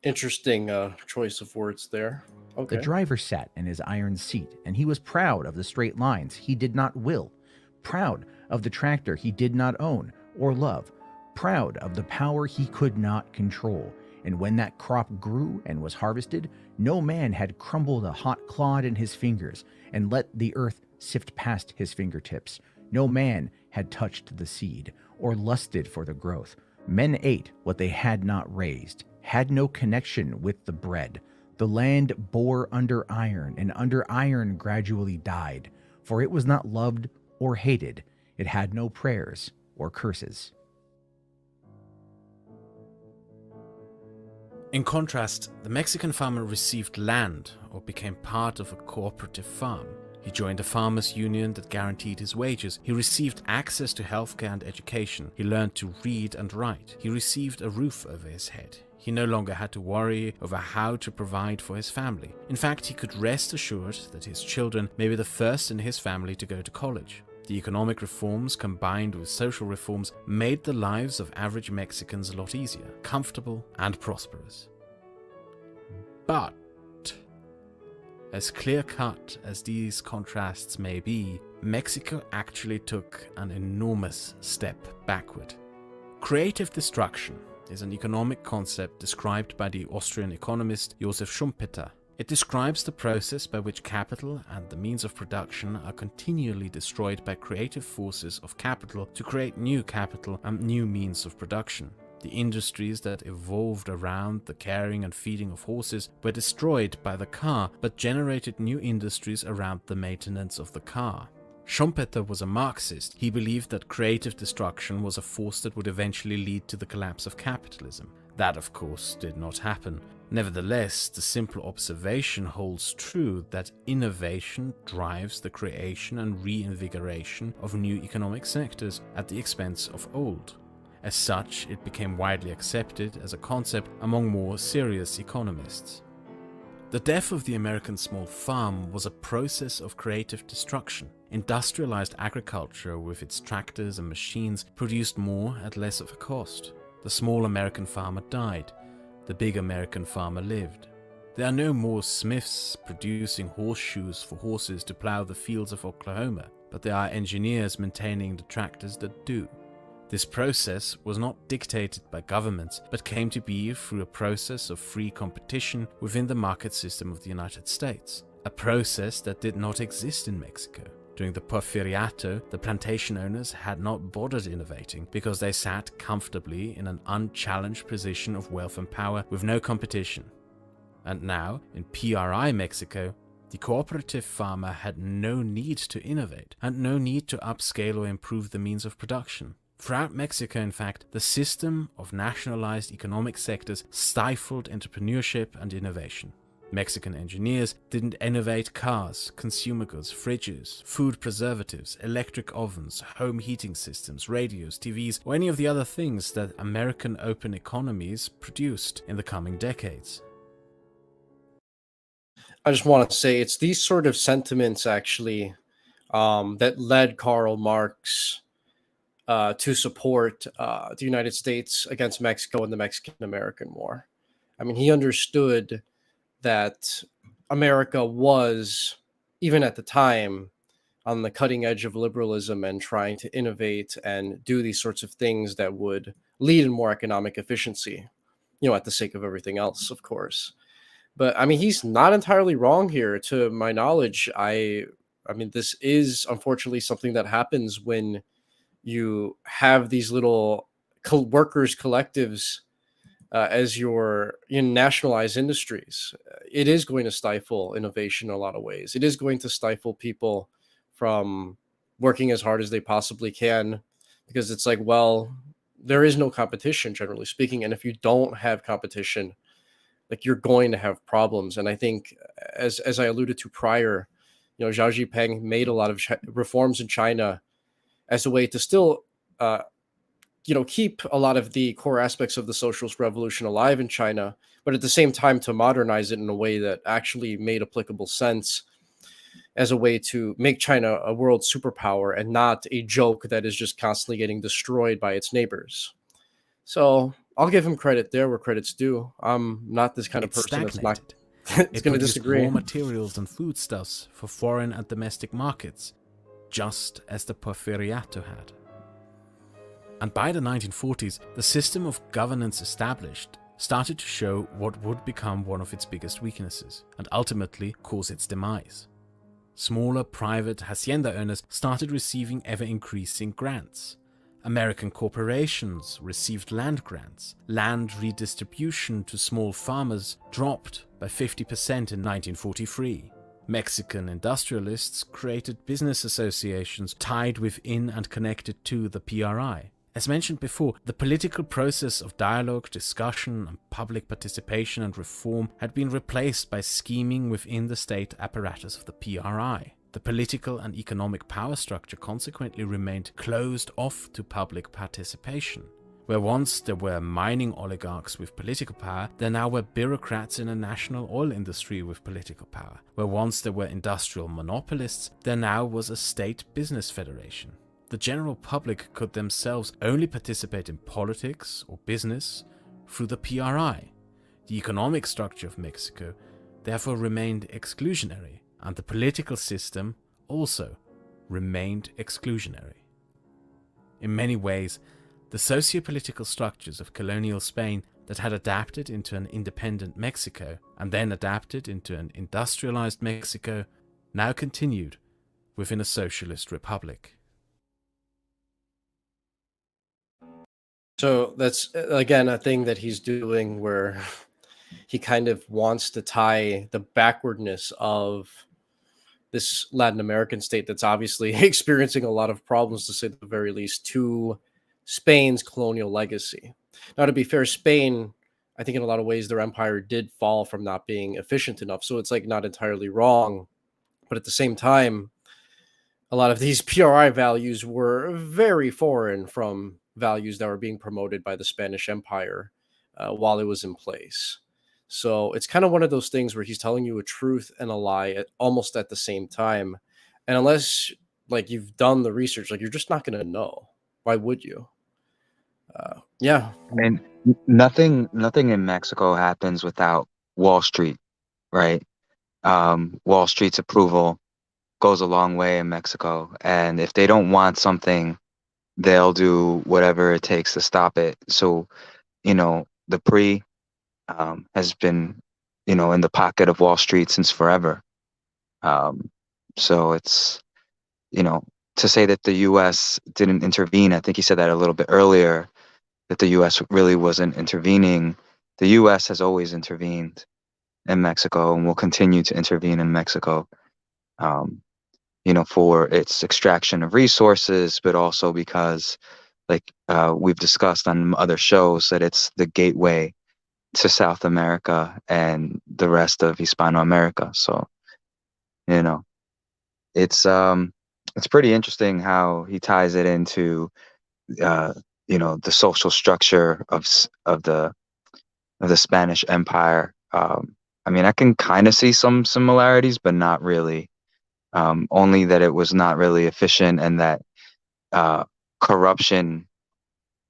Interesting choice of words there. Okay. The driver sat in his iron seat, and he was proud of the straight lines he did not will, proud of the tractor he did not own or love, proud of the power he could not control. And when that crop grew and was harvested, no man had crumbled a hot clod in his fingers and let the earth sift past his fingertips. No man had touched the seed or lusted for the growth. Men ate what they had not raised. had no connection with the bread. The land bore under iron, and under iron gradually died, for it was not loved or hated. It had no prayers or curses. In contrast, the Mexican farmer received land or became part of a cooperative farm. He joined a farmers' union that guaranteed his wages. He received access to healthcare and education. He learned to read and write. He received a roof over his head. He no longer had to worry over how to provide for his family. In fact, he could rest assured that his children may be the first in his family to go to college. The economic reforms combined with social reforms made the lives of average Mexicans a lot easier, comfortable, and prosperous. But as clear-cut as these contrasts may be, Mexico actually took an enormous step backward. Creative destruction is an economic concept described by the Austrian economist Josef Schumpeter. It describes the process by which capital and the means of production are continually destroyed by creative forces of capital to create new capital and new means of production. The industries that evolved around the caring and feeding of horses were destroyed by the car, but generated new industries around the maintenance of the car. Schumpeter was a Marxist. He believed that creative destruction was a force that would eventually lead to the collapse of capitalism. That, of course, did not happen. Nevertheless, the simple observation holds true that innovation drives the creation and reinvigoration of new economic sectors at the expense of old. As such, it became widely accepted as a concept among more serious economists. The death of the American small farm was a process of creative destruction. Industrialized agriculture with its tractors and machines produced more at less of a cost. The small American farmer died. The big American farmer lived. There are no more smiths producing horseshoes for horses to plow the fields of Oklahoma, but there are engineers maintaining the tractors that do. This process was not dictated by governments, but came to be through a process of free competition within the market system of the United States, a process that did not exist in Mexico. During the Porfiriato, the plantation owners had not bothered innovating because they sat comfortably in an unchallenged position of wealth and power with no competition. And now, in PRI Mexico, the cooperative farmer had no need to innovate and no need to upscale or improve the means of production. Throughout Mexico, in fact, the system of nationalized economic sectors stifled entrepreneurship and innovation. Mexican engineers didn't innovate cars, consumer goods, fridges, food preservatives, electric ovens, home heating systems, radios, TVs, or any of the other things that American open economies produced in the coming decades. I just want to say it's these sort of sentiments actually that led Karl Marx to support the United States against Mexico in the Mexican-American War. I mean, he understood that America was, even at the time, on the cutting edge of liberalism and trying to innovate and do these sorts of things that would lead in more economic efficiency, at the sake of everything else, of course. But I mean, he's not entirely wrong here. To my knowledge, I mean, this is unfortunately something that happens when you have these little workers collectives as your nationalized industries. It is going to stifle innovation in a lot of ways. It is going to stifle people from working as hard as they possibly can, because it's like, well, there is no competition, generally speaking. And if you don't have competition, like, you're going to have problems. And I think, as I alluded to prior, Xi Jinping made a lot of reforms in China as a way to still keep a lot of the core aspects of the socialist revolution alive in China, but at the same time to modernize it in a way that actually made applicable sense as a way to make China a world superpower and not a joke that is just constantly getting destroyed by its neighbors. So I'll give him credit there where credit's due. I'm not this kind of person that's not It going to produced disagree. raw materials and foodstuffs for foreign and domestic markets, just as the Porfiriato had. And by the 1940s, the system of governance established started to show what would become one of its biggest weaknesses, and ultimately cause its demise. Smaller private hacienda owners started receiving ever-increasing grants. American corporations received land grants. Land redistribution to small farmers dropped by 50% in 1943. Mexican industrialists created business associations tied within and connected to the PRI. As mentioned before, the political process of dialogue, discussion, and public participation and reform had been replaced by scheming within the state apparatus of the PRI. The political and economic power structure consequently remained closed off to public participation. Where once there were mining oligarchs with political power, there now were bureaucrats in a national oil industry with political power. Where once there were industrial monopolists, there now was a state business federation. The general public could themselves only participate in politics or business through the PRI. The economic structure of Mexico therefore remained exclusionary, and the political system also remained exclusionary. In many ways, the socio-political structures of colonial Spain that had adapted into an independent Mexico and then adapted into an industrialized Mexico now continued within a socialist republic. So that's again a thing that he's doing where he kind of wants to tie the backwardness of this Latin American state that's obviously experiencing a lot of problems, to say the very least, to Spain's colonial legacy. Now, to be fair, Spain, I think in a lot of ways, their empire did fall from not being efficient enough. So it's like not entirely wrong. But at the same time, a lot of these PRI values were very foreign from values that were being promoted by the Spanish Empire while it was in place. So it's kind of one of those things where he's telling you a truth and a lie almost at the same time. And unless like you've done the research, like you're just not going to know. Why would you? Yeah. I mean, nothing in Mexico happens without Wall Street, right? Wall Street's approval goes a long way in Mexico, and if they don't want something, they'll do whatever it takes to stop it. So, the PRI has been, in the pocket of Wall Street since forever. So it's, to say that the U.S. didn't intervene, I think he said that a little bit earlier, that the U.S. really wasn't intervening. The U.S. has always intervened in Mexico and will continue to intervene in Mexico, for its extraction of resources, but also because, like we've discussed on other shows, that it's the gateway to South America and the rest of Hispanoamerica. So, it's pretty interesting how he ties it into, the social structure of the Spanish Empire. I mean, I can kind of see some similarities, but not really. Only that it was not really efficient, and that corruption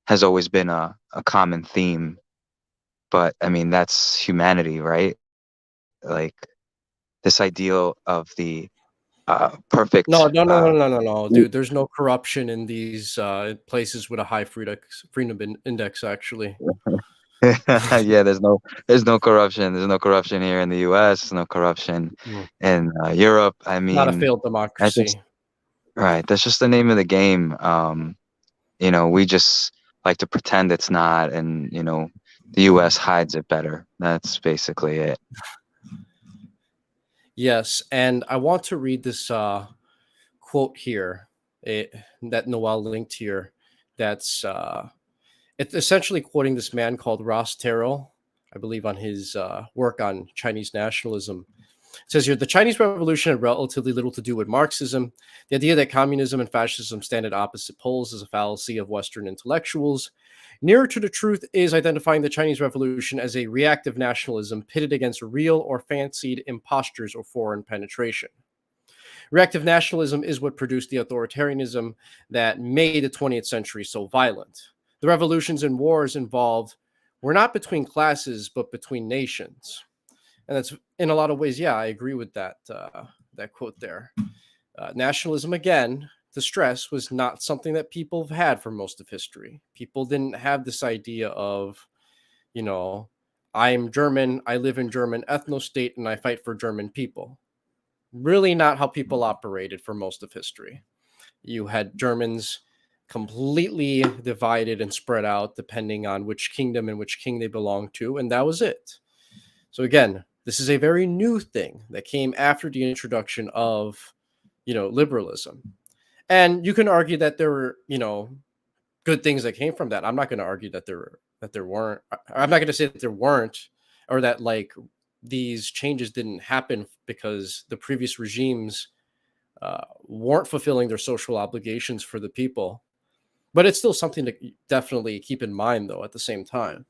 has always been a common theme. But I mean, that's humanity, right? Like this ideal of the perfect. No, dude. There's no corruption in these places with a high freedom index, actually. Yeah, there's no corruption. There's no corruption here in the U.S. There's no corruption in Europe. I mean, not a failed democracy. Right. That's just the name of the game. We just like to pretend it's not, and the U.S. hides it better. That's basically it. Yes, and I want to read this quote here that Noel linked here. That's it's essentially quoting this man called Ross Terrell, I believe, on his work on Chinese nationalism. It says here, the Chinese Revolution had relatively little to do with Marxism. The idea that communism and fascism stand at opposite poles is a fallacy of Western intellectuals. Nearer to the truth is identifying the Chinese Revolution as a reactive nationalism pitted against real or fancied impostures or foreign penetration. Reactive nationalism is what produced the authoritarianism that made the 20th century so violent. The revolutions and wars involved were not between classes, but between nations. And that's in a lot of ways, yeah, I agree with that quote there. Nationalism, again, to stress, was not something that people have had for most of history. People didn't have this idea of, I'm German, I live in German ethno-state, and I fight for German people. Really not how people operated for most of history. You had Germans completely divided and spread out depending on which kingdom and which king they belong to, and that was it. So again, this is a very new thing that came after the introduction of, liberalism. And you can argue that there were, good things that came from that. I'm not going to argue that there weren't. I'm not going to say that there weren't, or that like these changes didn't happen because the previous regimes weren't fulfilling their social obligations for the people. But it's still something to definitely keep in mind, though, at the same time.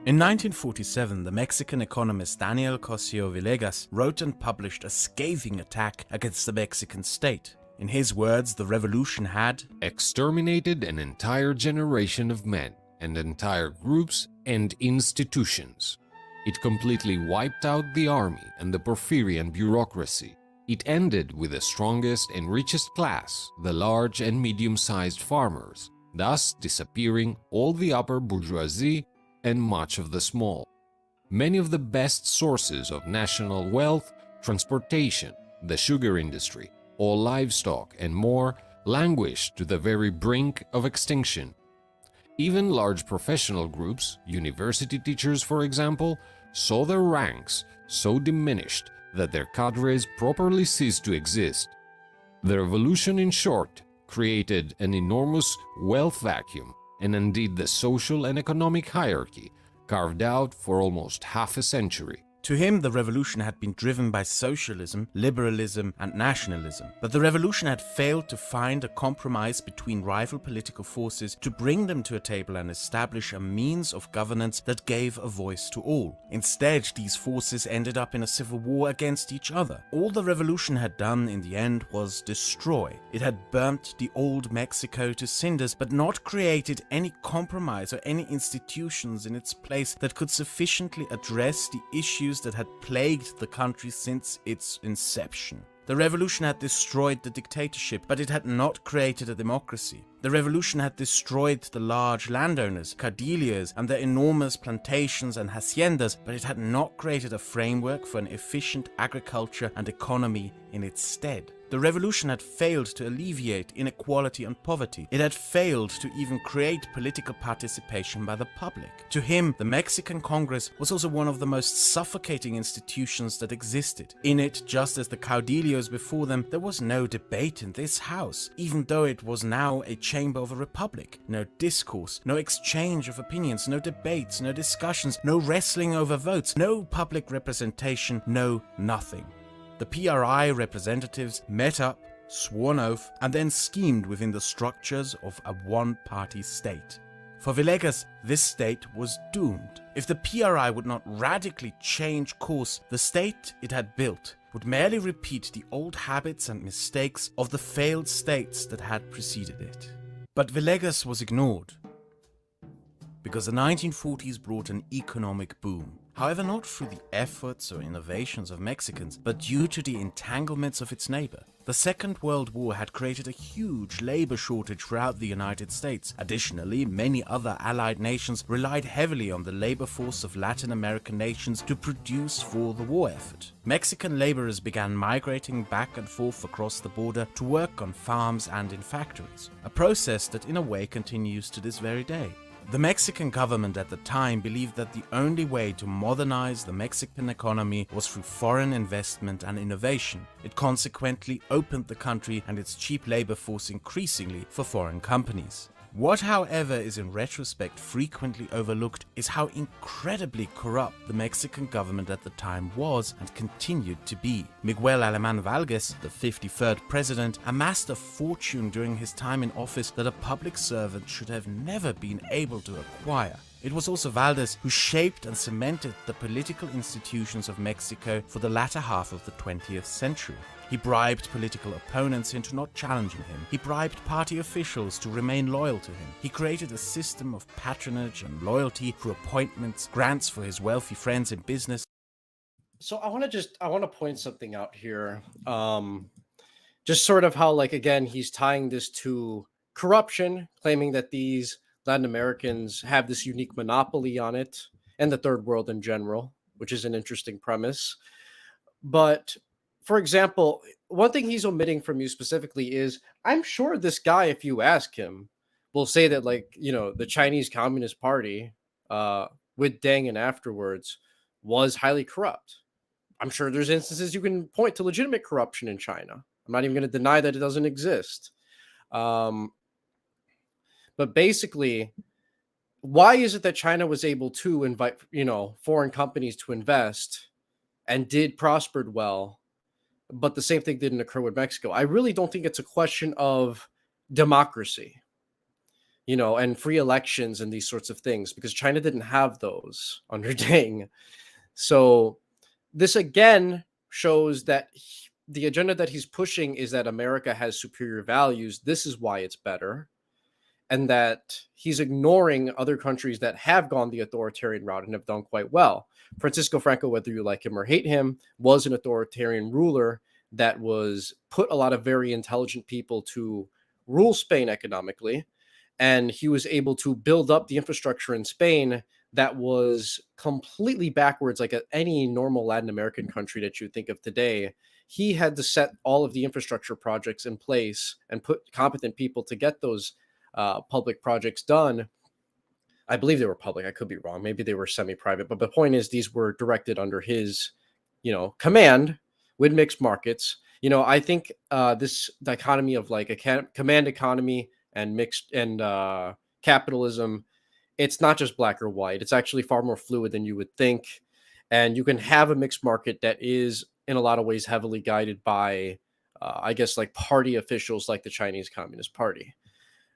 In 1947, the Mexican economist Daniel Cosio Villegas wrote and published a scathing attack against the Mexican state. In his words, the revolution had exterminated an entire generation of men and entire groups and institutions. It completely wiped out the army and the Porfirian bureaucracy. It ended with the strongest and richest class, the large and medium-sized farmers, thus disappearing all the upper bourgeoisie and much of the small. Many of the best sources of national wealth, transportation, the sugar industry, all livestock and more languished to the very brink of extinction. Even large professional groups, university teachers for example, saw their ranks so diminished that their cadres properly ceased to exist. The revolution, in short, created an enormous wealth vacuum, and indeed the social and economic hierarchy carved out for almost half a century. To him, the revolution had been driven by socialism, liberalism, and nationalism. But the revolution had failed to find a compromise between rival political forces to bring them to a table and establish a means of governance that gave a voice to all. Instead, these forces ended up in a civil war against each other. All the revolution had done in the end was destroy. It had burnt the old Mexico to cinders, but not created any compromise or any institutions in its place that could sufficiently address the issues that had plagued the country since its inception. The revolution had destroyed the dictatorship, but it had not created a democracy. The revolution had destroyed the large landowners, caudillos, and their enormous plantations and haciendas, but it had not created a framework for an efficient agriculture and economy in its stead. The revolution had failed to alleviate inequality and poverty. It had failed to even create political participation by the public. To him, the Mexican Congress was also one of the most suffocating institutions that existed. In it, just as the caudillos before them, there was no debate in this house, even though it was now a chamber of a republic. No discourse, no exchange of opinions, no debates, no discussions, no wrestling over votes, no public representation, no nothing. The PRI representatives met up, swore an oath, and then schemed within the structures of a one-party state. For Villegas, this state was doomed. If the PRI would not radically change course, the state it had built would merely repeat the old habits and mistakes of the failed states that had preceded it. But Villegas was ignored, because the 1940s brought an economic boom. However, not through the efforts or innovations of Mexicans, but due to the entanglements of its neighbor. The Second World War had created a huge labor shortage throughout the United States. Additionally, many other allied nations relied heavily on the labor force of Latin American nations to produce for the war effort. Mexican laborers began migrating back and forth across the border to work on farms and in factories, a process that in a way continues to this very day. The Mexican government at the time believed that the only way to modernize the Mexican economy was through foreign investment and innovation. It consequently opened the country and its cheap labor force increasingly for foreign companies. What, however, is in retrospect frequently overlooked is how incredibly corrupt the Mexican government at the time was and continued to be. Miguel Alemán Valdés, the 53rd president, amassed a fortune during his time in office that a public servant should have never been able to acquire. It was also Valdés who shaped and cemented the political institutions of Mexico for the latter half of the 20th century. He bribed political opponents into not challenging him. He bribed party officials to remain loyal to him. He created a system of patronage and loyalty through appointments, grants for his wealthy friends in business. So I want to point something out here. Just sort of how, like, again, he's tying this to corruption, claiming that these Latin Americans have this unique monopoly on it, and the third world in general, which is an interesting premise. But for example, one thing he's omitting from you specifically is I'm sure this guy, if you ask him, will say that, like, the Chinese Communist Party, with Deng and afterwards, was highly corrupt. I'm sure there's instances you can point to legitimate corruption in China. I'm not even going to deny that it doesn't exist. Um, but basically, why is it that China was able to invite, foreign companies to invest and did prospered well, but the same thing didn't occur with Mexico? I really don't think it's a question of democracy, and free elections and these sorts of things, because China didn't have those under Deng. So this again shows that the agenda that he's pushing is that America has superior values. This is why it's better. And that he's ignoring other countries that have gone the authoritarian route and have done quite well. Francisco Franco, whether you like him or hate him, was an authoritarian ruler that was put a lot of very intelligent people to rule Spain economically. And he was able to build up the infrastructure in Spain that was completely backwards, like any normal Latin American country that you think of today. He had to set all of the infrastructure projects in place and put competent people to get those public projects done. I believe they were public. I could be wrong. Maybe they were semi-private. But the point is, these were directed under his, command with mixed markets. I think this dichotomy of like a command economy and mixed and capitalism, it's not just black or white. It's actually far more fluid than you would think. And you can have a mixed market that is in a lot of ways heavily guided by, I guess, like party officials like the Chinese Communist Party.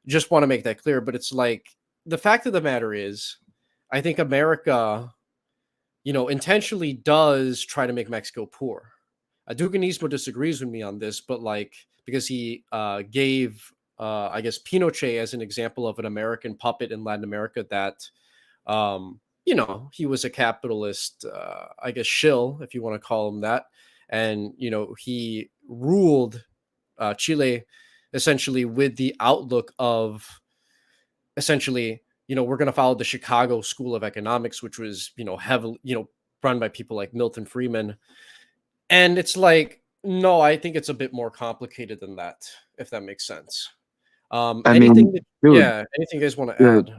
Just want to make that clear. But it's like, the fact of the matter is, I think America, intentionally does try to make Mexico poor. Duganismo disagrees with me on this, but like, because he gave, I guess, Pinochet as an example of an American puppet in Latin America that, he was a capitalist, I guess, shill, if you want to call him that. And, he ruled Chile essentially with the outlook of essentially, we're going to follow the Chicago School of Economics, which was, heavily, run by people like Milton Friedman. And it's like, no, I think it's a bit more complicated than that, if that makes sense. I Anything mean, that, dude, yeah, anything you guys want to dude,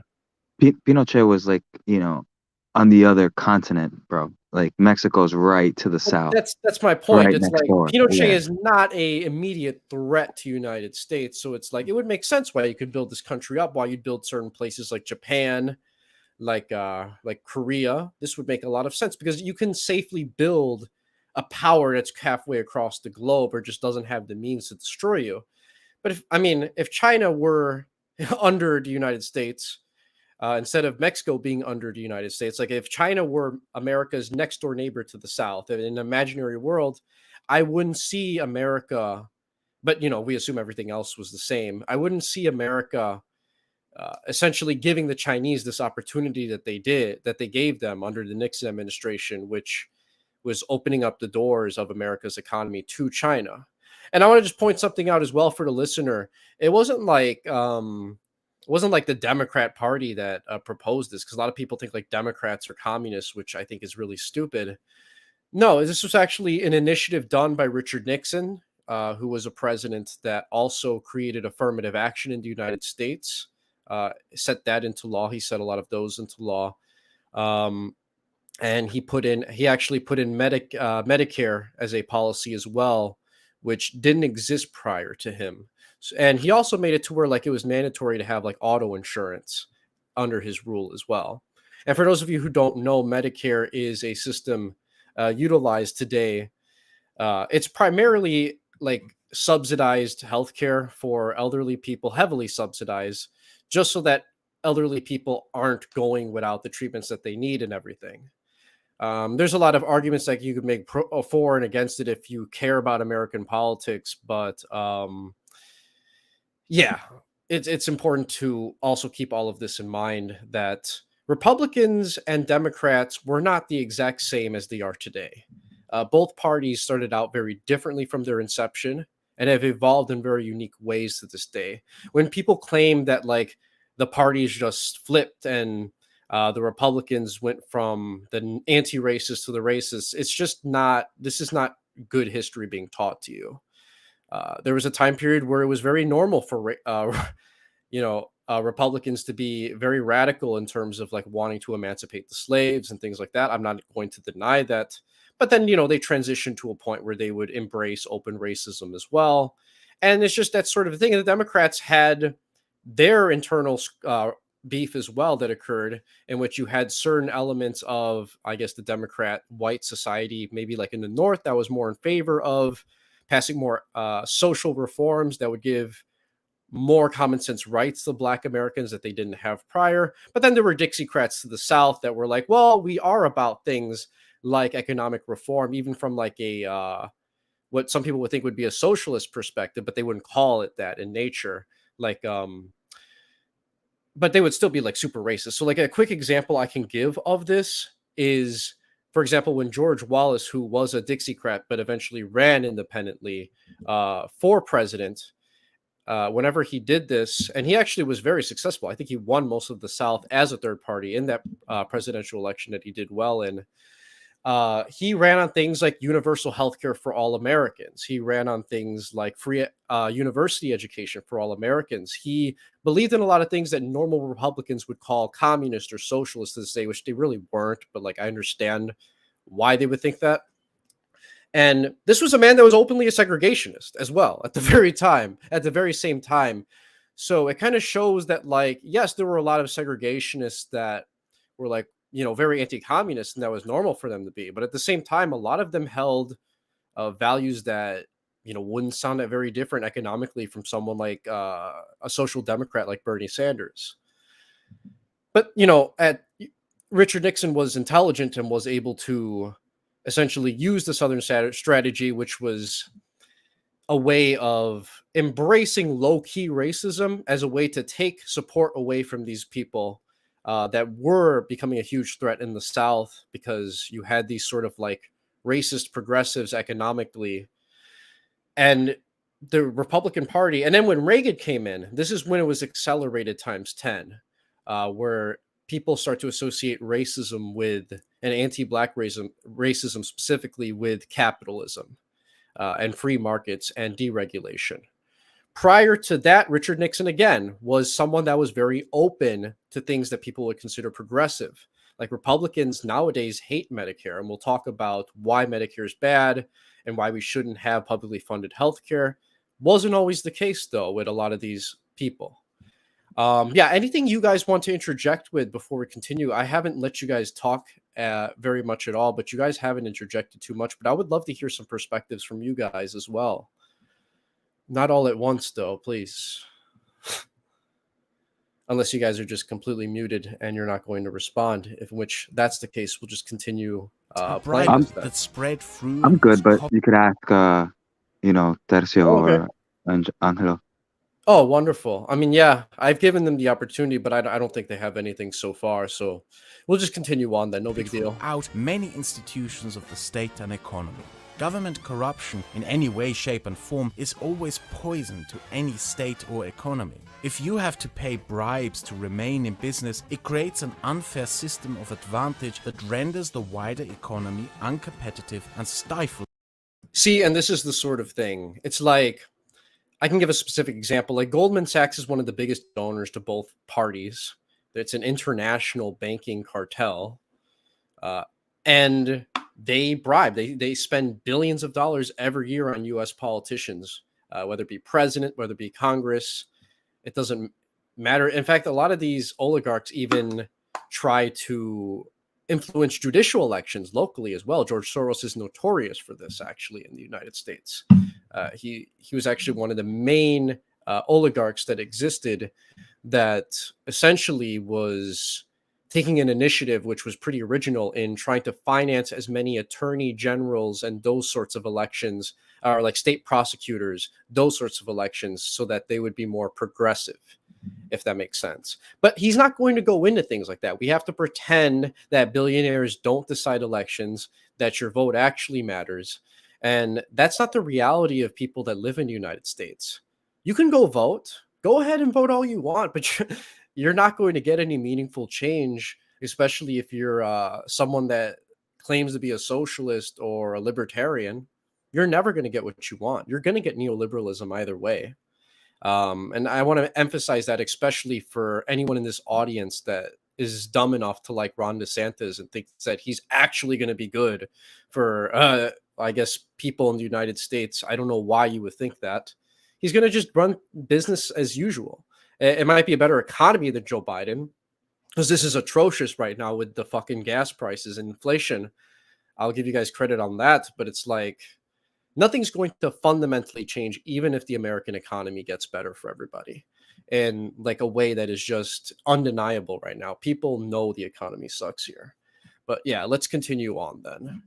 add? Pinochet was like, on the other continent, bro. Like Mexico's right to the Well, south, that's my point. right It's next like door. Pinochet Yeah. is not a immediate threat to United States, so it's like it would make sense why you could build this country up, why you'd build certain places like Japan, like Korea. This would make a lot of sense because you can safely build a power that's halfway across the globe or just doesn't have the means to destroy you. But if China were under the United States, instead of Mexico being under the United States, like if China were America's next door neighbor to the south in an imaginary world, I wouldn't see America. But we assume everything else was the same. I wouldn't see America essentially giving the Chinese this opportunity that they gave them under the Nixon administration, which was opening up the doors of America's economy to China. And I want to just point something out as well for the listener. It wasn't like the Democrat Party that proposed this, because a lot of people think like Democrats are communists, which I think is really stupid. No, this was actually an initiative done by Richard Nixon, who was a president that also created affirmative action in the United States, set that into law. He set a lot of those into law. And he actually put in Medicare as a policy as well, which didn't exist prior to him. And he also made it to where like it was mandatory to have like auto insurance under his rule as well. And for those of you who don't know, Medicare is a system utilized today. It's primarily like subsidized healthcare for elderly people, heavily subsidized, just so that elderly people aren't going without the treatments that they need and everything. There's a lot of arguments that you could make for and against it if you care about American politics, but yeah, it's important to also keep all of this in mind, that Republicans and Democrats were not the exact same as they are today. Both parties started out very differently from their inception, and have evolved in very unique ways to this day. When people claim that like the parties just flipped and the Republicans went from the anti-racist to the racists, it's just not. This is not good history being taught to you. There was a time period where it was very normal for Republicans to be very radical in terms of like wanting to emancipate the slaves and things like that. I'm not going to deny that. But then, they transitioned to a point where they would embrace open racism as well. And it's just that sort of thing. And the Democrats had their internal beef as well that occurred, in which you had certain elements of, I guess, the Democrat white society, maybe like in the North, that was more in favor of passing more social reforms that would give more common sense rights to Black Americans that they didn't have prior. But then there were Dixiecrats to the South that were like, well, we are about things like economic reform, even from like a what some people would think would be a socialist perspective, but they wouldn't call it that in nature. Like, but they would still be like super racist. So, like, a quick example I can give of this is, for example, when George Wallace, who was a Dixiecrat but eventually ran independently for president, whenever he did this, and he actually was very successful. I think he won most of the South as a third party in that presidential election that he did well in. He ran on things like universal health care for all Americans. He ran on things like free university education for all Americans. He believed in a lot of things that normal Republicans would call communist or socialist to this day, which they really weren't. But like, I understand why they would think that. And this was a man that was openly a segregationist as well at the very same time. So it kind of shows that, like, yes, there were a lot of segregationists that were like, very anti-communist, and that was normal for them to be. But at the same time, a lot of them held values that, wouldn't sound that very different economically from someone like a social democrat like Bernie Sanders. But, Richard Nixon was intelligent and was able to essentially use the Southern strategy, which was a way of embracing low-key racism as a way to take support away from these people that were becoming a huge threat in the South, because you had these sort of like racist progressives economically. And the Republican Party, and then when Reagan came in, this is when it was accelerated times 10, where people start to associate racism with, and anti-Black racism specifically, with capitalism and free markets and deregulation. Prior to that, Richard Nixon, again, was someone that was very open to things that people would consider progressive. Like, Republicans nowadays hate Medicare, and we'll talk about why Medicare is bad and why we shouldn't have publicly funded healthcare. Wasn't always the case, though, with a lot of these people. Anything you guys want to interject with before we continue? I haven't let you guys talk very much at all, but you guys haven't interjected too much. But I would love to hear some perspectives from you guys as well. Not all at once, though, please. Unless you guys are just completely muted and you're not going to respond, in which that's the case, we'll just continue playing that spread through. I'm good, but you could ask, Tercio or Angelo. Oh, wonderful. I mean, yeah, I've given them the opportunity, but I don't think they have anything so far. So we'll just continue on then. No big deal. Out many institutions of the state and economy. Government corruption in any way, shape and form is always poison to any state or economy. If you have to pay bribes to remain in business, it creates an unfair system of advantage that renders the wider economy uncompetitive and stifles. See, and this is the sort of thing. It's like, I can give a specific example. Like, Goldman Sachs is one of the biggest donors to both parties. It's an international banking cartel. And they bribe. They spend billions of dollars every year on U.S. politicians, whether it be president, whether it be Congress. It doesn't matter. In fact, a lot of these oligarchs even try to influence judicial elections locally as well. George Soros is notorious for this, actually, in the United States. He was actually one of the main oligarchs that existed that essentially was taking an initiative which was pretty original in trying to finance as many attorney generals and those sorts of elections, or like state prosecutors, those sorts of elections, so that they would be more progressive, if that makes sense. But he's not going to go into things like that. We have to pretend that billionaires don't decide elections, that your vote actually matters. And that's not the reality of people that live in the United States. You can go vote, go ahead and vote all you want, but you're not going to get any meaningful change, especially if you're someone that claims to be a socialist or a libertarian. You're never going to get what you want. You're going to get neoliberalism either way. And I want to emphasize that, especially for anyone in this audience that is dumb enough to like Ron DeSantis and thinks that he's actually going to be good for, I guess, people in the United States. I don't know why you would think that. He's going to just run business as usual. It might be a better economy than Joe Biden, because this is atrocious right now with the fucking gas prices and inflation. I'll give you guys credit on that, but it's like nothing's going to fundamentally change, even if the American economy gets better for everybody in like a way that is just undeniable right now. People know the economy sucks here. But yeah, let's continue on then.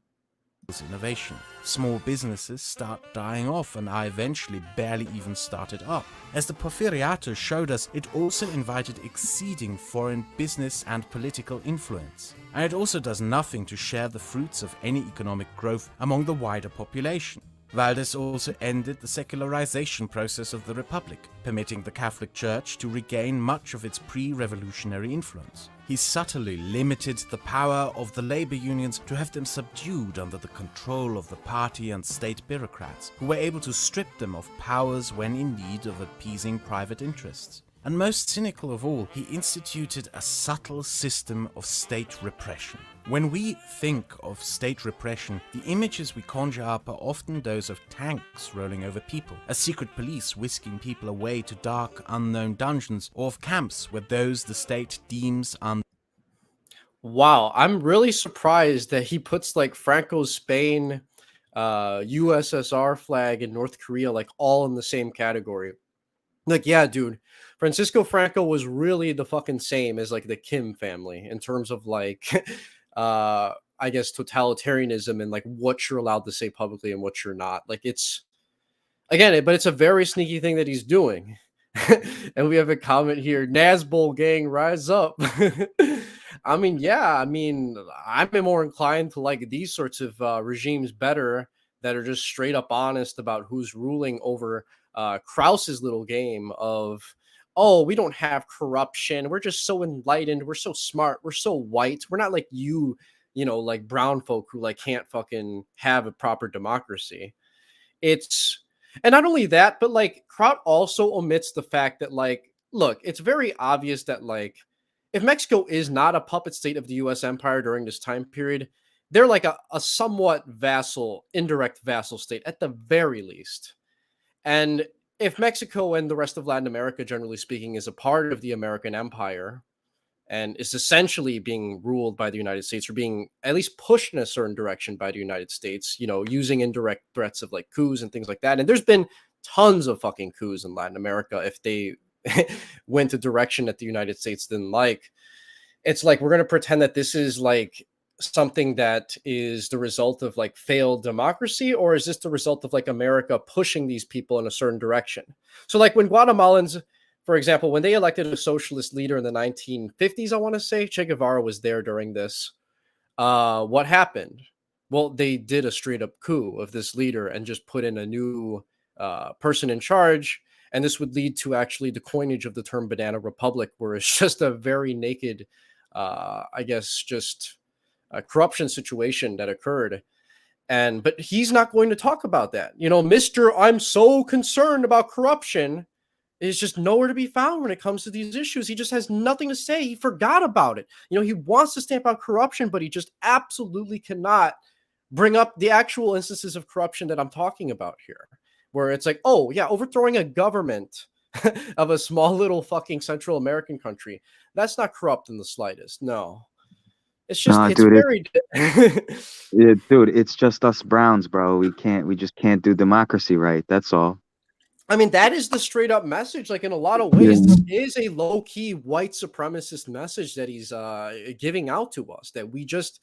Innovation. Small businesses start dying off and are eventually barely even started up. As the Porfiriato showed us, it also invited exceeding foreign business and political influence. And it also does nothing to share the fruits of any economic growth among the wider population. Valdez also ended the secularization process of the Republic, permitting the Catholic Church to regain much of its pre-revolutionary influence. He subtly limited the power of the labor unions to have them subdued under the control of the party and state bureaucrats, who were able to strip them of powers when in need of appeasing private interests. And most cynical of all, he instituted a subtle system of state repression. When we think of state repression, the images we conjure up are often those of tanks rolling over people, a secret police whisking people away to dark, unknown dungeons, or of camps where those the state deems Wow, I'm really surprised that he puts like Franco's Spain, USSR flag in North Korea like all in the same category. Like, yeah, dude, Francisco Franco was really the fucking same as like the Kim family in terms of like I guess totalitarianism and like what you're allowed to say publicly and what you're not. Like it's again, but it's a very sneaky thing that he's doing. And we have a comment here, Nazbol gang, rise up. I mean, yeah, I mean, I'm more inclined to like these sorts of regimes better that are just straight up honest about who's ruling over Krause's little game of, oh, we don't have corruption. We're just so enlightened. We're so smart. We're so white. We're not like you know, like brown folk who like can't fucking have a proper democracy. It's and not only that, but like Kraut also omits the fact that like, look, it's very obvious that like if Mexico is not a puppet state of the US empire during this time period, they're like a somewhat vassal, indirect vassal state at the very least. And if Mexico and the rest of Latin America, generally speaking, is a part of the American empire and is essentially being ruled by the United States or being at least pushed in a certain direction by the United States, you know, using indirect threats of like coups and things like that. And there's been tons of fucking coups in Latin America if they went a direction that the United States didn't like. It's like we're going to pretend that this is like something that is the result of like failed democracy, or is this the result of like America pushing these people in a certain direction? So like when Guatemalans, for example, when they elected a socialist leader in the 1950s, I want to say Che Guevara was there during this. What happened? Well, they did a straight up coup of this leader and just put in a new person in charge. And this would lead to actually the coinage of the term banana republic, where it's just a very naked, I guess, just a corruption situation that occurred. But he's not going to talk about that. You know, Mr. I'm so concerned about corruption is just nowhere to be found when it comes to these issues. He just has nothing to say. He forgot about it. You know, he wants to stamp out corruption, but he just absolutely cannot bring up the actual instances of corruption that I'm talking about here, where it's like, oh, yeah, overthrowing a government of a small little fucking Central American country. That's not corrupt in the slightest. No. It's just, it's dude, very. dude, it's just us Browns, bro. We just can't do democracy right. That's all. I mean, that is the straight up message. Like in a lot of Yeah. ways, this is a low key white supremacist message that he's giving out to us. That we just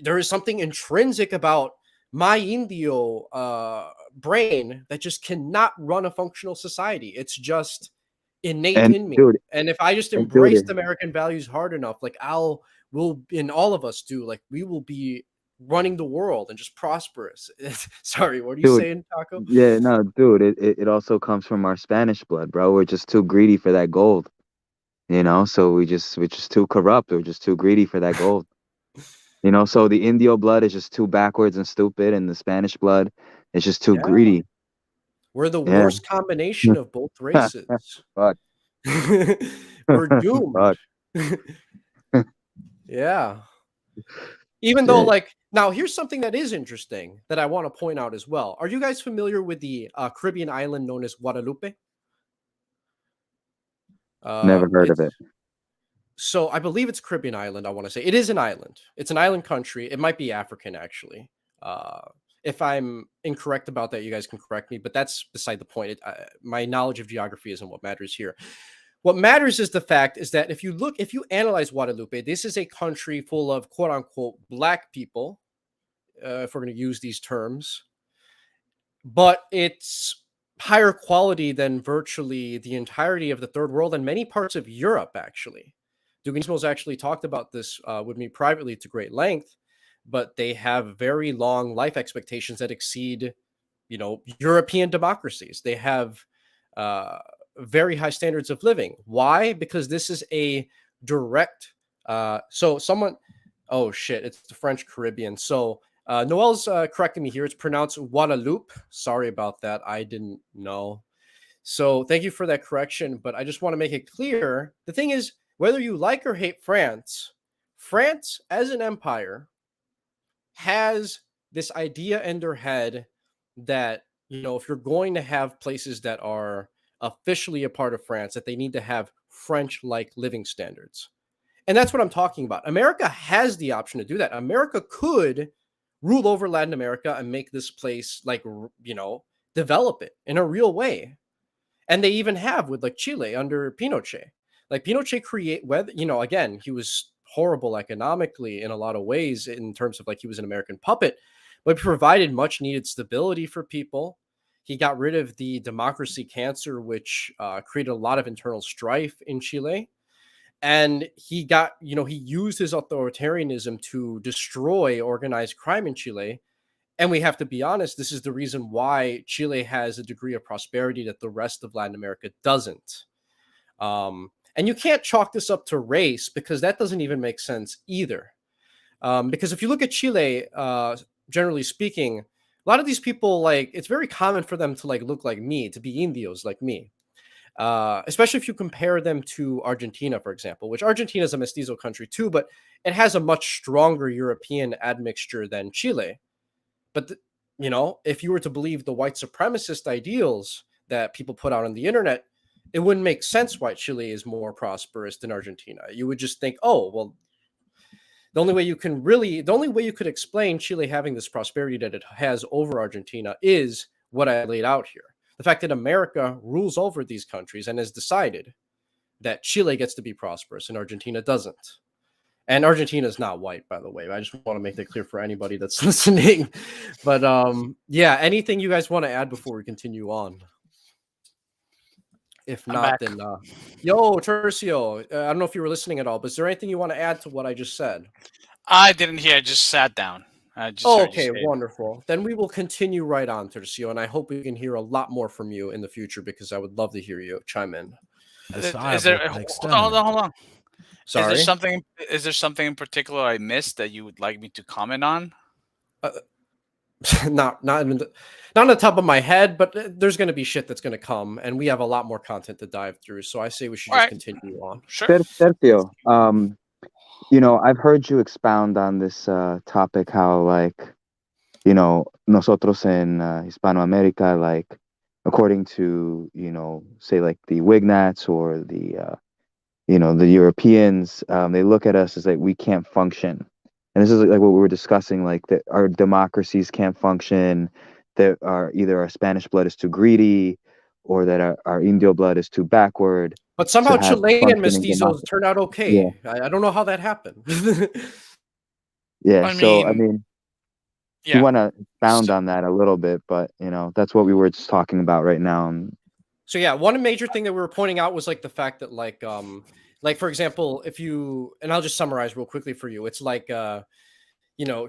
there is something intrinsic about my Indio brain that just cannot run a functional society. It's just innate And in me. dude, And if I just and embrace dude, American values hard enough, like will and all of us do, like we will be running the world and just prosperous. Sorry, what are you Dude, saying, Taco? yeah, no, dude, it also comes from our Spanish blood, bro. We're just too greedy for that gold, you know? So we're just too corrupt. We're just too greedy for that gold. You know, so the Indio blood is just too backwards and stupid, and the Spanish blood is just too Yeah, greedy. we're the Yeah. worst combination of both races. Fuck. We're doomed. Fuck. Yeah. Even though, Shit. like, now here's something that is interesting that I want to point out as well. Are you guys familiar with the Caribbean island known as Guadalupe? Never heard of It's it. so I believe it's Caribbean island. I want to say it is an island. It's an island country. It might be African actually. If I'm incorrect about that, you guys can correct me. But that's beside the point. My knowledge of geography isn't what matters here. What matters is the fact is that if you analyze Guadalupe, this is a country full of quote unquote black people, if we're going to use these terms, but it's higher quality than virtually the entirety of the third world and many parts of Europe, actually. Duganismo's actually talked about this with me privately to great length, but they have very long life expectations that exceed, European democracies. They have uh, very high standards of living. Why? Because this is a direct. Oh shit, it's the French Caribbean. So Noel's correcting me here. It's pronounced Guadeloupe. Sorry about that. I didn't know. So thank you for that correction. But I just want to make it clear. The thing is, whether you like or hate France, France as an empire has this idea in their head that, if you're going to have places that are officially a part of France, that they need to have French-like living standards. And that's what I'm talking about. America has the option to do that. America could rule over Latin America and make this place develop it in a real way. And they even have with like Chile under Pinochet. Like Pinochet again, he was horrible economically in a lot of ways in terms of like he was an American puppet, but he provided much needed stability for people. He got rid of the democracy cancer, which created a lot of internal strife in Chile. And he used his authoritarianism to destroy organized crime in Chile. And we have to be honest, this is the reason why Chile has a degree of prosperity that the rest of Latin America doesn't. And you can't chalk this up to race because that doesn't even make sense either. Because if you look at Chile, generally speaking, a lot of these people, like, it's very common for them to like look like me, to be Indios like me. Especially if you compare them to Argentina, for example, which Argentina is a mestizo country too, but it has a much stronger European admixture than Chile. But, if you were to believe the white supremacist ideals that people put out on the internet, it wouldn't make sense why Chile is more prosperous than Argentina. You would just think, oh, well, the only way you could explain Chile having this prosperity that it has over Argentina is what I laid out here. The fact that America rules over these countries and has decided that Chile gets to be prosperous and Argentina doesn't. And Argentina is not white, by the way. I just want to make that clear for anybody that's listening. But yeah, anything you guys want to add before we continue on? If I'm not, back. then yo, Tercio, I don't know if you were listening at all, but is there anything you want to add to what I just said? I didn't hear. I just sat down. I just heard you Okay, say it. wonderful. Then we will continue right on, Tercio, and I hope we can hear a lot more from you in the future because I would love to hear you chime in. Is there? Hold on. Sorry. Is there something in particular I missed that you would like me to comment on? Not on the top of my head, but there's going to be shit that's going to come, and we have a lot more content to dive through. So I say we should just continue on. Sure. Tercio, I've heard you expound on this topic, how like, nosotros en Hispanoamerica, like, according to, say like the Wignats or the Europeans, they look at us as like we can't function. And this is like what we were discussing, like that our democracies can't function, that our Spanish blood is too greedy, or that our Indio blood is too backward. But somehow Chilean mestizos democracy. turned out okay. Yeah. I don't know how that happened. Yeah, you want to expound on that a little bit, but that's what we were just talking about right now. So yeah, one major thing that we were pointing out was like the fact that like for example, and I'll just summarize real quickly for you. It's like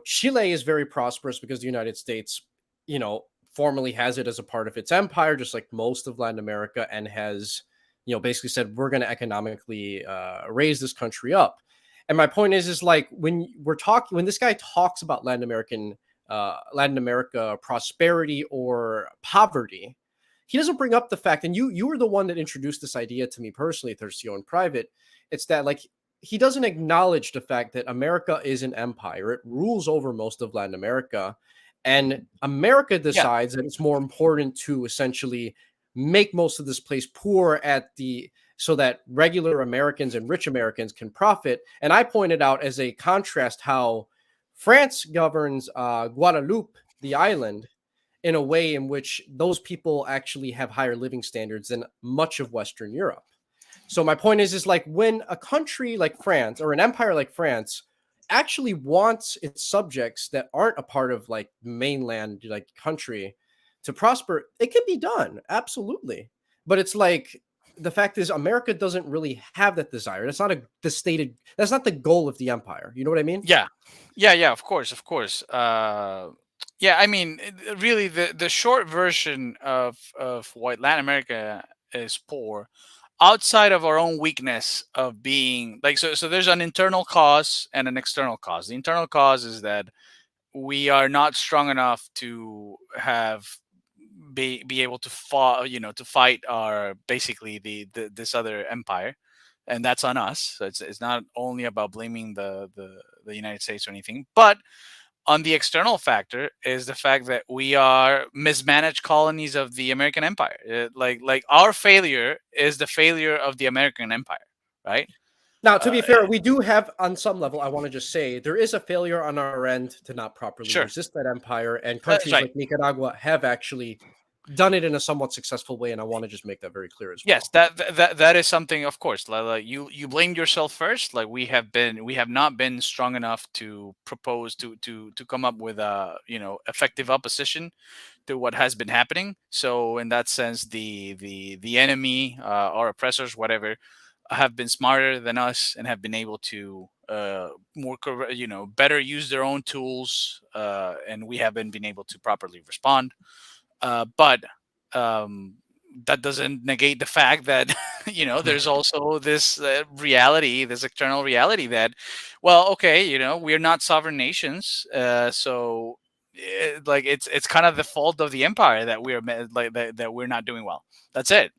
Chile is very prosperous because the United States, formally has it as a part of its empire, just like most of Latin America, and has, basically said, we're going to economically raise this country up. And my point is like when this guy talks about Latin America prosperity or poverty, he doesn't bring up the fact, and you were the one that introduced this idea to me personally, Tercio, in private. It's that like he doesn't acknowledge the fact that America is an empire. It rules over most of Latin America. And America Yeah. decides that it's more important to essentially make most of this place poor so that regular Americans and rich Americans can profit. And I pointed out as a contrast how France governs Guadeloupe, the island, in a way in which those people actually have higher living standards than much of Western Europe. So my point is like when a country like France or an empire like France actually wants its subjects that aren't a part of like mainland like country to prosper, it can be done, absolutely. But it's like the fact is America doesn't really have that desire. That's not the goal of the empire. You know what I mean? Yeah, yeah, of course, of course. Yeah, I mean, really, the short version of why Latin America is poor, outside of our own weakness of being like, so there's an internal cause and an external cause. The internal cause is that we are not strong enough to be able to fight our basically this other empire, and that's on us. So it's not only about blaming the United States or anything, but on the external factor is the fact that we are mismanaged colonies of the American empire. Like our failure is the failure of the American empire, right? Now, to uh, be fair, we do have, on some level, I want to just say, there is a failure on our end to not properly sure. resist that empire, and That's countries right. like Nicaragua have actually done it in a somewhat successful way, and I want to just make that very clear as Yes, well. that is something. Of course, like you blamed yourself first. Like we have not been strong enough to propose to come up with a effective opposition to what has been happening. So in that sense, the enemy, our oppressors, whatever, have been smarter than us and have been able to better use their own tools, and we haven't been able to properly respond. But um, that doesn't negate the fact that there's also this reality, this external reality that, well, okay, we're not sovereign nations, so like it's kind of the fault of the empire that that we're not doing well. That's it.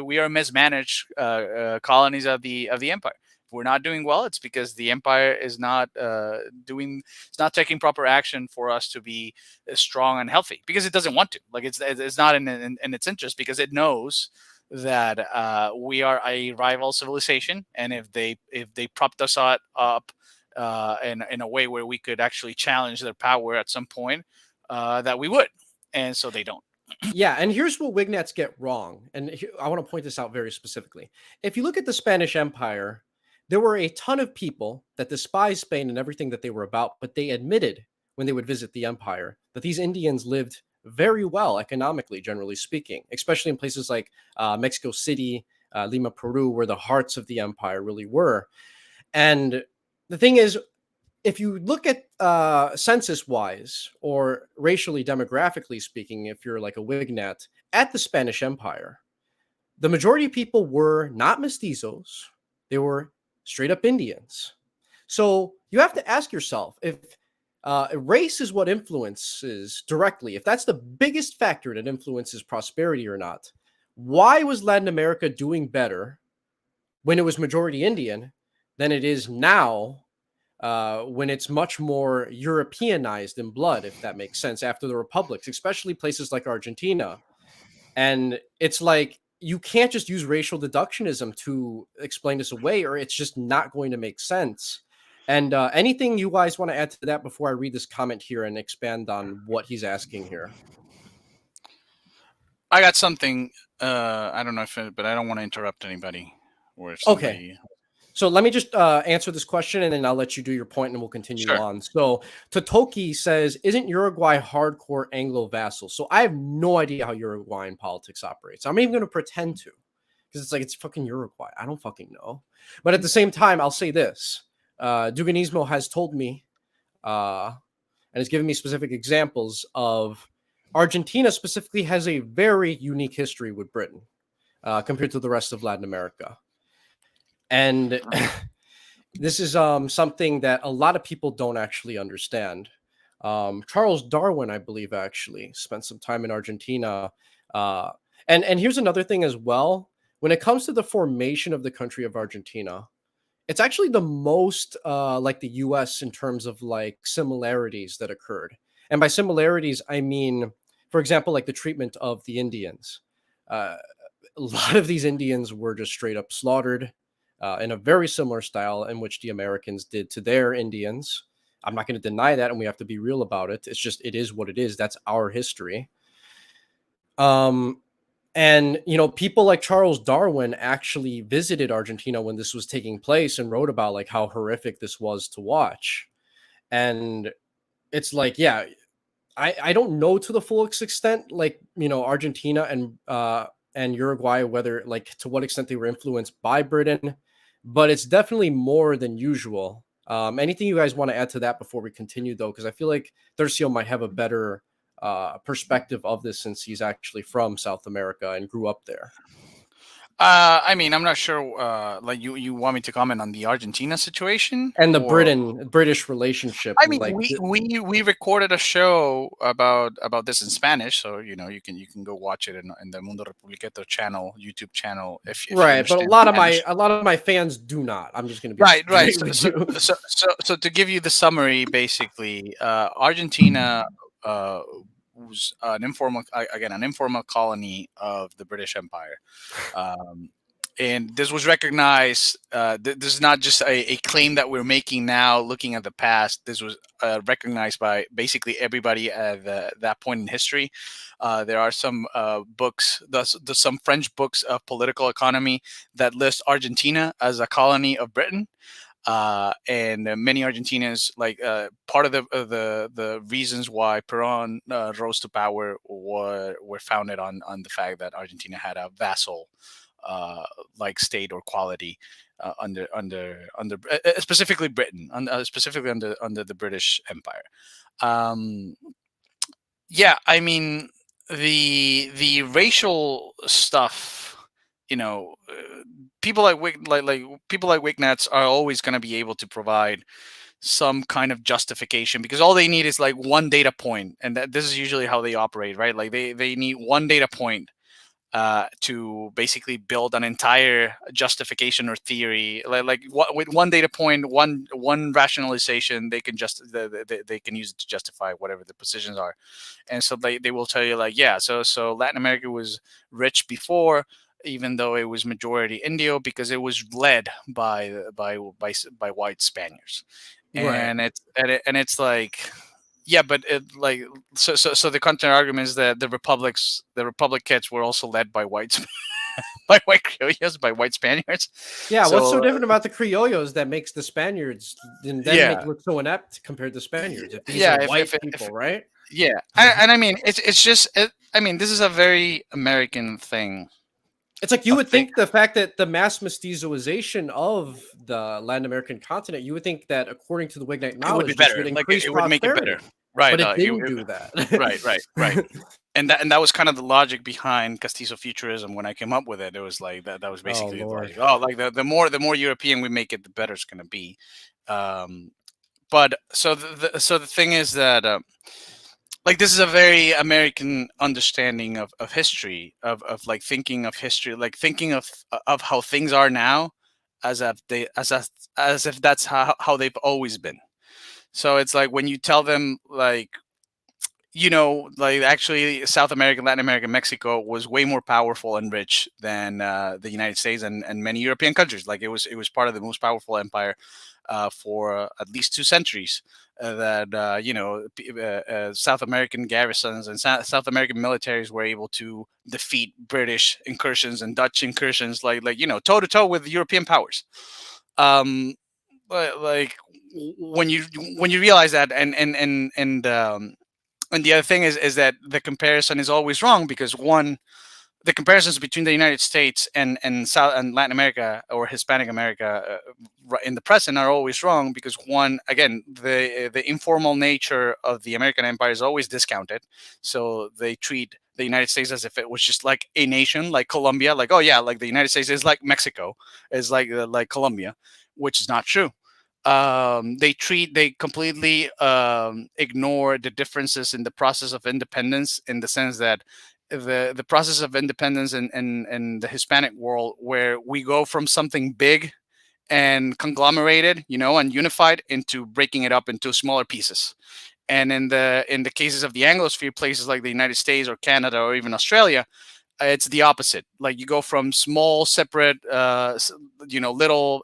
We are mismanaged colonies of the empire. If we're not doing well, it's because the empire is not it's not taking proper action for us to be strong and healthy, because it doesn't want to. Like it's not in its interest, because it knows that we are a rival civilization, and if they propped us up in a way where we could actually challenge their power at some point, that we would, and so they don't. Yeah, and here's what Wignats get wrong, and I want to point this out very specifically. If you look at the Spanish Empire, there were a ton of people that despised Spain and everything that they were about, but they admitted when they would visit the empire that these Indians lived very well economically, generally speaking, especially in places like Mexico City, Lima, Peru, where the hearts of the empire really were. And the thing is, if you look at census wise or racially demographically speaking, if you're like a Wignat at the Spanish Empire, the majority of people were not mestizos, they were straight up Indians. So you have to ask yourself if race is what influences directly, if that's the biggest factor that influences prosperity or not, why was Latin America doing better when it was majority Indian than it is now, when it's much more Europeanized in blood, if that makes sense, after the republics, especially places like Argentina? And it's like you can't just use racial deductionism to explain this away, or it's just not going to make sense. And anything you guys want to add to that before I read this comment here and expand on what he's asking here? I got something. I don't know but I don't want to interrupt anybody, or if Okay. somebody. So let me just answer this question, and then I'll let you do your point, and we'll continue Sure. on. So Totoki says, "Isn't Uruguay hardcore Anglo vassal?" So I have no idea how Uruguayan politics operates. I'm even going to pretend to, because it's like it's fucking Uruguay. I don't fucking know. But at the same time, I'll say this: Duganismo has told me and it's giving me specific examples of Argentina specifically has a very unique history with Britain compared to the rest of Latin America. And this is something that a lot of people don't actually understand. Charles Darwin, I believe, actually spent some time in Argentina. And here's another thing as well. When it comes to the formation of the country of Argentina, it's actually the most like the US in terms of like similarities that occurred. And by similarities, I mean, for example, like the treatment of the Indians. Uh, a lot of these Indians were just straight up slaughtered in a very similar style in which the Americans did to their Indians. I'm not going to deny that, and we have to be real about it. It's just, it is what it is. That's our history. And people like Charles Darwin actually visited Argentina when this was taking place and wrote about like how horrific this was to watch. And it's like, yeah, I don't know to the fullest extent, like, Argentina and Uruguay, whether like to what extent they were influenced by Britain, but it's definitely more than usual. Anything you guys want to add to that before we continue, though? Because I feel like Tercio might have a better perspective of this since he's actually from South America and grew up there. I mean, I'm not sure. Like, you want me to comment on the Argentina situation And the or... British relationship. I mean, like we recorded a show about this in Spanish, so you can go watch it in the Mundo Republiqueto channel, YouTube channel, if you right, but a understand lot Spanish. of my fans do not. I'm just going to be Right. straight with you. So to give you the summary, basically, Argentina was an informal colony of the British Empire. And this was recognized. This is not just a claim that we're making now, looking at the past. This was recognized by basically everybody at that point in history. There are some books, some French books of political economy that list Argentina as a colony of Britain. And many Argentinians, like part of the reasons why Perón rose to power were founded on the fact that Argentina had a vassal like state or quality under specifically Britain, specifically under the British Empire. Yeah, I mean, the racial stuff, people like people like Wignats are always going to be able to provide some kind of justification, because all they need is like one data point, and this is usually how they operate, right? Like they need one data point to basically build an entire justification or theory. With one data point, one rationalization, they can they can use it to justify whatever the positions are. And so they will tell you like, yeah, so Latin America was rich before, even though it was majority Indio, because it was led by white Spaniards. Right. And it's like, yeah, but so the counter argument is that the republic kids were also led by whites, by white criollos, by white Spaniards. Yeah, what's so So different about the Criollos that makes the Spaniards and then make yeah, look so inept compared to Spaniards? If these yeah, are white people, right? yeah, and I mean it's just I mean, this is a very American thing. It's like you would think the fact that the mass mestization of the Latin American continent, you would think that according to the Wignite It would knowledge, be this better. would Like increase it would make it better, prosperity. right? But it didn't do that. Right. And that was kind of the logic behind Castizo futurism. When I came up with it, it was like that was Oh basically the Lord. logic. Oh, like the more European we make it, the better it's going to be. But so the thing is that like this is a very American understanding of history, of like thinking of history, like thinking of how things are now, as if that's how they've always been. So it's like when you tell them like, like actually South America, Latin America, Mexico was way more powerful and rich than the United States and many European countries. Like it was part of the most powerful empire for at least 2 centuries. South American garrisons and South American militaries were able to defeat British incursions and Dutch incursions, toe to toe with European powers. Like when you realize that, and the other thing is that the comparison is always wrong, because one, the comparisons between the United States and South and Latin America or Hispanic America in the present are always wrong, because one, again, the informal nature of the American empire is always discounted. So they treat the United States as if it was just like a nation, like Colombia, like, oh yeah, like the United States is like Mexico, is like Colombia, which is not true. They completely ignore the differences in the process of independence, in the sense that the process of independence in the Hispanic world, where we go from something big and conglomerated, and unified, into breaking it up into smaller pieces. And in the cases of the Anglosphere, places like the United States or Canada or even Australia, it's the opposite. Like, you go from small, separate, little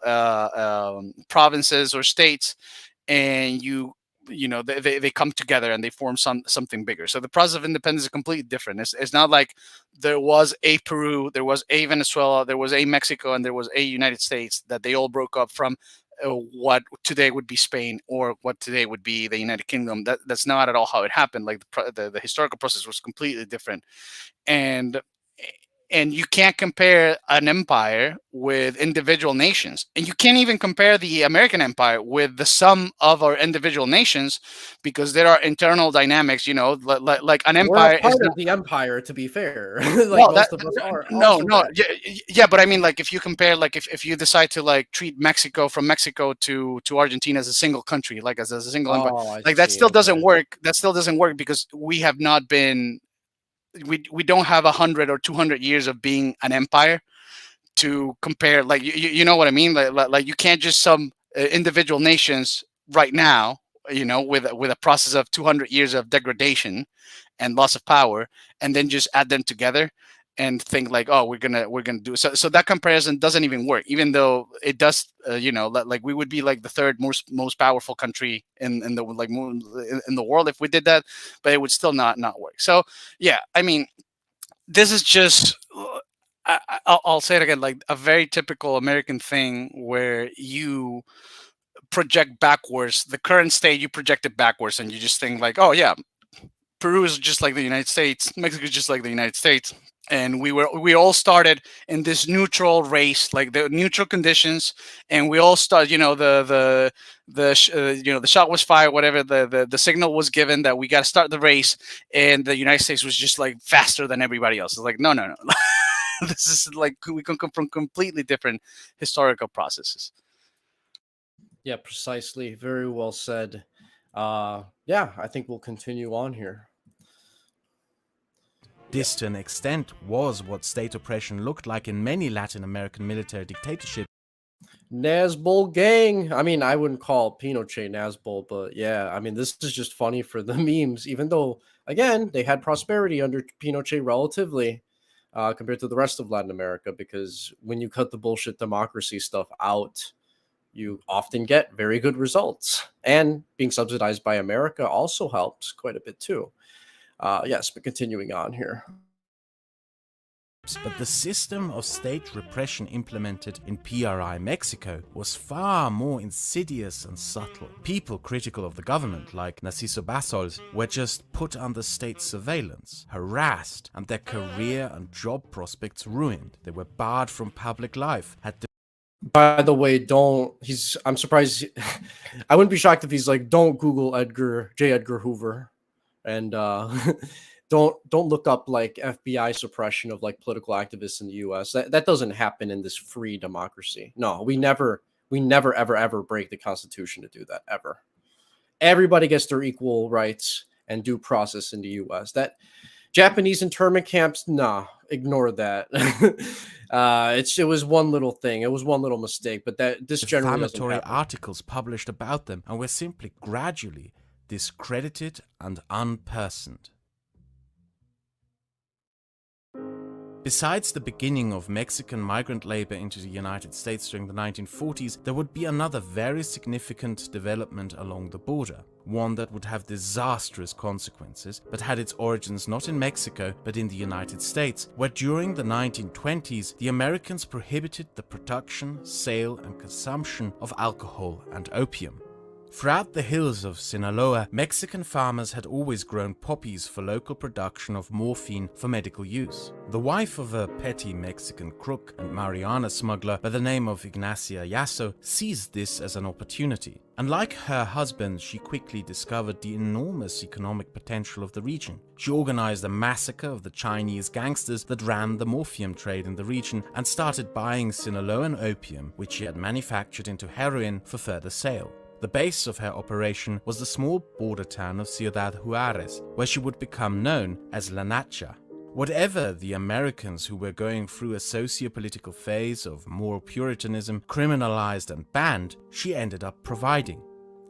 provinces or states, and they come together and they form something bigger. So the process of independence is completely different. It's not like there was a Peru, there was a Venezuela, there was a Mexico, and there was a United States, that they all broke up from what today would be Spain, or what today would be the United Kingdom. That's not at all how it happened. Like, the historical process was completely different. and and you can't compare an empire with individual nations, and you can't even compare the American empire with the sum of our individual nations, because there are internal dynamics, like an We're a empire is part not. of the empire, to be fair. Like Well, that most of us are. no, So no, yeah. yeah, but I mean, like, if you compare, like, if you decide to, like, treat Mexico, from Mexico to Argentina, as a single country, like, as a single empire, Oh, I like, that see. still doesn't Okay. work. That still doesn't work, because we don't have 100 or 200 years of being an empire to compare. Like, you know what I mean? Like you can't just some individual nations right now, with a process of 200 years of degradation and loss of power, and then just add them together and think like, oh, we're gonna do so that comparison doesn't even work, even though it does. Like, we would be like the third most powerful country in the, like, in the world if we did that, but it would still not work. So yeah, I mean, this is just, I'll say it again, like, a very typical American thing, where you project backwards the current state. You project it backwards, and you just think like, oh yeah, Peru is just like the United States, Mexico is just like the United States, and we all started in this neutral race, like the neutral conditions, and we all start. The shot was fired, whatever, the signal was given that we got to start the race, and the United States was just like faster than everybody else. It's like, no, no, no. This is like, we come from completely different historical processes. Yeah, precisely. Very well said. Yeah, I think we'll continue on here. This, to an extent, was what state oppression looked like in many Latin American military dictatorships. Nazbol gang. I mean, I wouldn't call Pinochet Nazbol, but yeah, I mean, this is just funny for the memes, even though, again, they had prosperity under Pinochet relatively, compared to the rest of Latin America, because when you cut the bullshit democracy stuff out, you often get very good results. And being subsidized by America also helps quite a bit too. Yes, but continuing on here. But the system of state repression implemented in PRI Mexico was far more insidious and subtle. People critical of the government, like Narciso Bassols, were just put under state surveillance, harassed, and their career and job prospects ruined. They were barred from public life, had By the way, I'm surprised. I wouldn't be shocked if he's like, don't Google J. Edgar Hoover, and don't look up like FBI suppression of like political activists in the U.S. That doesn't happen in this free democracy. No, we never ever break the Constitution to do that, ever. Everybody gets their equal rights and due process in the U.S. That Japanese internment camps, nah, ignore that. It was one little thing. It was one little mistake, but this generally doesn't defamatory happen. articles published about them, and were simply gradually discredited and unpersoned. Besides the beginning of Mexican migrant labor into the United States during the 1940s, there would be another very significant development along the border, one that would have disastrous consequences, but had its origins not in Mexico, but in the United States, where during the 1920s, the Americans prohibited the production, sale, and consumption of alcohol and opium. Throughout the hills of Sinaloa, Mexican farmers had always grown poppies for local production of morphine for medical use. The wife of a petty Mexican crook and marijuana smuggler by the name of Ignacia Yasso seized this as an opportunity. Unlike her husband, she quickly discovered the enormous economic potential of the region. She organized a massacre of the Chinese gangsters that ran the morphium trade in the region and started buying Sinaloan opium, which she had manufactured into heroin for further sale. The base of her operation was the small border town of Ciudad Juarez, where she would become known as La Nacha. Whatever the Americans who were going through a socio-political phase of moral puritanism criminalized and banned, she ended up providing.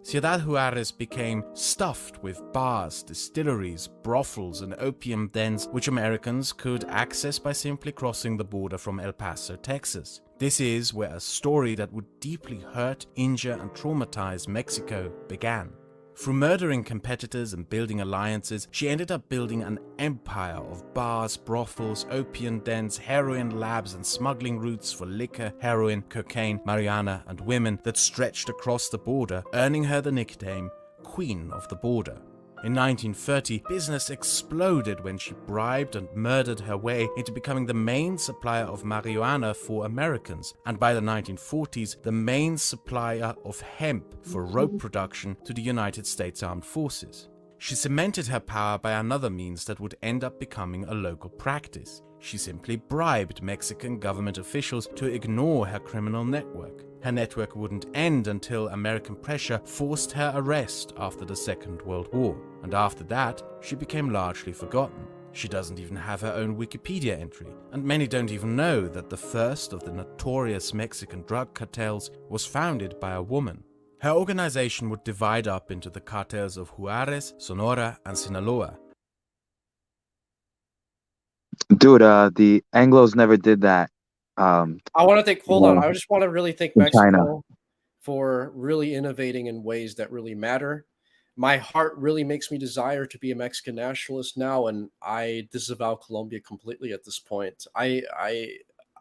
Ciudad Juarez became stuffed with bars, distilleries, brothels, and opium dens which Americans could access by simply crossing the border from El Paso, Texas. This is where a story that would deeply hurt, injure, and traumatize Mexico began. Through murdering competitors and building alliances, she ended up building an empire of bars, brothels, opium dens, heroin labs, and smuggling routes for liquor, heroin, cocaine, marijuana, and women that stretched across the border, earning her the nickname Queen of the Border. In 1930, business exploded when she bribed and murdered her way into becoming the main supplier of marijuana for Americans, and by the 1940s, the main supplier of hemp for rope production to the United States Armed Forces. She cemented her power by another means that would end up becoming a local practice. She simply bribed Mexican government officials to ignore her criminal network. Her network wouldn't end until American pressure forced her arrest after the Second World War, and after that, she became largely forgotten. She doesn't even have her own Wikipedia entry, and many don't even know that the first of the notorious Mexican drug cartels was founded by a woman. Her organization would divide up into the cartels of Juarez, Sonora, and Sinaloa. Dude, the Anglos never did that. I want to think, hold on. I just want to really thank In Mexico China. for really innovating in ways that really matter. My heart really makes me desire to be a Mexican nationalist now, and I disavow Colombia completely at this point. I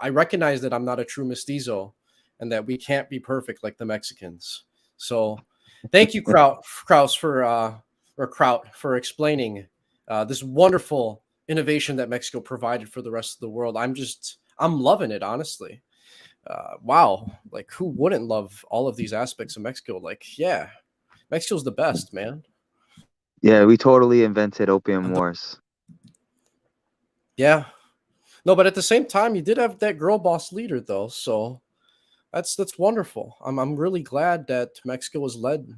recognize that I'm not a true mestizo and that we can't be perfect like the Mexicans. So thank you, Kraus, for explaining this wonderful innovation that Mexico provided for the rest of the world. I'm loving it, honestly. Wow, like who wouldn't love all of these aspects of Mexico? Like, yeah, Mexico's the best, man. Yeah, we totally invented opium wars. Yeah, no, but at the same time, you did have that girl boss leader, though, so that's wonderful. I'm really glad that Mexico has led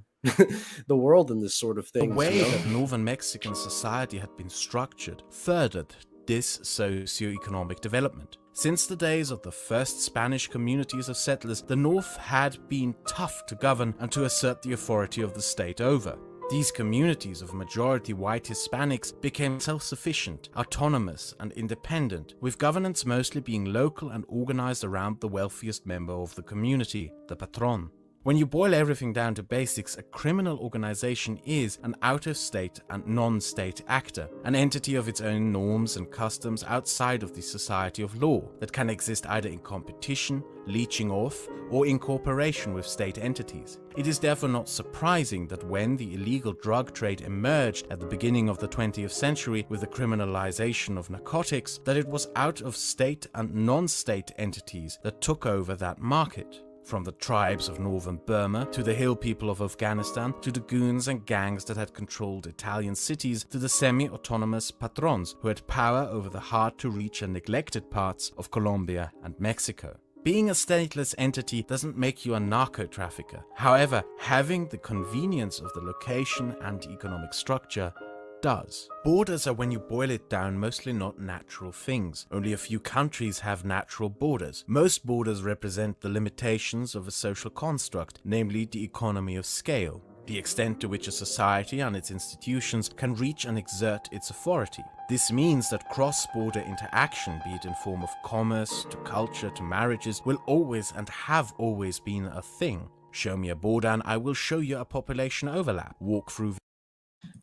the world in this sort of The thing. way that northern Mexican society had been structured furthered this socio-economic development. Since the days of the first Spanish communities of settlers, the North had been tough to govern and to assert the authority of the state over. These communities of majority white Hispanics became self-sufficient, autonomous, and independent, with governance mostly being local and organized around the wealthiest member of the community, the patron. When you boil everything down to basics, a criminal organization is an out-of-state and non-state actor, an entity of its own norms and customs outside of the society of law that can exist either in competition, leeching off, or in cooperation with state entities. It is therefore not surprising that when the illegal drug trade emerged at the beginning of the 20th century with the criminalization of narcotics, that it was out-of-state and non-state entities that took over that market. From the tribes of northern Burma, to the hill people of Afghanistan, to the goons and gangs that had controlled Italian cities, to the semi-autonomous patrons who had power over the hard-to-reach and neglected parts of Colombia and Mexico. Being a stateless entity doesn't make you a narco-trafficker. However, having the convenience of the location and economic structure does. Borders are, when you boil it down, mostly not natural things. Only a few countries have natural borders. Most borders represent the limitations of a social construct, namely the economy of scale, the extent to which a society and its institutions can reach and exert its authority. This means that cross-border interaction, be it in form of commerce, to culture, to marriages, will always and have always been a thing. Show me a border and I will show you a population overlap. Walk through.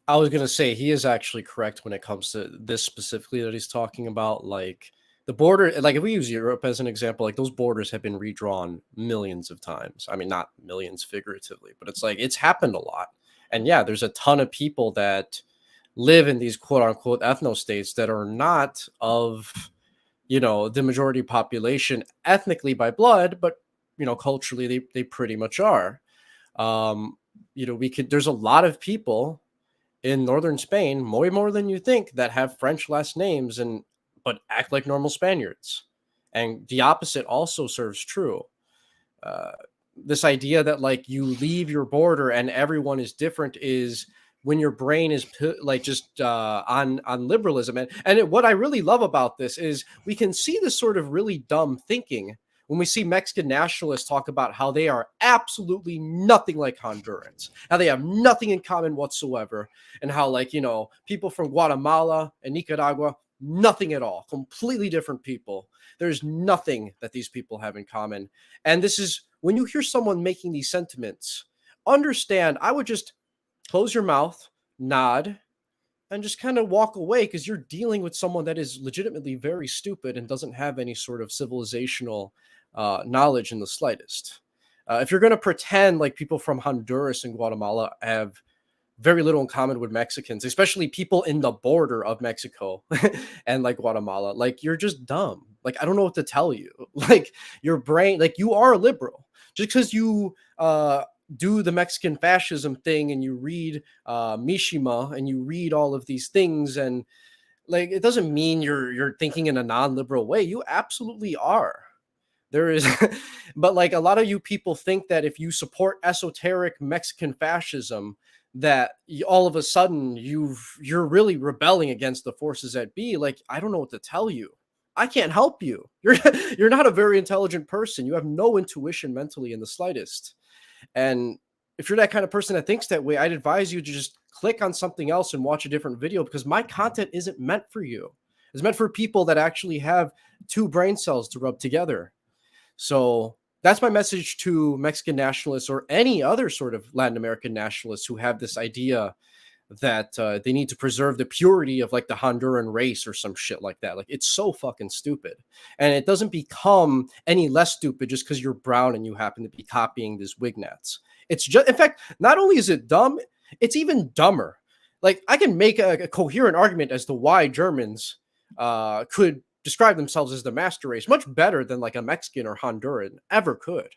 I was gonna say he is actually correct when it comes to this specifically that he's talking about. Like the border, like if we use Europe as an example, like those borders have been redrawn millions of times. I mean, not millions figuratively, but it's like it's happened a lot. And yeah, there's a ton of people that live in these quote unquote ethno states that are not of, the majority population ethnically by blood, but culturally they pretty much are. Um, there's a lot of people in northern Spain, way more than you think, that have French last names and but act like normal Spaniards. And the opposite also serves true. Uh, this idea that like you leave your border and everyone is different is when your brain is like just on liberalism. And what I really love about this is we can see this sort of really dumb thinking when we see Mexican nationalists talk about how they are absolutely nothing like Hondurans, how they have nothing in common whatsoever, and how like people from Guatemala and Nicaragua, nothing at all, completely different people. There's nothing that these people have in common. And this is when you hear someone making these sentiments, understand, I would just close your mouth, nod, and just kind of walk away, because you're dealing with someone that is legitimately very stupid and doesn't have any sort of civilizational knowledge in the slightest. If you're going to pretend like people from Honduras and Guatemala have very little in common with Mexicans, especially people in the border of Mexico and like Guatemala, like you're just dumb. Like, I don't know what to tell you. Like your brain, like you are liberal just because you do the Mexican fascism thing and you read Mishima and you read all of these things, and like it doesn't mean you're thinking in a non-liberal way. You absolutely are. There is, but like a lot of you people think that if you support esoteric Mexican fascism, that all of a sudden you're really rebelling against the forces that be. Like, I don't know what to tell you. I can't help you. You're not a very intelligent person. You have no intuition mentally in the slightest. And if you're that kind of person that thinks that way, I'd advise you to just click on something else and watch a different video, because my content isn't meant for you. It's meant for people that actually have two brain cells to rub together. So that's my message to Mexican nationalists or any other sort of Latin American nationalists who have this idea that they need to preserve the purity of like the Honduran race or some shit like that. Like, it's so fucking stupid. And it doesn't become any less stupid just because you're brown and you happen to be copying these wignats. It's just, in fact, not only is it dumb, it's even dumber. Like, I can make a coherent argument as to why Germans could describe themselves as the master race much better than like a Mexican or Honduran ever could.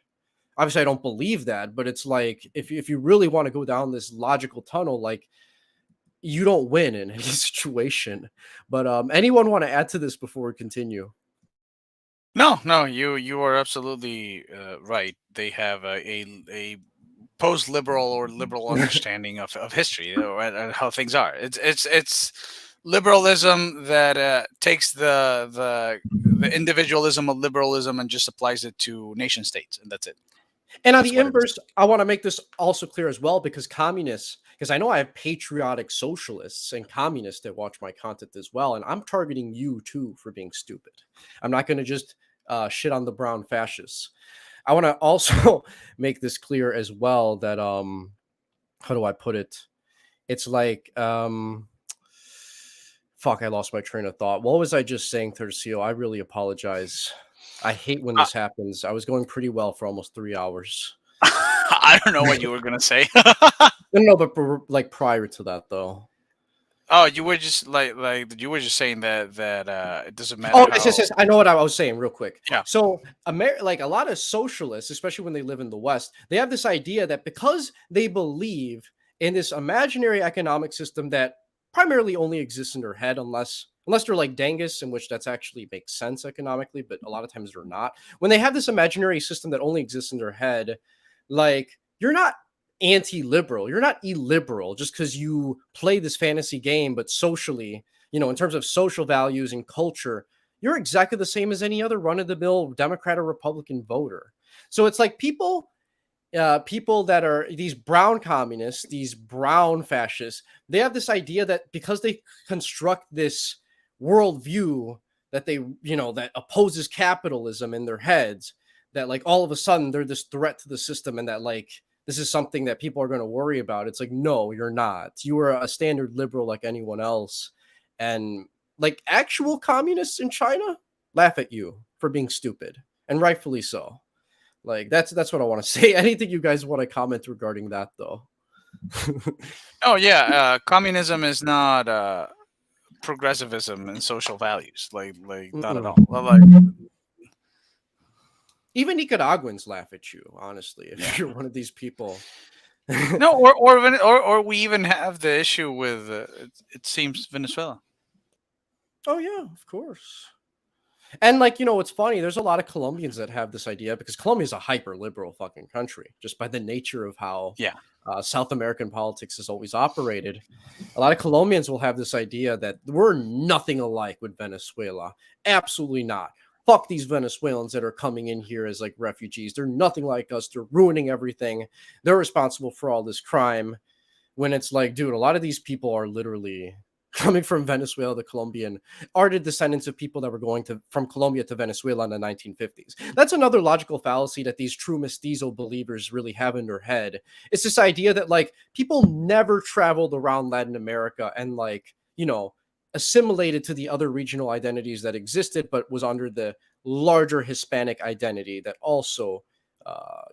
Obviously, I don't believe that, but it's like if you really want to go down this logical tunnel, like you don't win in any situation. But anyone want to add to this before we continue? No, you are absolutely right. They have a post-liberal or liberal understanding of history, and how things are. It's liberalism that takes the individualism of liberalism and just applies it to nation states, and that's it. And on That's the what it is. inverse, I want to make this also clear as well, because communists, because I know I have patriotic socialists and communists that watch my content as well, and I'm targeting you too for being stupid. I'm not going to just shit on the brown fascists. I want to also make this clear as well that how do I put it? It's like fuck, I lost my train of thought. What was I just saying, Tercio? I really apologize. I hate when this happens. I was going pretty well for almost 3 hours. I don't know what you were gonna say. No, but like prior to that, though. Oh, you were just like you were just saying that it doesn't matter. Oh, how... yes. I know what I was saying real quick. Yeah. So, like a lot of socialists, especially when they live in the West, they have this idea that because they believe in this imaginary economic system that primarily only exists in their head, unless they're like Dangus, in which that's actually makes sense economically, but a lot of times they're not. When they have this imaginary system that only exists in their head, like, you're not anti-liberal, you're not illiberal just because you play this fantasy game, but socially, in terms of social values and culture, you're exactly the same as any other run-of-the-mill Democrat or Republican voter. So it's like people that are these brown communists, these brown fascists, they have this idea that because they construct this worldview that that opposes capitalism in their heads, that like all of a sudden they're this threat to the system, and that like this is something that people are going to worry about. It's like, no, you're not. You are a standard liberal like anyone else. And like actual communists in China, laugh at you for being stupid, and rightfully so. Like that's what I want to say. Anything you guys want to comment regarding that, though? Oh yeah, communism is not progressivism and social values. Like not at all. Well, like Even Nicaraguans laugh at you, honestly, if yeah. you're one of these people. No, or we even have the issue with it seems Venezuela. Oh yeah, of course. And like, what's funny, there's a lot of Colombians that have this idea because Colombia is a hyper liberal fucking country, just by the nature of how Yeah. South American politics has always operated. A lot of Colombians will have this idea that we're nothing alike with Venezuela. Absolutely not. Fuck these Venezuelans that are coming in here as like refugees. They're nothing like us. They're ruining everything. They're responsible for all this crime. When it's like, dude, a lot of these people are literally coming from Venezuela to Colombian are the descendants of people that were going to from Colombia to Venezuela in the 1950s. That's another logical fallacy that these true mestizo believers really have in their head. It's this idea that like people never traveled around Latin America and like, assimilated to the other regional identities that existed, but was under the larger Hispanic identity that also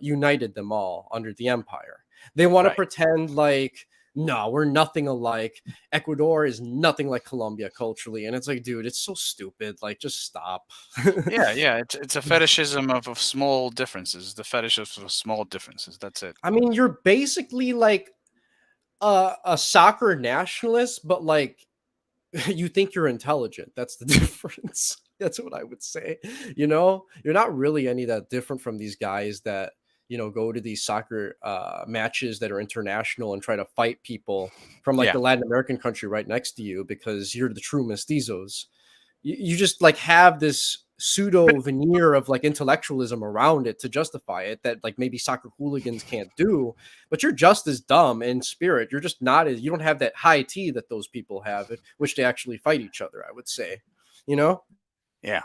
united them all under the empire. They want to Right. pretend like, no, we're nothing alike. Ecuador is nothing like Colombia culturally. And it's like, dude, it's so stupid. Like, just stop. Yeah. It's a fetishism of small differences. The fetish of small differences. That's it. I mean, you're basically like a soccer nationalist, but like you think you're intelligent. That's the difference. That's what I would say. You're not really any that different from these guys that go to these soccer matches that are international and try to fight people from like Yeah. the Latin American country right next to you because you're the true mestizos. You just like have this pseudo veneer of like intellectualism around it to justify it that like maybe soccer hooligans can't do, but you're just as dumb in spirit. You're just not as, you don't have that high T that those people have, which they actually fight each other, I would say, Yeah.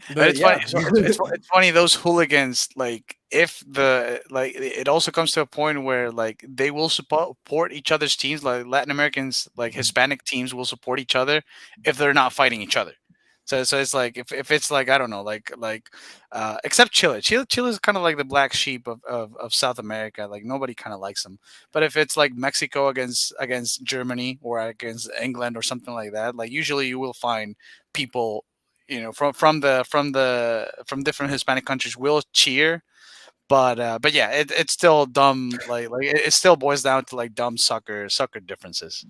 But but it's yeah. funny. It's funny those hooligans. Like if it also comes to a point where like they will support each other's teams. Like Latin Americans, like Hispanic teams will support each other if they're not fighting each other. So it's like if it's like I don't know like except Chile. Chile is kind of like the black sheep of South America. Like nobody kind of likes them. But if it's like Mexico against Germany or against England or something like that, like usually you will find people from different Hispanic countries will cheer, but yeah, it's still dumb. Like it still boils down to like dumb sucker differences.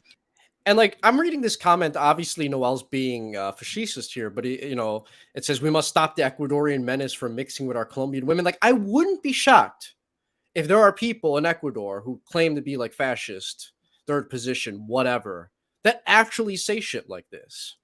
And like I'm reading this comment, obviously Noel's being facetious here, but it says we must stop the Ecuadorian menace from mixing with our Colombian women. Like I wouldn't be shocked if there are people in Ecuador who claim to be like fascist, third position, whatever, that actually say shit like this.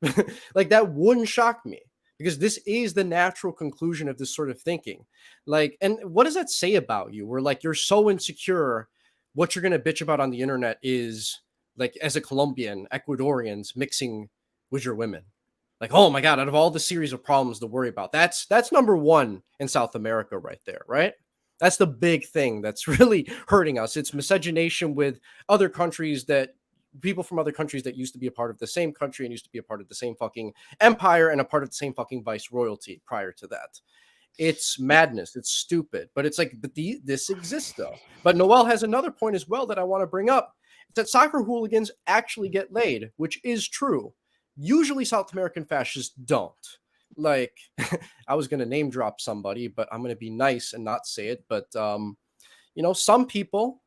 Like that wouldn't shock me because this is the natural conclusion of this sort of thinking. Like, and what does that say about you? Where like you're so insecure, what you're gonna bitch about on the internet is like as a Colombian, Ecuadorians mixing with your women. Like, oh my God, out of all the series of problems to worry about, that's number one in South America right there, right? That's the big thing that's really hurting us. It's miscegenation with other countries that people from other countries that used to be a part of the same country and used to be a part of the same fucking empire and a part of the same fucking vice royalty prior to that. It's madness. It's stupid. But it's like, but this exists though. But Noel has another point as well that I want to bring up. It's that soccer hooligans actually get laid, which is true. Usually South American fascists don't. Like, I was going to name drop somebody, but I'm going to be nice and not say it. But, some people,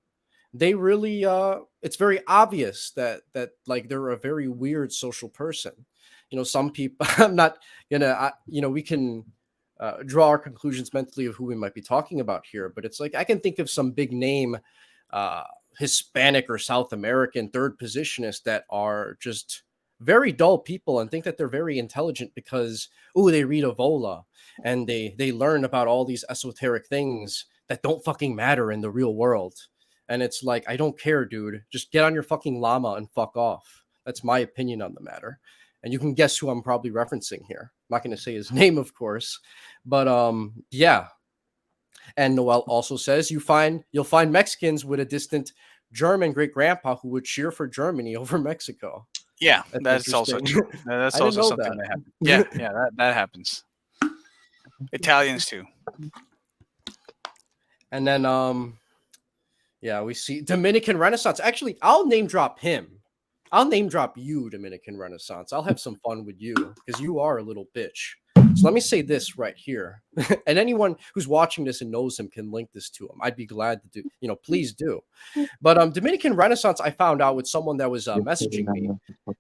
they really, it's very obvious that like they're a very weird social person. Some people, I'm not going to, we can draw our conclusions mentally of who we might be talking about here. But it's like, I can think of some big name Hispanic or South American third positionists that are just very dull people and think that they're very intelligent because they read Evola and they learn about all these esoteric things that don't fucking matter in the real world. And it's like, I don't care, dude. Just get on your fucking llama and fuck off. That's my opinion on the matter. And you can guess who I'm probably referencing here. I'm not going to say his name, of course, but yeah. And Noel also says you'll find Mexicans with a distant German great grandpa who would cheer for Germany over Mexico. Yeah, That's that's also interesting. true. That's I didn't also know something that. that happens. Yeah, yeah, that happens. Italians too. And then yeah, we see Dominican Renaissance. Actually, I'll name drop him. I'll name drop you, Dominican Renaissance. I'll have some fun with you because you are a little bitch. So let me say this right here. And anyone who's watching this and knows him can link this to him. I'd be glad to do, please do. But Dominican Renaissance, I found out with someone that was messaging me.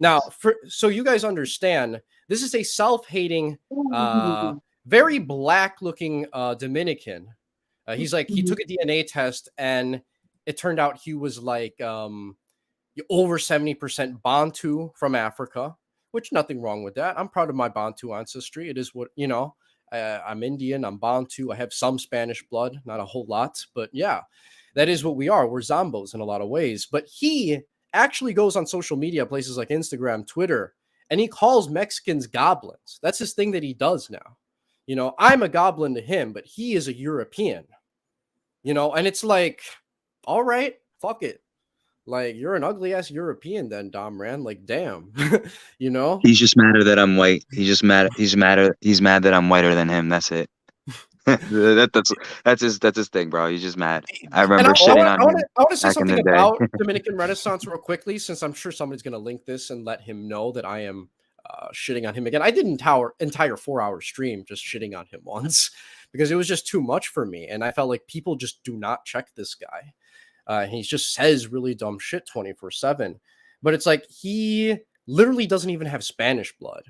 Now, so you guys understand, this is a self-hating, very black-looking Dominican. He's like, he took a DNA test and it turned out he was like over 70% Bantu from Africa, which nothing wrong with that. I'm proud of my Bantu ancestry. It is what, I'm Indian, I'm Bantu. I have some Spanish blood, not a whole lot, but yeah, that is what we are. We're Zombos in a lot of ways. But he actually goes on social media, places like Instagram, Twitter, and he calls Mexicans goblins. That's his thing that he does now. I'm a goblin to him, but he is a European, and it's like, all right, fuck it. Like, you're an ugly ass European then, Domran. Like, damn. He's just madder that I'm white. He's just mad. He's madder. He's mad that I'm whiter than him. That's it. That's his thing, bro. He's just mad. I And remember shitting on him I want to say back in something the day. about Dominican Renaissance real quickly, since I'm sure somebody's going to link this and let him know that I am shitting on him again. I did an entire 4-hour stream just shitting on him once because it was just too much for me. And I felt like people just do not check this guy. He just says really dumb shit 24/7. But it's like he literally doesn't even have Spanish blood.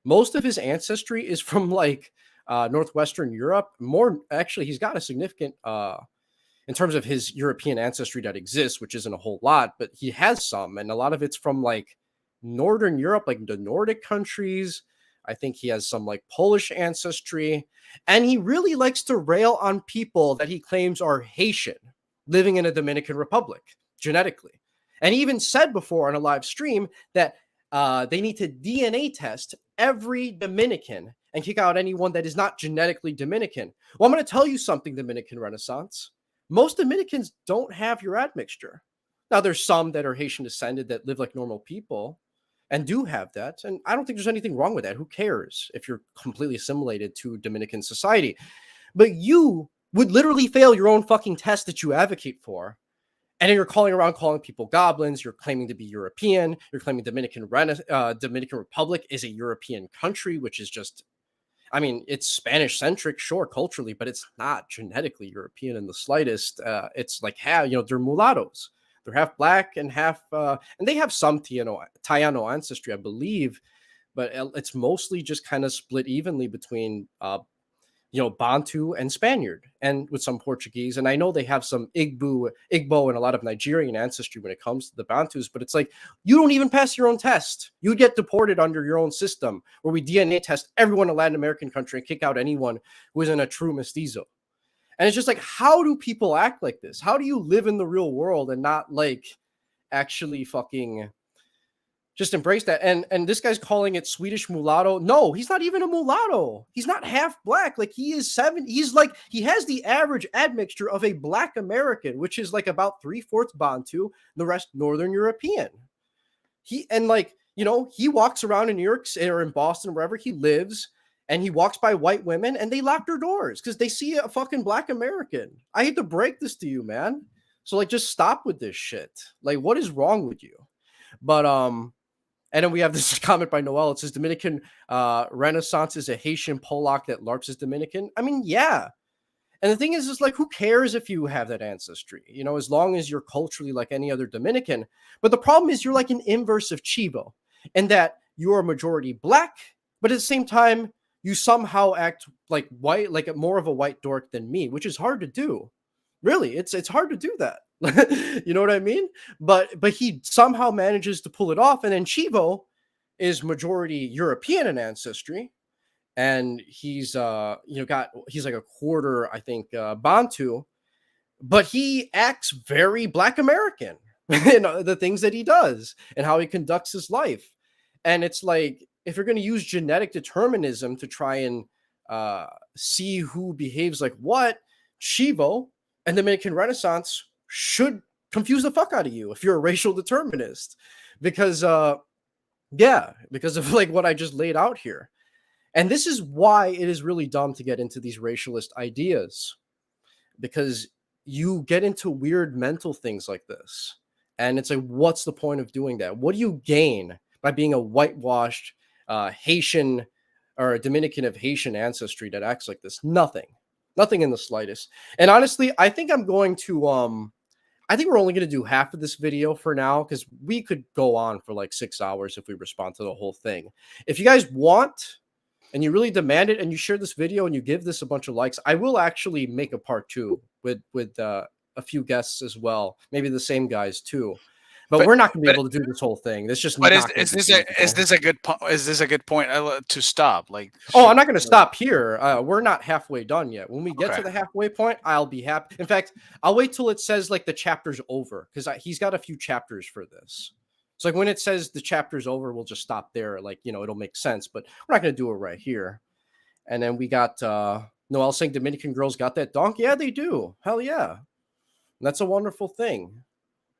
Most of his ancestry is from like Northwestern Europe. More actually, he's got a significant in terms of his European ancestry that exists, which isn't a whole lot, but he has some, and a lot of it's from like Northern Europe, like the Nordic countries. I think he has some like Polish ancestry, and he really likes to rail on people that he claims are Haitian living in a Dominican Republic genetically. And he even said before on a live stream that they need to DNA test every Dominican and kick out anyone that is not genetically Dominican. Well, I'm going to tell you something, Dominican Renaissance. Most Dominicans don't have your admixture. Now, there's some that are Haitian descended that live like normal people and do have that. And I don't think there's anything wrong with that. Who cares if you're completely assimilated to Dominican society? But you would literally fail your own fucking test that you advocate for. And then you're calling around calling people goblins. You're claiming to be European. You're claiming Dominican Republic is a European country, which is just, I mean, it's Spanish centric, sure, culturally, but it's not genetically European in the slightest. It's like, they're mulattoes. They're half black and half, and they have some Taino ancestry, I believe, but it's mostly just kind of split evenly between Bantu and Spaniard, and with some Portuguese. And I know they have some Igbo, and a lot of Nigerian ancestry when it comes to the Bantus, but it's like, you don't even pass your own test. You get deported under your own system where we DNA test everyone in a Latin American country and kick out anyone who isn't a true mestizo. And it's just like, how do people act like this? How do you live in the real world and not like actually fucking just embrace that? And this guy's calling it Swedish mulatto. No, he's not even a mulatto. He's not half black. Like, he is he's like, he has the average admixture of a black American, which is like about 3/4 Bantu, the rest Northern European. He walks around in New York or in Boston, wherever he lives, and he walks by white women and they lock their doors because they see a fucking black American. I hate to break this to you, man. So like, just stop with this shit. Like, what is wrong with you? But and then we have this comment by Noel. It says Dominican Renaissance is a Haitian Polak that LARPs is Dominican. I mean, yeah. And the thing is like, who cares if you have that ancestry? As long as you're culturally like any other Dominican. But the problem is you're like an inverse of Chivo, in that you are majority black, but at the same time, you somehow act like white, like more of a white dork than me, which is hard to do. Really, it's hard to do that. You know what I mean? But he somehow manages to pull it off. And then Chivo is majority European in ancestry, and he's he's like a quarter, I think, Bantu, but he acts very Black American in the things that he does and how he conducts his life. And it's like, if you're going to use genetic determinism to try and see who behaves like what, Chivo and Dominican Renaissance should confuse the fuck out of you if you're a racial determinist, because Yeah, because of like what I just laid out here. And this is why it is really dumb to get into these racialist ideas, because you get into weird mental things like this. And it's like, what's the point of doing that? What do you gain by being a whitewashed Haitian or a Dominican of Haitian ancestry that acts like this? Nothing. Nothing in the slightest. And honestly, I think I'm going to I think we're only going to do half of this video for now, because we could go on for like 6 hours if we respond to the whole thing. If you guys want and you really demand it and you share this video and you give this a bunch of likes, I will actually make a part 2 with a few guests as well, maybe the same guys too. But we're not going to be able to do this whole thing. That's just But not going to be feasible. is this a good point to stop? Like, Oh, I'm not going to stop here. We're not halfway done yet. When we get Okay. to the halfway point, I'll be happy. In fact, I'll wait till it says like the chapter's over, because he's got a few chapters for this. So like when it says the chapter's over, we'll just stop there. Like, you know, it'll make sense, but we're not going to do it right here. And then we got Noel saying Dominican girls got that donk. Yeah, they do. Hell yeah. And that's a wonderful thing.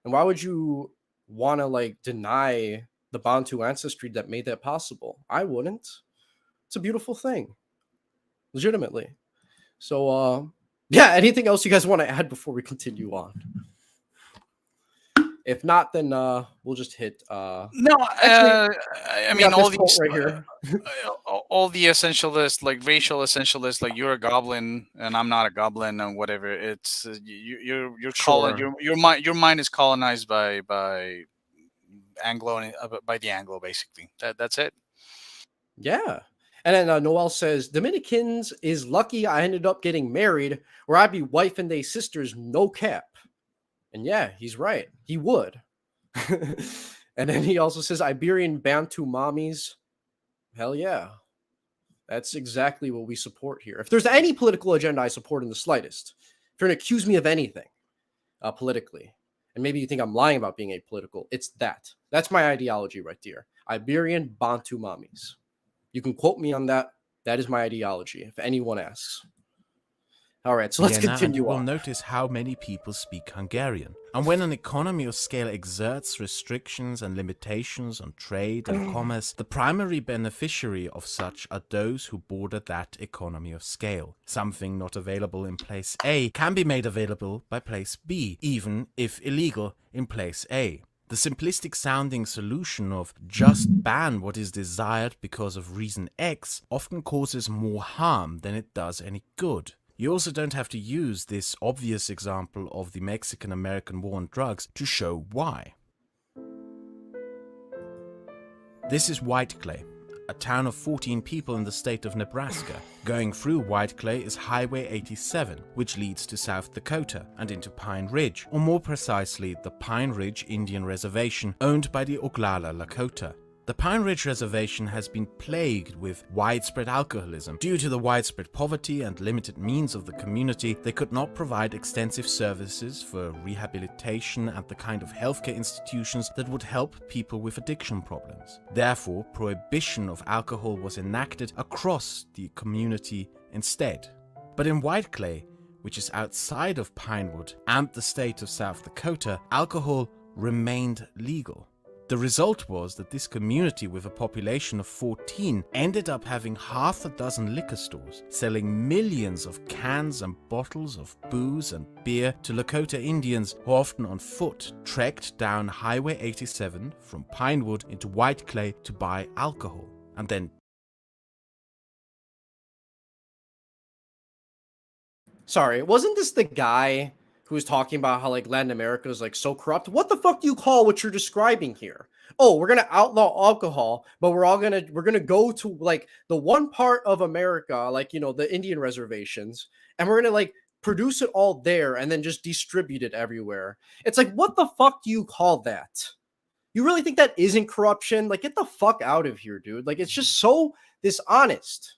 And why would you want to like deny the Bantu ancestry that made that possible? I wouldn't. It's a beautiful thing, legitimately. So yeah, anything else you guys want to add before we continue on? If not, then we'll just hit No, actually, I we mean, got all this quote these, right here. all the essentialists, like racial essentialists, like you're a goblin and I'm not a goblin and whatever. It's you're calling Sure. your mind is colonized by Anglo, by the Anglo, basically. That's it. Yeah. And then Noel says, Dominicans is lucky I ended up getting married, or I'd be wife and they sisters, no cap. And yeah, he's right. He would. And then he also says, Iberian Bantu mommies. Hell yeah. That's exactly what we support here. If there's any political agenda I support in the slightest, if you're going to accuse me of anything politically, and maybe you think I'm lying about being apolitical, it's that. That's my ideology right there. Iberian Bantu mommies. You can quote me on that. That is my ideology, if anyone asks. All right, so let's Vienna, and you continue will on. notice how many people speak Hungarian. And when an economy of scale exerts restrictions and limitations on trade and commerce, the primary beneficiary of such are those who border that economy of scale. Something not available in place A can be made available by place B, even if illegal in place A. The simplistic sounding solution of just ban what is desired because of reason X often causes more harm than it does any good. You also don't have to use this obvious example of the Mexican-American war on drugs to show why. This is White Clay, a town of 14 people in the state of Nebraska. Going through White Clay is Highway 87, which leads to South Dakota and into Pine Ridge, or more precisely, the Pine Ridge Indian Reservation owned by the Oglala Lakota. The Pine Ridge Reservation has been plagued with widespread alcoholism. Due to the widespread poverty and limited means of the community, they could not provide extensive services for rehabilitation and the kind of healthcare institutions that would help people with addiction problems. Therefore, prohibition of alcohol was enacted across the community instead. But in White Clay, which is outside of Pinewood and the state of South Dakota, alcohol remained legal. The result was that this community, with a population of 14, ended up having half a dozen liquor stores, selling millions of cans and bottles of booze and beer to Lakota Indians who often on foot trekked down Highway 87 from Pinewood into White Clay to buy alcohol, and then Sorry, wasn't this the guy who was talking about how like Latin America is like so corrupt? What the fuck do you call what you're describing here? Oh, we're gonna outlaw alcohol, but we're gonna go to like the one part of America, like, you know, the Indian reservations, and we're gonna like produce it all there and then just distribute it everywhere. It's like, what the fuck do you call that? You really think that isn't corruption? Like, get the fuck out of here, dude. Like, it's just so dishonest.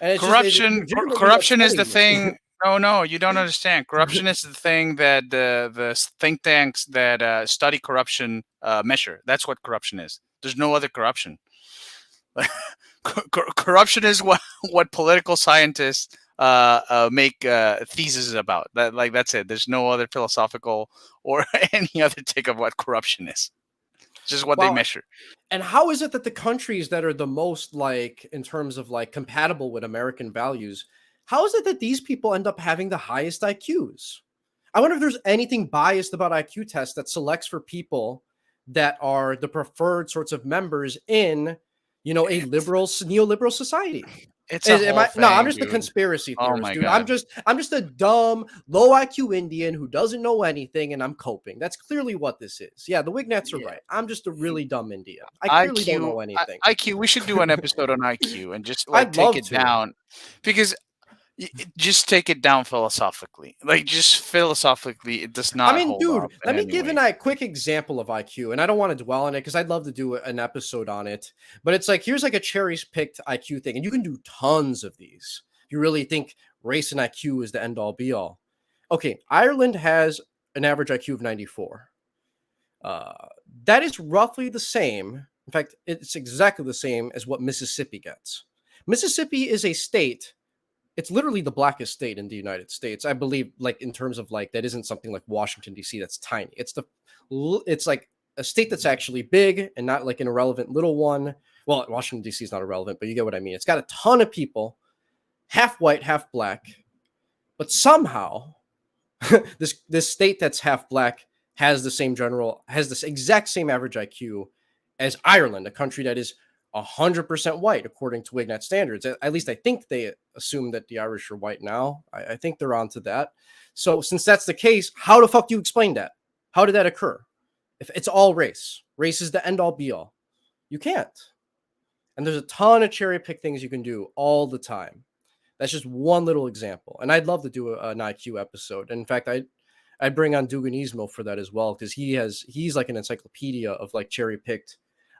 And it's Corruption is the upsetting me. thing. No, you don't understand. Corruption is the thing that the think tanks that study corruption measure. That's what corruption is. There's no other corruption. Corruption is what political scientists make theses about. That's it. There's no other philosophical or any other take of what corruption is. just what they Well, measure. and how is it that the countries that are the most like in terms of like compatible with American values, how is it that these people end up having the highest IQs? I wonder if there's anything biased about IQ tests that selects for people that are the preferred sorts of members in, you know, a It's neoliberal society. it's a Am whole I? No, I'm thing, just a dude. conspiracy Oh theorist, my dude. god. I'm just a dumb, low IQ Indian who doesn't know anything, and I'm coping. That's clearly what this is. Yeah, the Wignets are Yeah. right. I'm just a really dumb Indian. I clearly don't IQ, know anything. IQ. We should do an episode on IQ and just like I'd take love it to. down, because just take it down philosophically. Like just philosophically, it does I not mean, hold up dude, in let me any give way. a quick example of IQ, and I don't want to dwell on it because I'd love to do an episode on it. But it's like here's like a cherry picked IQ thing, and you can do tons of these. You really think race and IQ is the end all be all? Okay, Ireland has an average IQ of 94. Uh, that is roughly the same. In fact, it's exactly the same as what Mississippi gets. Mississippi is a state. It's literally the blackest state in the United States, I believe. Like in terms of like that isn't something like Washington D.C. that's tiny. It's like a state that's actually big and not like an irrelevant little one. Well, Washington D.C. is not irrelevant, but you get what I mean. It's got a ton of people, half white, half black, but somehow this state that's half black has this exact same average IQ as Ireland, a country that is 100% white according to Wignet standards. At least I think they assume that the Irish are white now. I think they're onto that. So since that's the case, how the fuck do you explain that? How did that occur? If it's all race is the end all be all. You can't. And there's a ton of cherry pick things you can do all the time. That's just one little example. And I'd love to do an IQ episode. And in fact, I'd bring on Duganismo for that as well, because he's like an encyclopedia of like cherry picked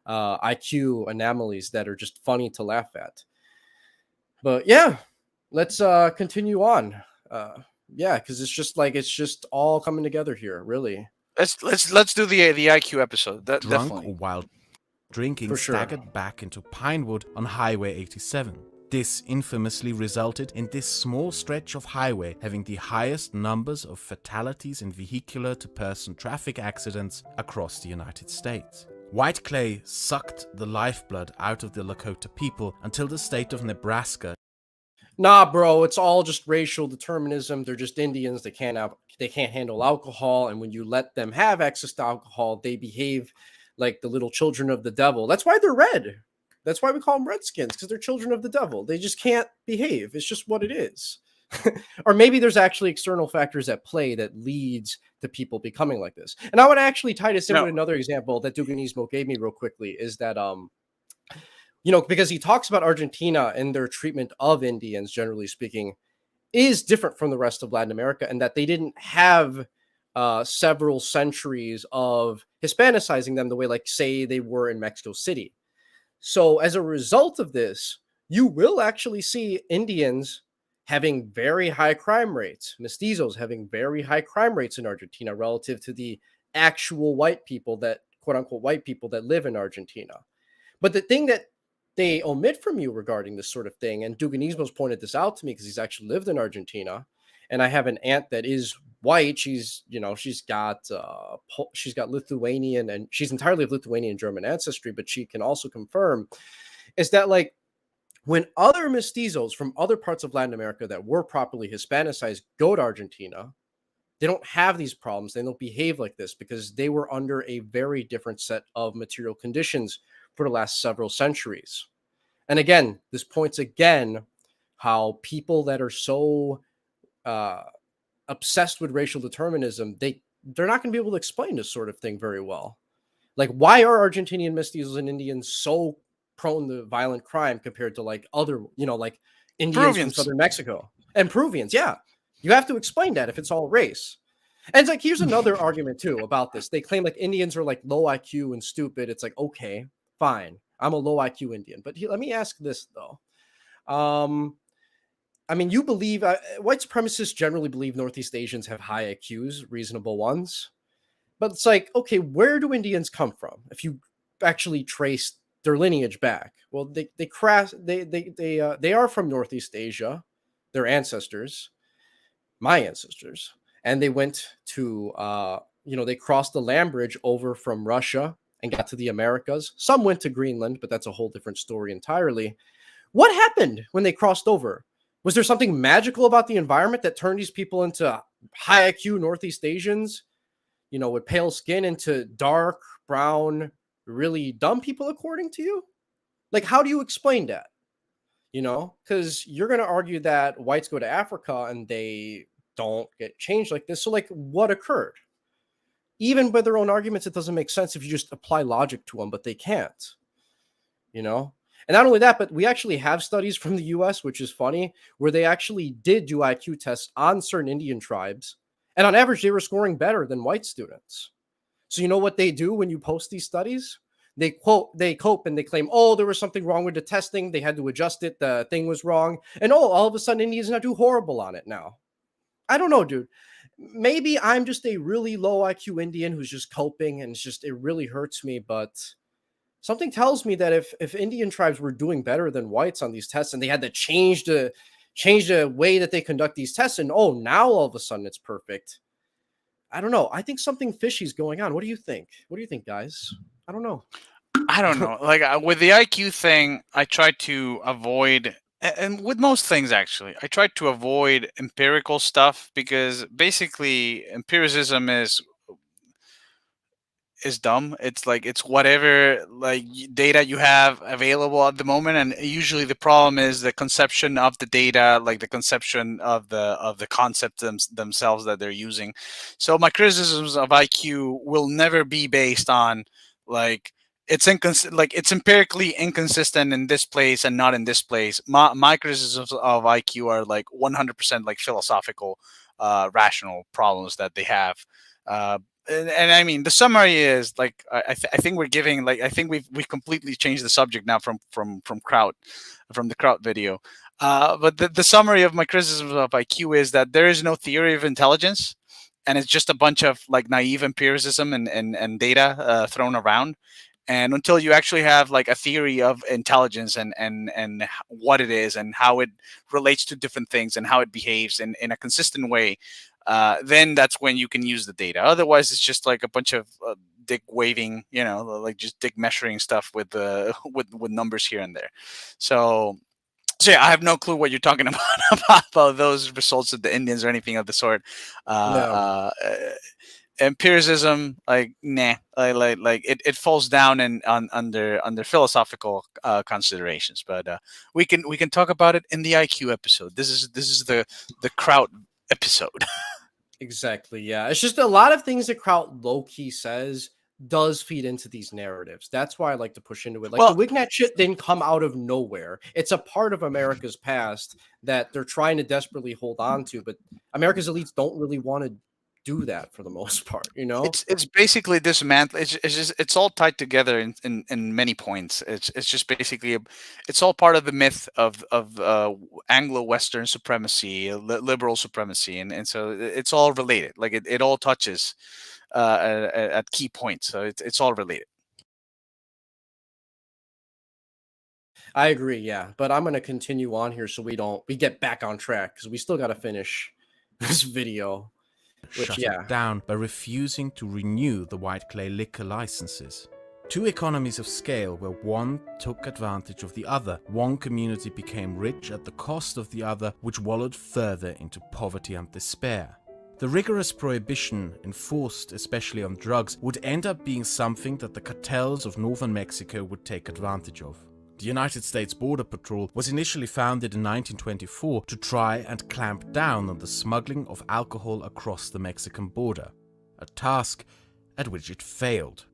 IQ anomalies that are just funny to laugh at. But yeah, let's continue on. Yeah, because it's just all coming together here, really. Let's do the IQ episode. That Drunk definitely. or while drinking, For sure. staggered back into Pinewood on Highway 87. This infamously resulted in this small stretch of highway having the highest numbers of fatalities in vehicular-to-person traffic accidents across the United States. White clay sucked the lifeblood out of the Lakota people until the state of Nebraska. Nah, bro, it's all just racial determinism. They're just Indians. They can't handle alcohol, and when you let them have access to alcohol, they behave like the little children of the devil. That's why they're red. That's why we call them Redskins, because they're children of the devil. They just can't behave. It's just what it is. Or maybe there's actually external factors at play that leads to people becoming like this. And I would actually tie this in No. with another example that Duganismo gave me real quickly, is that you know, because he talks about Argentina and their treatment of Indians, generally speaking, is different from the rest of Latin America, and that they didn't have several centuries of Hispanicizing them the way, like, say, they were in Mexico City. So as a result of this, you will actually see Indians having very high crime rates, mestizos having very high crime rates in Argentina relative to the actual white people that, quote unquote, white people that live in Argentina. But the thing that they omit from you regarding this sort of thing, and Duganismo's pointed this out to me because he's actually lived in Argentina, and I have an aunt that is white. She's, you know, she's got Lithuanian, and she's entirely of Lithuanian German ancestry, but she can also confirm is that, like, when other mestizos from other parts of Latin America that were properly Hispanicized go to Argentina, they don't have these problems. They don't behave like this because they were under a very different set of material conditions for the last several centuries. And again, this points again how people that are so obsessed with racial determinism, they're not going to be able to explain this sort of thing very well. Like, why are Argentinian mestizos and Indians so prone to violent crime compared to like other, you know, like Indians Peruvians. from southern Mexico and Peruvians? Yeah, you have to explain that if it's all race. And it's like, here's another argument too about this. They claim like Indians are like low IQ and stupid. It's like, okay, fine, I'm a low IQ Indian, but let me ask this though. I mean, you believe white supremacists generally believe Northeast Asians have high IQs, reasonable ones. But it's like, okay, where do Indians come from? If you actually trace their lineage back, well, they are from Northeast Asia, their ancestors, my ancestors, and they went to you know, they crossed the land bridge over from Russia and got to the Americas. Some went to Greenland, but that's a whole different story entirely. What happened when they crossed over? Was there something magical about the environment that turned these people into high IQ Northeast Asians, with pale skin, into dark, brown, really dumb people, according to you? Like, how do you explain that? Because you're going to argue that whites go to Africa and they don't get changed like this. So, like, what occurred? Even by their own arguments, it doesn't make sense if you just apply logic to them, but they can't, And not only that, but we actually have studies from the US, which is funny, where they actually did do IQ tests on certain Indian tribes. And on average, they were scoring better than white students. So you know what they do when you post these studies? They cope and they claim, oh, there was something wrong with the testing. They had to adjust it. The thing was wrong. And all of a sudden, Indians not do horrible on it now. I don't know, dude. Maybe I'm just a really low IQ Indian who's just coping, and it really hurts me. But something tells me that if Indian tribes were doing better than whites on these tests, and they had to change the way that they conduct these tests, and now all of a sudden it's perfect. I don't know. I think something fishy is going on. What do you think? What do you think, guys? I don't know. I don't know. Like with the IQ thing, I try to avoid, and with most things actually, I try to avoid empirical stuff, because basically empiricism is dumb. It's like it's whatever data you have available at the moment, and usually the problem is the conception of the data, like the conception of the concept themselves that they're using. So my criticisms of IQ will never be based on like it's empirically inconsistent in this place and not in this place. My criticisms of IQ are like 100% like philosophical, rational problems that they have. And I mean, the summary is like I think we're giving I think we've completely changed the subject now from the Kraut video. But the summary of my criticism of IQ is that there is no theory of intelligence, and it's just a bunch of like naive empiricism and data thrown around. And until you actually have like a theory of intelligence and what it is and how it relates to different things and how it behaves in a consistent way, then that's when you can use the data. Otherwise, it's just like a bunch of dick waving, like just dick measuring stuff with with numbers here and there. So yeah, I have no clue what you're talking about those results of the Indians or anything of the sort. No. Empiricism, like nah, like it falls down under philosophical considerations. But we can talk about it in the IQ episode. This is the Kraut episode. Exactly. Yeah. It's just a lot of things that Kraut low key says does feed into these narratives. That's why I like to push into it. Like Well, the Wignat shit didn't come out of nowhere. It's a part of America's past that they're trying to desperately hold on to, but America's elites don't really want to do that for the most part, it's basically dismantled. It's all tied together in many points. It's just basically it's all part of the myth of Anglo-Western supremacy, liberal supremacy, and so it's all related. Like it all touches at key points. So it's all related. I agree, yeah. But I'm gonna continue on here so we get back on track because we still gotta finish this video. Shut it down by refusing to renew the white clay liquor licenses. Two economies of scale where one took advantage of the other. One community became rich at the cost of the other, which wallowed further into poverty and despair. The rigorous prohibition enforced especially on drugs would end up being something that the cartels of northern Mexico would take advantage of. The United States Border Patrol was initially founded in 1924 to try and clamp down on the smuggling of alcohol across the Mexican border, a task at which it failed.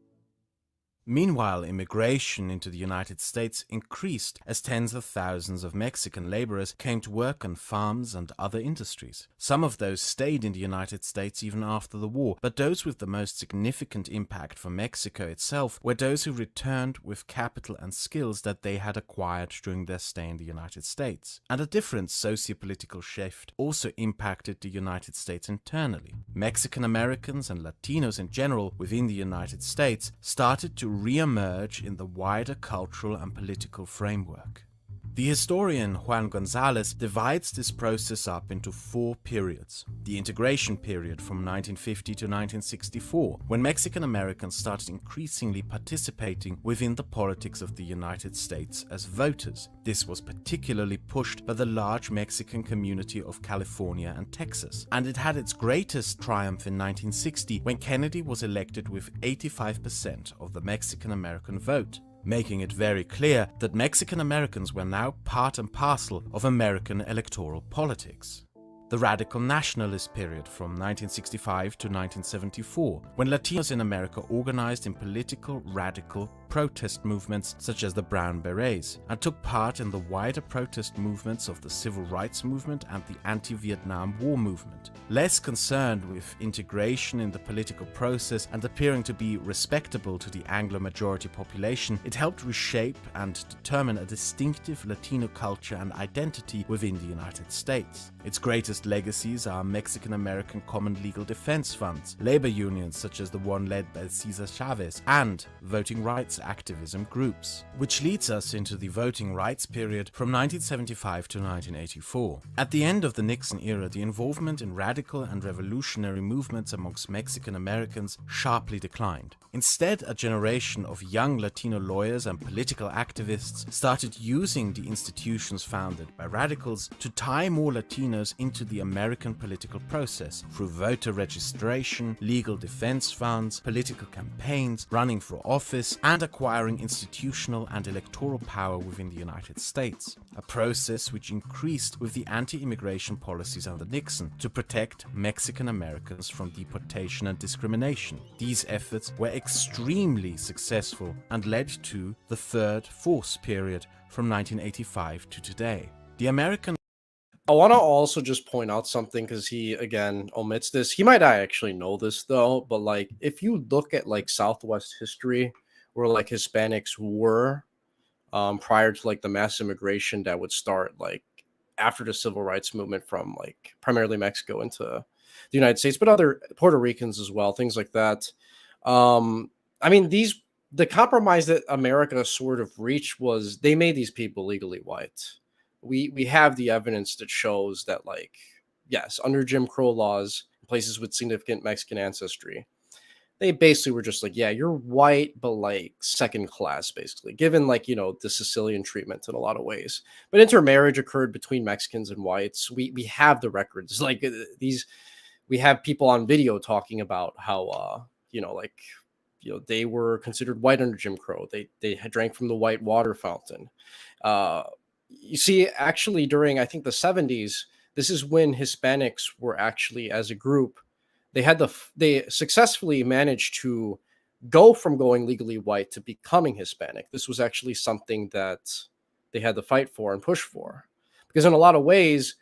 Meanwhile, immigration into the United States increased as tens of thousands of Mexican laborers came to work on farms and other industries. Some of those stayed in the United States even after the war, but those with the most significant impact for Mexico itself were those who returned with capital and skills that they had acquired during their stay in the United States. And a different socio-political shift also impacted the United States internally. Mexican Americans and Latinos in general within the United States started to re-emerge in the wider cultural and political framework. The historian Juan Gonzalez divides this process up into 4 periods. The integration period from 1950 to 1964, when Mexican Americans started increasingly participating within the politics of the United States as voters. This was particularly pushed by the large Mexican community of California and Texas, and it had its greatest triumph in 1960 when Kennedy was elected with 85% of the Mexican American vote, making it very clear that Mexican Americans were now part and parcel of American electoral politics. The radical nationalist period from 1965 to 1974, when Latinos in America organized in political radical protest movements such as the Brown Berets, and took part in the wider protest movements of the Civil Rights Movement and the anti-Vietnam War movement. Less concerned with integration in the political process and appearing to be respectable to the Anglo-majority population, it helped reshape and determine a distinctive Latino culture and identity within the United States. Its greatest legacies are Mexican-American common legal defense funds, labor unions such as the one led by Cesar Chavez, and voting rights activism groups. Which leads us into the voting rights period from 1975 to 1984. At the end of the Nixon era, the involvement in radical and revolutionary movements amongst Mexican Americans sharply declined. Instead, a generation of young Latino lawyers and political activists started using the institutions founded by radicals to tie more Latinos into the American political process through voter registration, legal defense funds, political campaigns, running for office, and acquiring institutional and electoral power within the United States, a process which increased with the anti-immigration policies under Nixon to protect Mexican Americans from deportation and discrimination. These efforts were extremely successful and led to the third force period from 1985 to today. The American I want to also just point out something because he again omits this. He might not actually know this though, but like if you look at like Southwest history, where like Hispanics were prior to like the mass immigration that would start like after the civil rights movement from like primarily Mexico into the United States, but other Puerto Ricans as well, things like that. I mean, the compromise that America sort of reached was they made these people legally white. We have the evidence that shows that, like, yes, under Jim Crow laws, places with significant Mexican ancestry, they basically were just like, yeah, you're white, but like second class, basically, given like, you know, the Sicilian treatment in a lot of ways. But intermarriage occurred between Mexicans and whites. We have the records, like these, we have people on video talking about how, you know, like, you know, they were considered white under Jim Crow. They had drank from the white water fountain. You see, actually, during I think the 70s, this is when Hispanics were actually, as a group, they successfully managed to go from going legally white to becoming Hispanic. This was actually something that they had to fight for and push for, because in a lot of ways,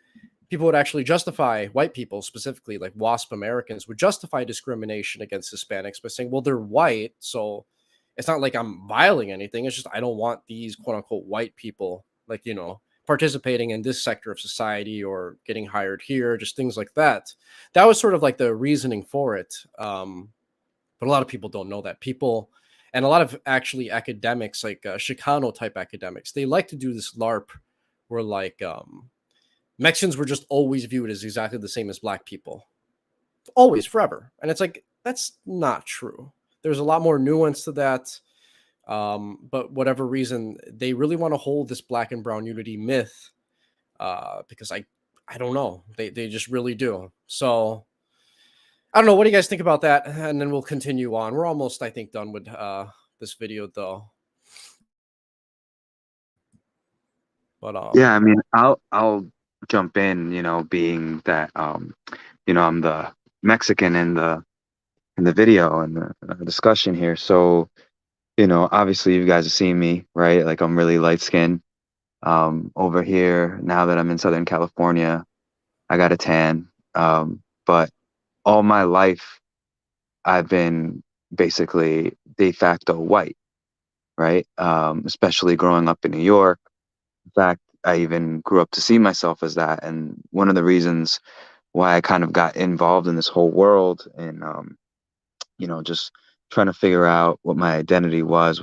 people would actually justify, white people specifically, like WASP Americans, would justify discrimination against Hispanics by saying, well, they're white, so it's not like I'm violating anything. It's just I don't want these quote unquote white people, like, you know, participating in this sector of society or getting hired here, just things like that. That was sort of like the reasoning for it. But a lot of people don't know that. People, and a lot of actually academics, like Chicano type academics, they like to do this LARP where like Mexicans were just always viewed as exactly the same as black people. Always, forever. And it's like, that's not true. There's a lot more nuance to that. But whatever reason, they really want to hold this black and brown unity myth, because I don't know, they just really do. So I don't know. What do you guys think about that? And then we'll continue on. We're almost, I think, done with this video, though. But Yeah, I mean, I'll jump in, you know, being that you know, I'm the Mexican in the video and the discussion here. So, you know, obviously you guys have seen me, right? Like I'm really light skinned. Over here, now that I'm in Southern California, I got a tan. But all my life I've been basically de facto white, right? Especially growing up in New York. In fact, I even grew up to see myself as that. And one of the reasons why I kind of got involved in this whole world and, you know, just trying to figure out what my identity was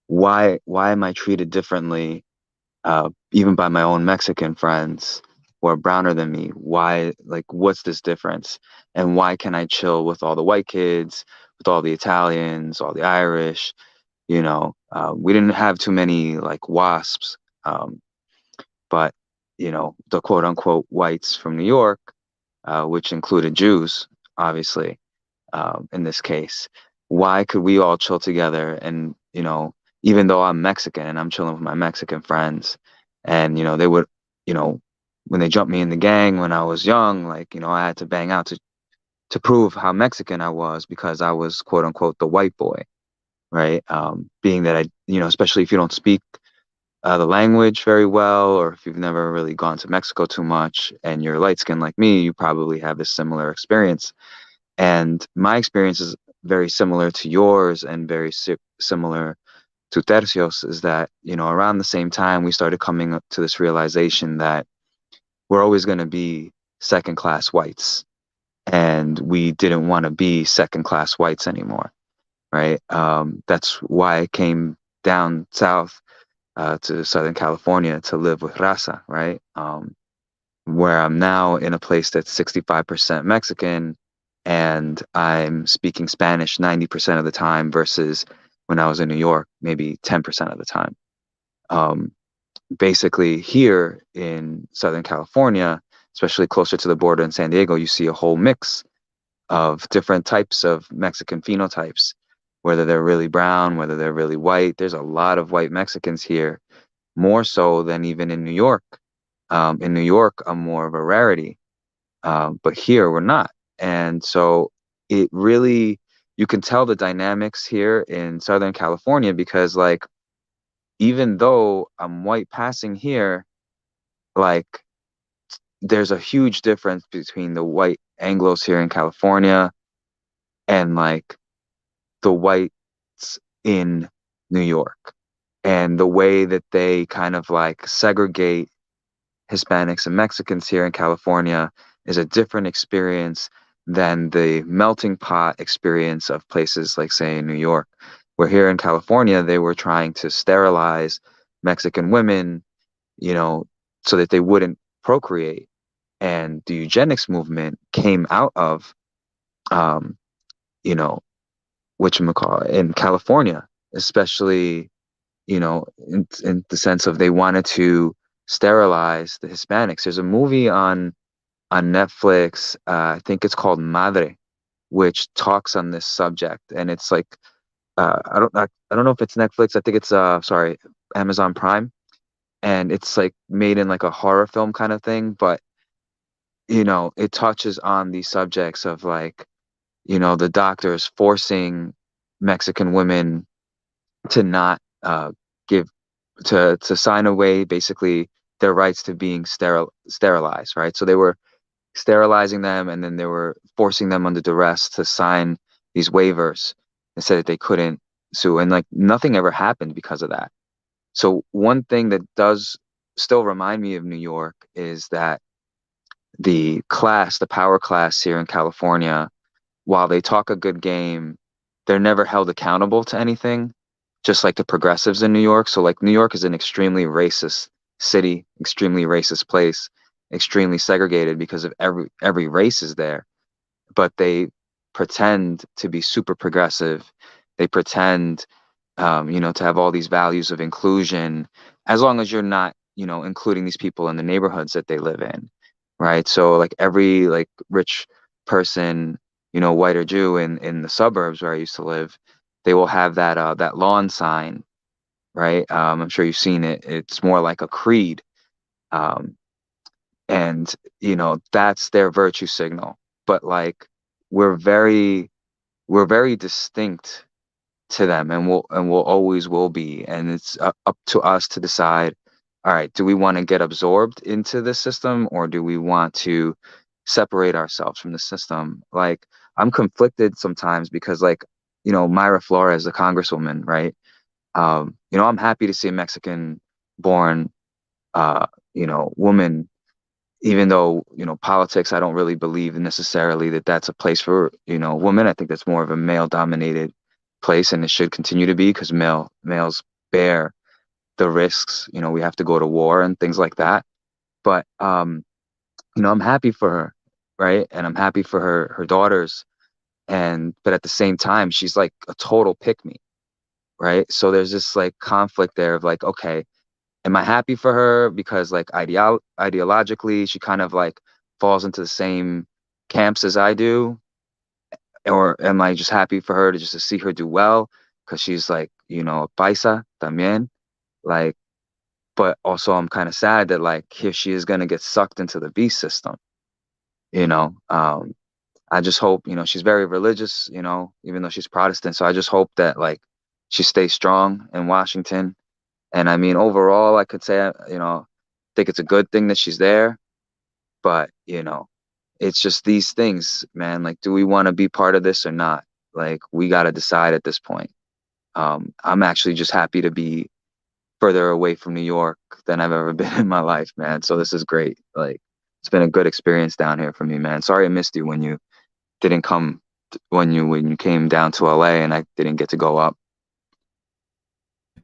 why am I treated differently even by my own Mexican friends who are browner than me. Why, like, what's this difference? And why can I chill with all the white kids, with all the Italians, all the Irish? We didn't have too many like WASPs, but the quote unquote whites from New York, which included Jews, obviously, in this case. Why could we all chill together? And, even though I'm Mexican and I'm chilling with my Mexican friends, and, they would, you know, when they jumped me in the gang when I was young, like, I had to bang out to prove how Mexican I was because I was quote unquote the white boy, right? Being that especially if you don't speak the language very well, or if you've never really gone to Mexico too much and you're light skinned like me, you probably have a similar experience. And my experience is very similar to yours and very similar to Tercio's, is that, around the same time, we started coming up to this realization that we're always going to be second class whites. And we didn't want to be second class whites anymore, right? That's why I came down south to Southern California to live with Raza, right? Where I'm now in a place that's 65% Mexican and I'm speaking Spanish 90% of the time versus when I was in New York, maybe 10% of the time. Basically, here in Southern California, especially closer to the border in San Diego, you see a whole mix of different types of Mexican phenotypes, whether they're really brown, whether they're really white. There's a lot of white Mexicans here, more so than even in New York. In New York, I'm more of a rarity, but here we're not. And so it really, you can tell the dynamics here in Southern California because, like, even though I'm white passing here, like, there's a huge difference between the white Anglos here in California and like the whites in New York, and the way that they kind of like segregate Hispanics and Mexicans here in California is a different experience than the melting pot experience of places like, say, in New York, where here in California, they were trying to sterilize Mexican women, so that they wouldn't procreate. And the eugenics movement came out of, you know, whatchamacallit, in California, especially, in the sense of they wanted to sterilize the Hispanics. There's a movie on Netflix, I think it's called Madre, which talks on this subject, and it's like I don't know if it's Netflix. I think it's sorry, Amazon Prime, and it's like made in like a horror film kind of thing, but it touches on these subjects of like, the doctors forcing Mexican women to not give to sign away basically their rights to being sterilized, right? So they were sterilizing them, and then they were forcing them under duress to sign these waivers and said that they couldn't sue, and like nothing ever happened because of that. So one thing that does still remind me of New York is that the power class here in California, while they talk a good game, they're never held accountable to anything, just like the progressives in New York. So like New York is an extremely racist city, extremely racist place, extremely segregated because of every race is there. But they pretend to be super progressive. They pretend, to have all these values of inclusion, as long as you're not, including these people in the neighborhoods that they live in, right? So like every like rich person, white or Jew in the suburbs where I used to live, they will have that lawn sign, right? I'm sure you've seen it. It's more like a creed, um, and that's their virtue signal. But like we're very we're very distinct to them, and we'll always will be, and it's up to us to decide, all right, do we want to get absorbed into this system, or do we want to separate ourselves from the system? Like I'm conflicted sometimes because like Myra Flores, the congresswoman, right? I'm happy to see a Mexican born woman, even though politics, I don't really believe necessarily that that's a place for women. I think that's more of a male dominated place, and it should continue to be because males bear the risks. We have to go to war and things like that. But I'm happy for her, right? And I'm happy for her daughters. But at the same time, she's like a total pick me, right? So there's this like conflict there of like, okay, am I happy for her because like ideologically she kind of like falls into the same camps as I do, or am I just happy for her to just to see her do well because she's like paisa también, like, but also I'm kind of sad that like here she is gonna get sucked into the beast system, you know. I just hope, she's very religious, even though she's Protestant. So I just hope that like she stays strong in Washington. And I mean, overall, I could say, think it's a good thing that she's there. But, it's just these things, man. Like, do we want to be part of this or not? Like, we got to decide at this point. I'm actually just happy to be further away from New York than I've ever been in my life, man. So this is great. Like, it's been a good experience down here for me, man. Sorry I missed you when you didn't come when you came down to LA and I didn't get to go up.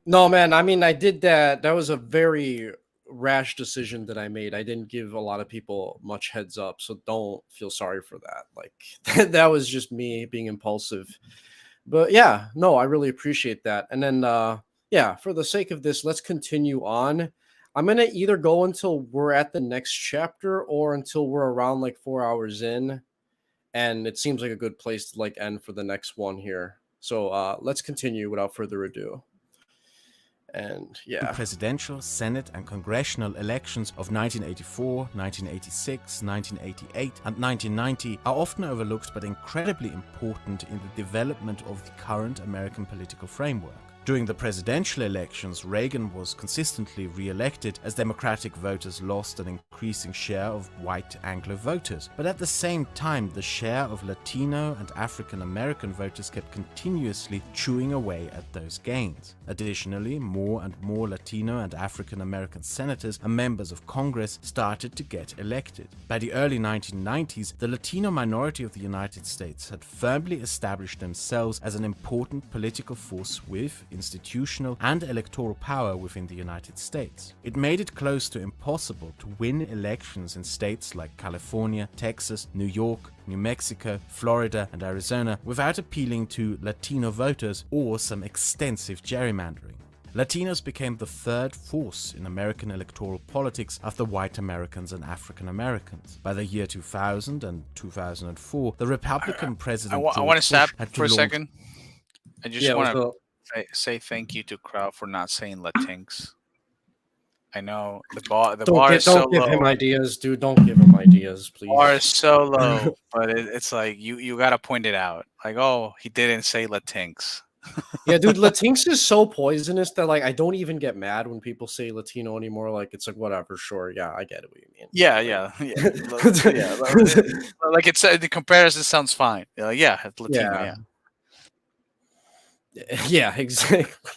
No, man. I mean, I did that. That was a very rash decision that I made. I didn't give a lot of people much heads up, so don't feel sorry for that. Like that was just me being impulsive. But yeah, no, I really appreciate that. And then yeah, for the sake of this, let's continue on. I'm gonna either go until we're at the next chapter or until we're around like 4 hours in. And it seems like a good place to like end for the next one here. So let's continue without further ado. And yeah, Presidential, Senate, and congressional elections of 1984, 1986, 1988, and 1990 are often overlooked but incredibly important in the development of the current American political framework. During the presidential elections, Reagan was consistently re-elected as Democratic voters lost an increasing share of white Anglo voters. But at the same time, the share of Latino and African American voters kept continuously chewing away at those gains. Additionally, more and more Latino and African American senators and members of Congress started to get elected. By the early 1990s, the Latino minority of the United States had firmly established themselves as an important political force with institutional and electoral power within the United States. It made it close to impossible to win elections in states like California, Texas, New York, New Mexico, Florida, and Arizona without appealing to Latino voters or some extensive gerrymandering. Latinos became the third force in American electoral politics after white Americans and African Americans. By the year 2000 and 2004, the Republican president I want to stop had to for a launch. second. I just yeah, want to say thank you to Crowd for not saying Latinx. I know the bar is so don't give him low. ideas, dude. Don't give him ideas, Bar is please. so low, but it's like you got to point it out. Like, oh, he didn't say Latinx. Yeah, dude, Latinx is so poisonous that like I don't even get mad when people say Latino anymore. Like it's like whatever, sure, yeah, I get it what you mean. Yeah, Like, yeah. Like it's the comparison sounds fine. Yeah, it's Latino. yeah, Yeah. yeah, exactly.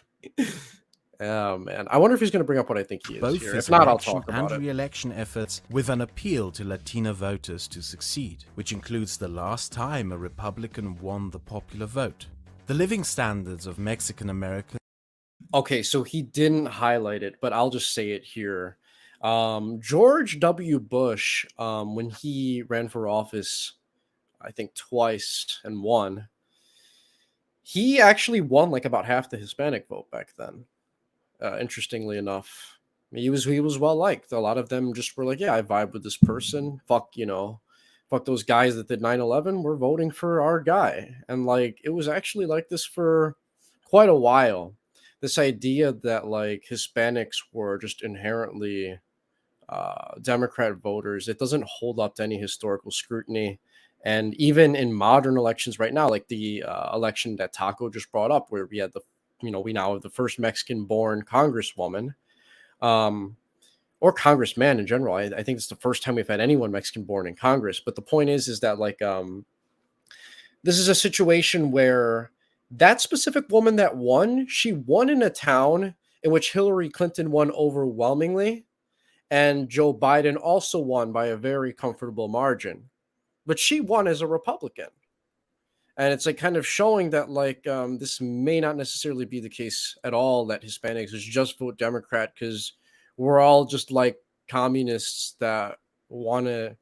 Oh man, I wonder if he's gonna bring up what I think he is both here. his If not, I'll election talk about and it. re-election efforts with an appeal to Latino voters to succeed, which includes the last time a Republican won the popular vote. The living standards of Mexican Americans. Okay, so he didn't highlight it, but I'll just say it here. George W. Bush, when he ran for office, I think twice and won, he actually won like about half the Hispanic vote back then. Interestingly enough, he was well liked. A lot of them just were like, "Yeah, I vibe with this person. Fuck, fuck those guys that did 9/11. We're voting for our guy." And like, it was actually like this for quite a while. This idea that like Hispanics were just inherently Democrat voters, it doesn't hold up to any historical scrutiny. And even in modern elections right now, like the election that Taco just brought up, where we had we now have the first Mexican-born congresswoman, um, or congressman in general. I think it's the first time we've had anyone Mexican-born in Congress. But the point is that like this is a situation where that specific woman that won, she won in a town in which Hillary Clinton won overwhelmingly, and Joe Biden also won by a very comfortable margin. But she won as a Republican. and it's like kind of showing that like this may not necessarily be the case at all, that Hispanics is just vote Democrat because we're all just like communists that want to,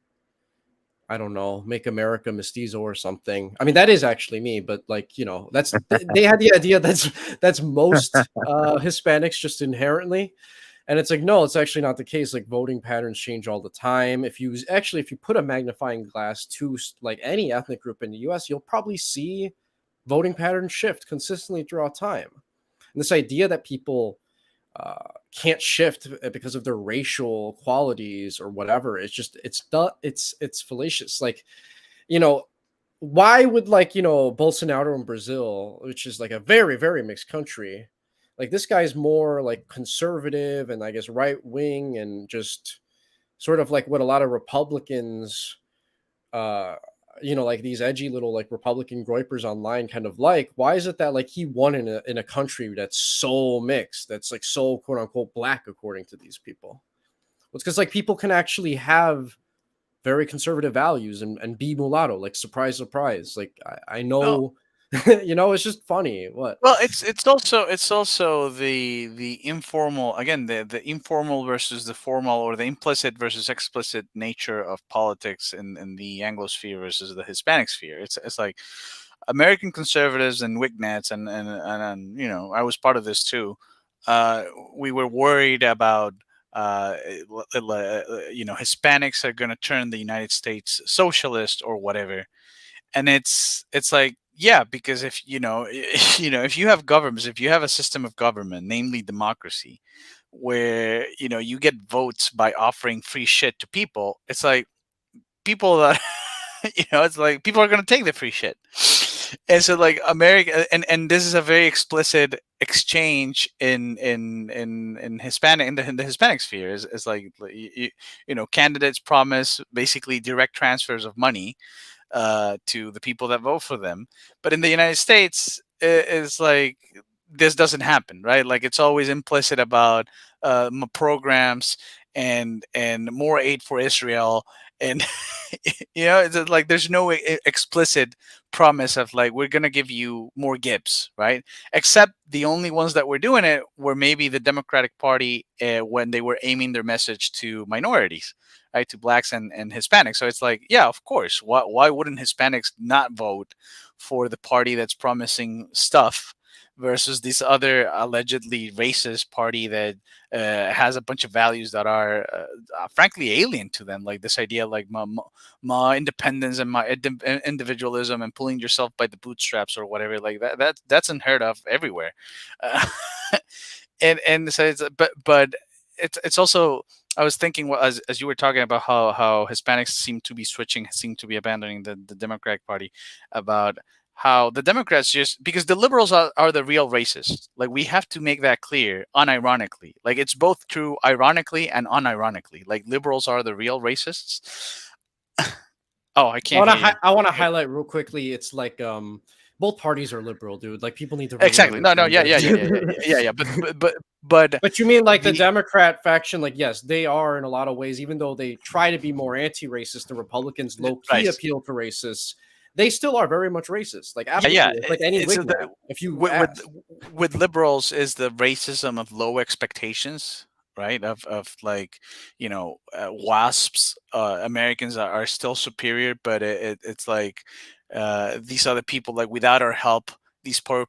I don't know, make America mestizo or something. I mean, that is actually me, but like, you know, they had the idea that's most Hispanics just inherently. And it's like, no, it's actually not the case. Like voting patterns change all the time. If you put a magnifying glass to like any ethnic group in the US, you'll probably see voting patterns shift consistently throughout time. And this idea that people can't shift because of their racial qualities or whatever, it's fallacious. Like, you know, why would, like, you know, Bolsonaro in Brazil, which is like a very, very mixed country, like this guy's more like conservative and I guess right wing and just sort of like what a lot of Republicans, uh, you know, like these edgy little like Republican groypers online kind of like. Why is it that like he won in a country that's so mixed, that's like so quote unquote black according to these people? Well, it's because like people can actually have very conservative values and be mulatto. Like surprise, surprise. Like I Well, know, you know, it's just funny. What? well, it's also the informal, again, the informal versus the formal, or the implicit versus explicit nature of politics in the Anglosphere versus the Hispanic sphere. It's like American conservatives and Wignets, and you know, I was part of this too. Uh, we were worried about you know, Hispanics are going to turn the United States socialist or whatever. And it's like, yeah, because if you know, you know, if you have governments, if you have a system of government, namely democracy, where you know you get votes by offering free shit to people, it's like people that you know, it's like people are going to take the free shit. And so like America, and this is a very explicit exchange in Hispanic, in the Hispanic sphere, is like you know, candidates promise basically direct transfers of money to the people that vote for them. But in the United States, it's like this doesn't happen, right? Like it's always implicit about programs and more aid for Israel, and you know, it's like there's no explicit promise of like we're gonna give you more gifts, right? Except the only ones that were doing it were maybe the Democratic Party when they were aiming their message to minorities, right, to blacks and Hispanics. So it's like, yeah, of course. Why wouldn't Hispanics not vote for the party that's promising stuff versus this other allegedly racist party that has a bunch of values that are frankly alien to them, like this idea like my independence and my individualism and pulling yourself by the bootstraps or whatever, like that's unheard of everywhere. Uh, and so it's, but it's also, I was thinking, well, as you were talking about how Hispanics seem to be abandoning the Democratic Party, about how the Democrats, just because the liberals are the real racists. Like we have to make that clear, unironically. Like it's both true ironically and unironically. Like liberals are the real racists. Oh, I can't hear you. I want to highlight real quickly. It's like both parties are liberal, dude. Like people need to really Exactly. No, understand yeah, yeah, yeah, yeah, yeah, that. yeah, yeah. But But you mean like the the Democrat faction? Like, yes, they are in a lot of ways, even though they try to be more anti-racist, the Republicans low key right. appeal to racists. They still are very much racist. Like, Yeah, yeah. absolutely, it's like any It's wigwam. If you with, with ask, with liberals is the racism of low expectations, right? Of like, you know, wasps. Americans are still superior, but it's like these other people, like without our help, these poor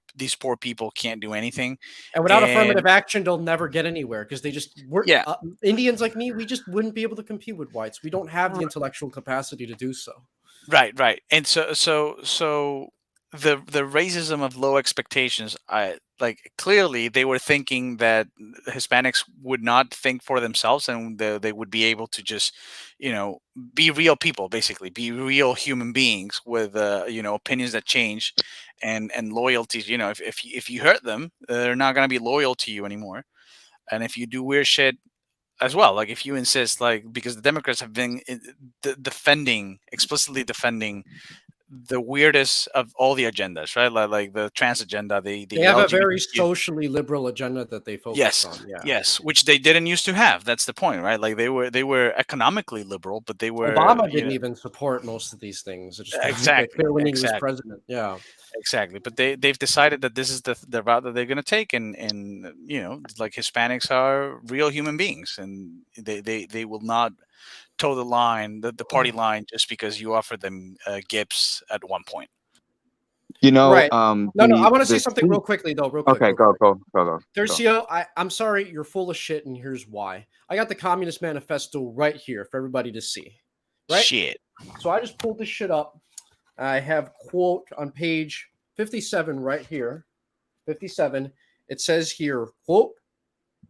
people can't do anything. and without affirmative And action, they'll never get anywhere because they just we're yeah, Indians like me. We just wouldn't be able to compete with whites. We don't have the intellectual capacity to do so. right, right. And so the racism of low expectations, I like, clearly they were thinking that Hispanics would not think for themselves, and they would be able to just, you know, be real people, basically be real human beings with you know, opinions that change, and loyalties. You know, if you hurt them, they're not going to be loyal to you anymore. And if you do weird shit as well, like if you insist, like, because the Democrats have been explicitly defending the weirdest of all the agendas, right? Like the trans agenda, They have a very LGBTQ. socially liberal agenda that they focus on. Yeah. Yes, which they didn't used to have. That's the point, right? Like they were economically liberal, but they were, Obama didn't even support most of these things. It just wasn't that exactly, clear when he was exactly. president. Yeah. Exactly, but they've decided that this is the route that they're going to take, and like Hispanics are real human beings, and they will not toe the line, the party line, just because you offer them gifts at one point. Right. No, I want to say the something real quickly though, real quick. Okay, go. Tercio, I'm sorry, you're full of shit, and here's why. I got the Communist Manifesto right here for everybody to see. Right? Shit. So I just pulled this shit up. I have quote on page 57 right here. 57. It says here, quote,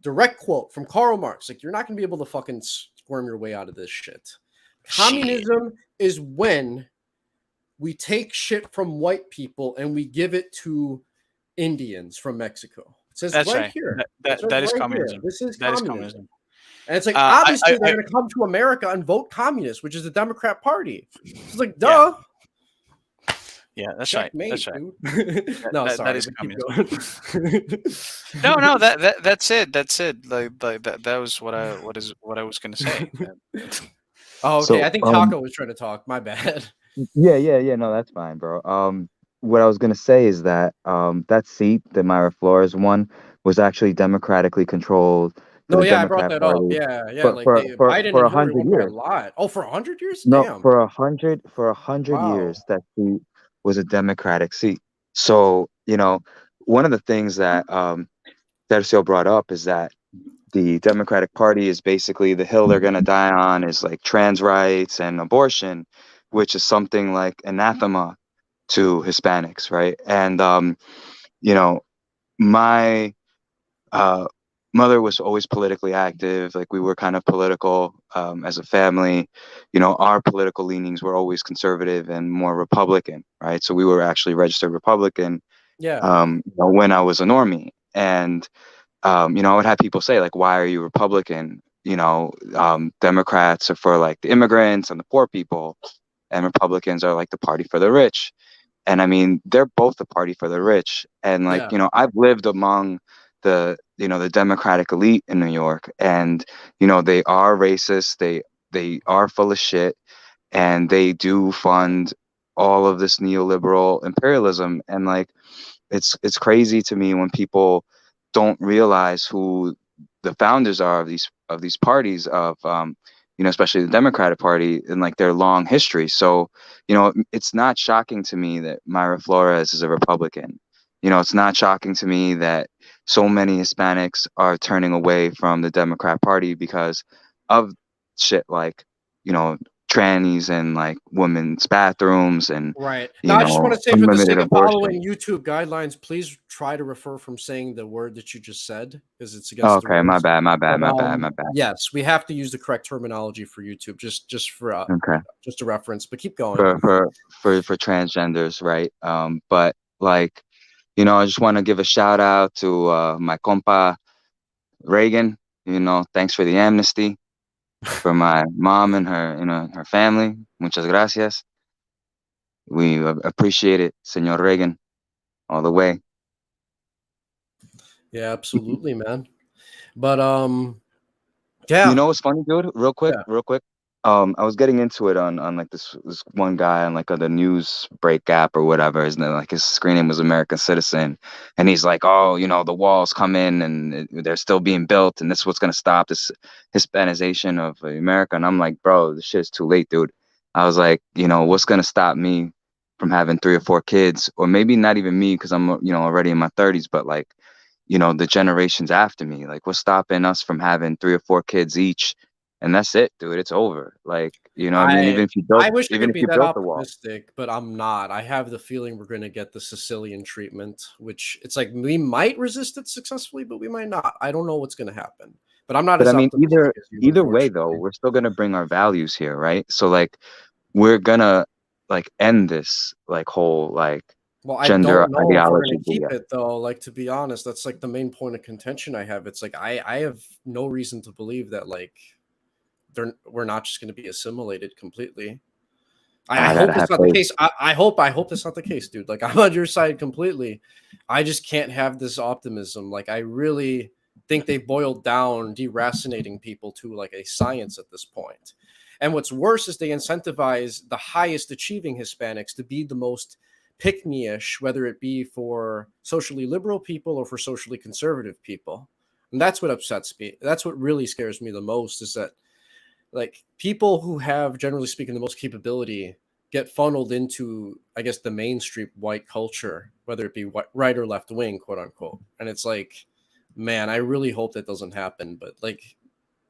direct quote from Karl Marx. Like, you're not going to be able to fucking squirm your way out of this shit. Communism is when we take shit from white people and we give it to Indians from Mexico. It says That's right right. here. That is communism. Here. This is That communism. is communism. And it's like, obviously, they're going to come to America and vote communist, which is the Democrat Party. It's like, duh. Yeah, that's right. That's right. No, sorry. That is communism. No, that's it. That's it. Like that was what I was going to say. Oh, okay. So, I think Taco was trying to talk. My bad. Yeah. No, that's fine, bro. What I was gonna say is that that seat that Myra Flores won was actually democratically controlled for No, the yeah, I brought Democrat that up. Party. Yeah. Like Biden For and Hillary 100 won by a years. lot. Oh, for 100 years? No, Damn. for a hundred Wow. years, that seat was a Democratic seat. So, one of the things that Tercio brought up is that the Democratic Party is basically the hill they're going to die on is like trans rights and abortion, which is something like anathema to Hispanics, right? And my mother was always politically active. Like we were kind of political as a family. Our political leanings were always conservative and more Republican, right? So we were actually registered Republican. Yeah. When I was a normie, and I would have people say like, "Why are you Republican?" Democrats are for like the immigrants and the poor people, and Republicans are like the party for the rich. And I mean, they're both the party for the rich. And like, Yeah. I've lived among the Democratic elite in New York, and they are racist. They are full of shit, and they do fund all of this neoliberal imperialism. And like, it's crazy to me when people don't realize who the founders are of these parties especially the Democratic Party and like their long history. So it's not shocking to me that Myra Flores is a Republican. It's not shocking to me that so many Hispanics are turning away from the Democrat Party because of shit like trannies and like women's bathrooms and Right. Now, I just want to say, for the unlimited sake of abortion. following YouTube guidelines, please try to refer from saying the word that you just said, because it's against the Okay, my rules. bad. But, yes, we have to use the correct terminology for YouTube, just for Okay. just a reference. But keep going. For transgenders, right? But like, I just want to give a shout out to my compa Reagan. Thanks for the amnesty for my mom and her family. Muchas gracias. We appreciate it, Senor Reagan, all the way. Yeah, absolutely, man. But yeah. You know what's funny, dude? Real quick. I was getting into it on like this one guy on like the news break app or whatever. His name, like his screen name was American Citizen, and he's like, "Oh, the walls come in and they're still being built, and this is what's gonna stop this Hispanization of America." And I'm like, "Bro, this shit is too late, dude." I was like, what's gonna stop me from having 3 or 4 kids, or maybe not even me because I'm already in my 30s, but like the generations after me, like what's stopping us from having 3 or 4 kids each, and that's it, dude. It's over. Like, what I mean? Even if you built, I wish I even could if be you that built the wall. optimistic, but I'm not. I have the feeling we're going to get the Sicilian treatment, which it's like we might resist it successfully, but we might not. I don't know what's going to happen. But I'm not But as I mean, optimistic as you, either way though, unfortunately. we're still gonna bring our values here, right? So like we're gonna like end this like whole like Well, I gender don't know if we're ideology going to keep BS. it though. Like, to be honest, that's like the main point of contention I have. It's like I have no reason to believe that like we're not just going to be assimilated completely. I gotta hope it's have not the faith. case. I hope that's not the case, dude. Like, I'm on your side completely. I just can't have this optimism. Like, I really think they boiled down deracinating people to like a science at this point. And what's worse is they incentivize the highest achieving Hispanics to be the most pick me-ish, whether it be for socially liberal people or for socially conservative people. And that's what upsets me. That's what really scares me the most, is that like people who have, generally speaking, the most capability get funneled into, I guess, the mainstream white culture, whether it be right or left wing, quote unquote. And it's like, man, I really hope that doesn't happen. But like,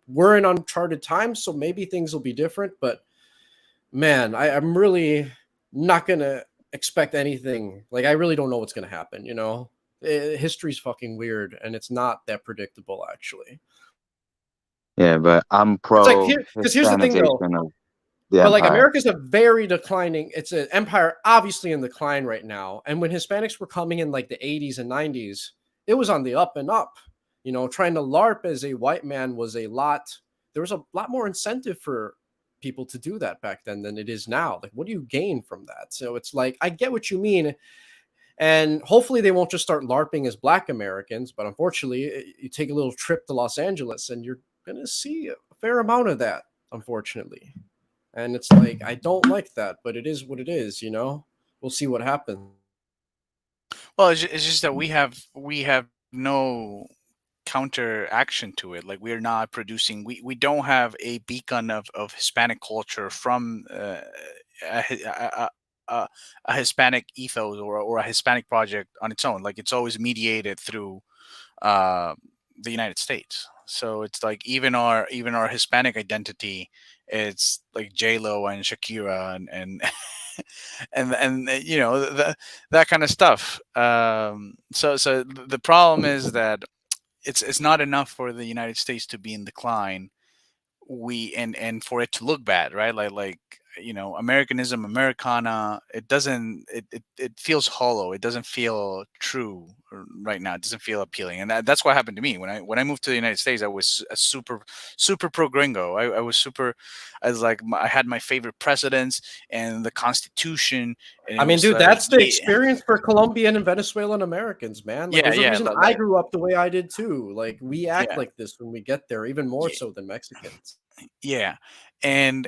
we're in uncharted times, so maybe things will be different. But man, I'm really not gonna expect anything. Like, I really don't know what's gonna happen. History's fucking weird, and it's not that predictable, actually. Yeah, but I'm It's like pro because here's the thing, though. Hispanization of the But like, empire. America's a very declining. It's an empire, obviously in decline right now. And when Hispanics were coming in like the 80s and 90s, it was on the up and up. Trying to LARP as a white man was a lot. There was a lot more incentive for people to do that back then than it is now. Like, what do you gain from that? So it's like, I get what you mean. And hopefully they won't just start LARPing as Black Americans. But unfortunately, you take a little trip to Los Angeles and you're going to see a fair amount of that, unfortunately. And it's like, I don't like that, but it is what it is, We'll see what happens. Well, it's just that we have no counter action to it. Like, we're not producing. We don't have a beacon of Hispanic culture from a, Hi- a Hispanic ethos or a Hispanic project on its own. Like, it's always mediated through uh, the United States. So it's like even our Hispanic identity, it's like J Lo and Shakira and and that kind of stuff. So the problem is that it's not enough for the United States to be in decline. And for it to look bad, right? Like Americanism, Americana, it feels hollow. It doesn't feel true right now. It doesn't feel appealing, and that's what happened to me when I moved to the United States. I was a super pro gringo. I was super. I was like, I had my favorite presidents and the Constitution, and it I mean, was dude, like, that's the yeah, experience for Colombian and Venezuelan Americans, man. Like, yeah, there's a yeah, reason I grew up the way I did too. Like, we act yeah, like this when we get there, even more yeah. so than Mexicans. Yeah, and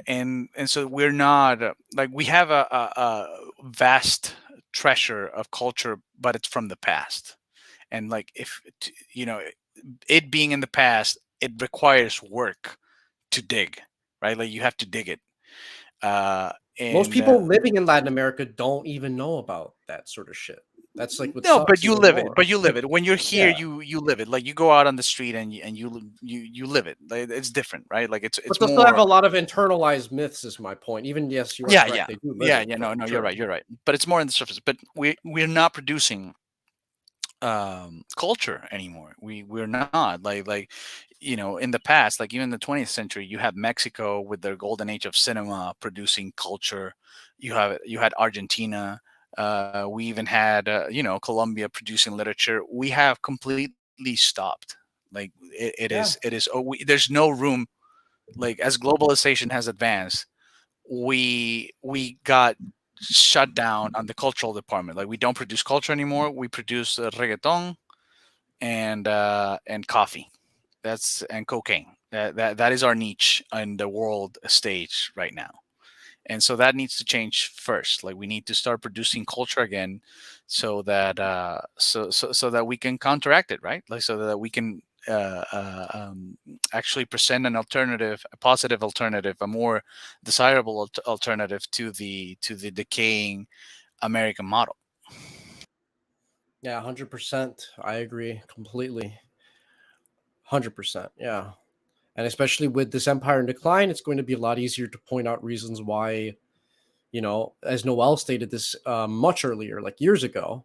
so we're not like, we have a vast treasure of culture, but it's from the past. And like, if it being in the past, it requires work to dig, right? Like, you have to dig it. Uh, Most and people living in Latin America don't even know about that sort of shit. That's like what No, but sucks you even live it. more. But you live it. When you're here, Yeah. you live it. Like, you go out on the street and you live it. Like, it's different, right? Like, But it's they'll still have more. a lot of internalized myths, is my point. Even, yes, you are Yeah, correct. yeah, They do live yeah, it, yeah. for No, you're sure. right. You're right. But it's more in the surface. But we're not producing culture anymore. We're not like in the past, like even in the 20th century, you had Mexico with their golden age of cinema producing culture. You had Argentina. We even had Colombia producing literature. We have completely stopped. Like, it Yeah. is there's no room. Like, as globalization has advanced, we got shut down on the cultural department. Like, we don't produce culture anymore. We produce reggaeton and coffee. And cocaine. That is our niche in the world stage right now. And so that needs to change first. Like, we need to start producing culture again, so that so that we can counteract it, right? Like, so that we can actually present an alternative, a positive alternative, a more desirable alternative to the decaying American model. Yeah, 100%. I agree completely. 100%. Yeah. And especially with this empire in decline, it's going to be a lot easier to point out reasons why, as Noel stated this much earlier, like years ago,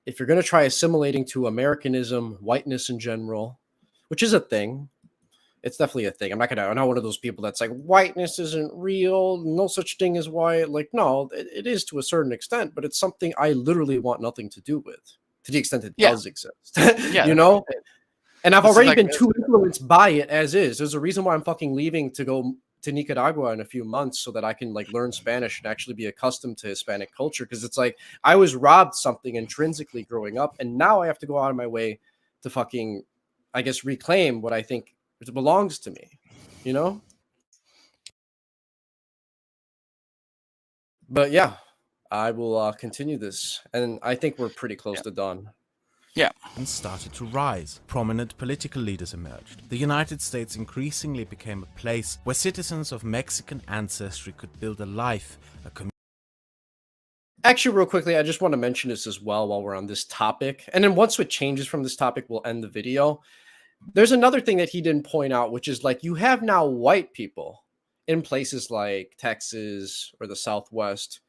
if you're going to try assimilating to Americanism, whiteness in general, which is a thing, it's definitely a thing. I'm not one of those people that's like, whiteness isn't real, no such thing as white. Like, no, it is to a certain extent, but it's something I literally want nothing to do with, to the extent it Yeah, does exist. yeah. you know? And I've This is already like been too influenced by it as is. There's a reason why I'm fucking leaving to go to Nicaragua in a few months so that I can like learn Spanish and actually be accustomed to Hispanic culture, because it's like I was robbed something intrinsically growing up, and now I have to go out of my way to fucking, I guess, reclaim what I think belongs to me, you know? But yeah, I will continue this, and I think we're pretty close to done. Yeah. And started to rise. Prominent political leaders emerged. The United States increasingly became a place where citizens of Mexican ancestry could build a life, a community. Actually, real quickly, I just want to mention this as well while we're on this topic. And then once it changes from this topic, we'll end the video. There's another thing that he didn't point out, which is like you have now white people in places like Texas or the Southwest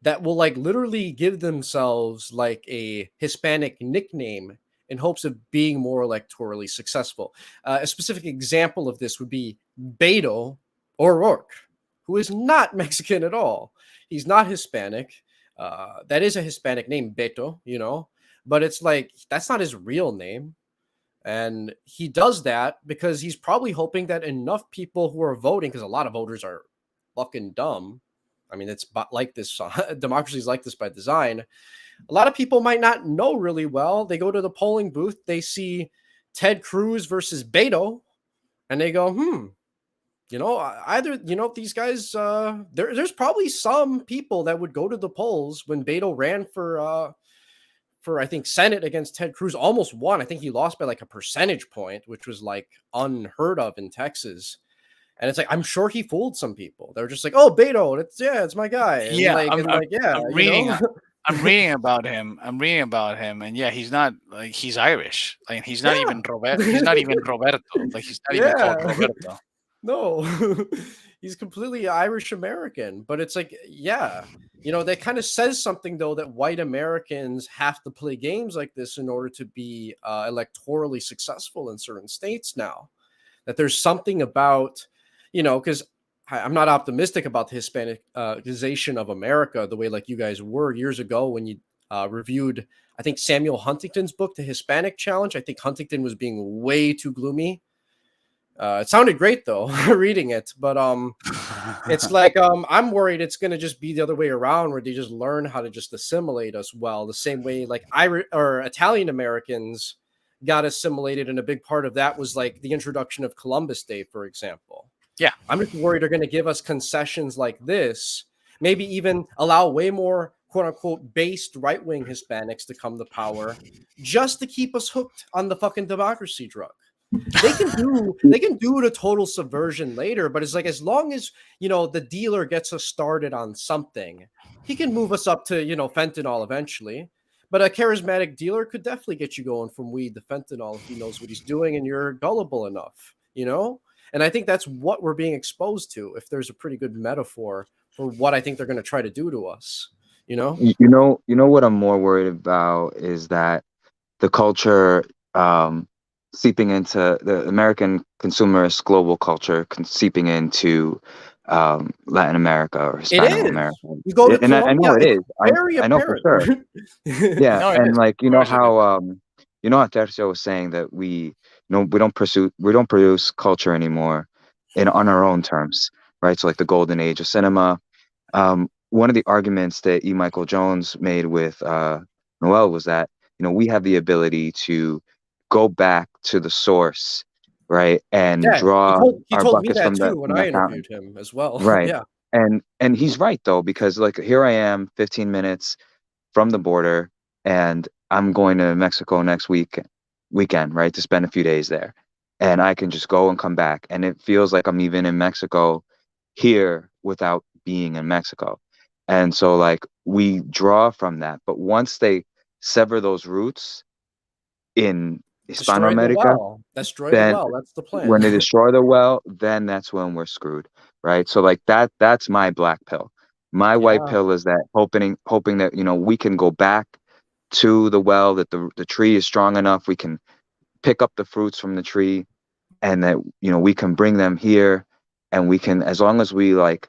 that will like literally give themselves like a Hispanic nickname in hopes of being more electorally successful. A specific example of this would be Beto O'Rourke, who is not Mexican at all. He's not Hispanic. That is a Hispanic name, Beto, you know, but it's like that's not his real name. And he does that because he's probably hoping that enough people who are voting, because a lot of voters are fucking dumb. I mean, it's like this. Democracy is like this by design. A lot of people might not know really well. They go to the polling booth, they see Ted Cruz versus Beto, and they go, you know, either, you know, these guys, there's probably some people that would go to the polls when Beto ran for I think Senate against Ted Cruz, almost won. I think he lost by like a percentage point, which was like unheard of in Texas. And it's like I'm sure he fooled some people. They're just like, "Oh, Beto, it's my guy," and Yeah, yeah, I'm you reading. know, I'm reading about him. I'm reading about him, and yeah, he's not like he's Irish. Like he's not yeah, even Robert. He's not even Roberto. Like he's not even called yeah. Roberto. No, he's completely Irish American. But it's like, yeah, you know, that kind of says something though that white Americans have to play games like this in order to be electorally successful in certain states now. That there's something about, you know, because I'm not optimistic about the Hispanicization of America the way like you guys were years ago when you reviewed, I think, Samuel Huntington's book, The Hispanic Challenge. I think Huntington was being way too gloomy. It sounded great though, reading it, but it's like I'm worried it's gonna just be the other way around, where they just learn how to just assimilate us well, the same way like Irish or Italian Americans got assimilated, and a big part of that was like the introduction of Columbus Day, for example. Yeah. I'm just worried they're going to give us concessions like this, maybe even allow way more quote unquote based right wing Hispanics to come to power just to keep us hooked on the fucking democracy drug. They can do the total subversion later, but it's like as long as, you know, the dealer gets us started on something, he can move us up to, you know, fentanyl eventually. But a charismatic dealer could definitely get you going from weed to fentanyl if he knows what he's doing and you're gullible enough, you know? And I think that's what we're being exposed to, if there's a pretty good metaphor for what I think they're going to try to do to us, you know? You know what I'm more worried about is that the culture seeping into the American consumerist global culture, seeping into Latin America or It Hispano is. America. You go to And I know Colombia, it it's is. very I know for sure. apparent. Yeah, No, it and is. like Of course it is. you know how Tercio was saying that we don't produce culture anymore on our own terms, right? So like the golden age of cinema. One of the arguments that E. Michael Jones made with Noel was that, you know, we have the ability to go back to the source, right, and Yeah, draw he our told me buckets that too when from I that fountain, interviewed him as well. right? Yeah. And he's right though, because like here I am, 15 minutes from the border, and I'm going to Mexico next weekend, right, to spend a few days there, and I can just go and come back, and it feels like I'm even in Mexico here without being in Mexico. And so like we draw from that, but once they sever those roots in Destroy the Hispanoamerica, well. Destroy the then well. That's the when they plan. destroy the well, then that's when we're screwed, right? So like that's my black pill. My white Yeah. pill is that hoping that, you know, we can go back to the well, that the tree is strong enough, we can pick up the fruits from the tree, and that, you know, we can bring them here, and we can, as long as we like,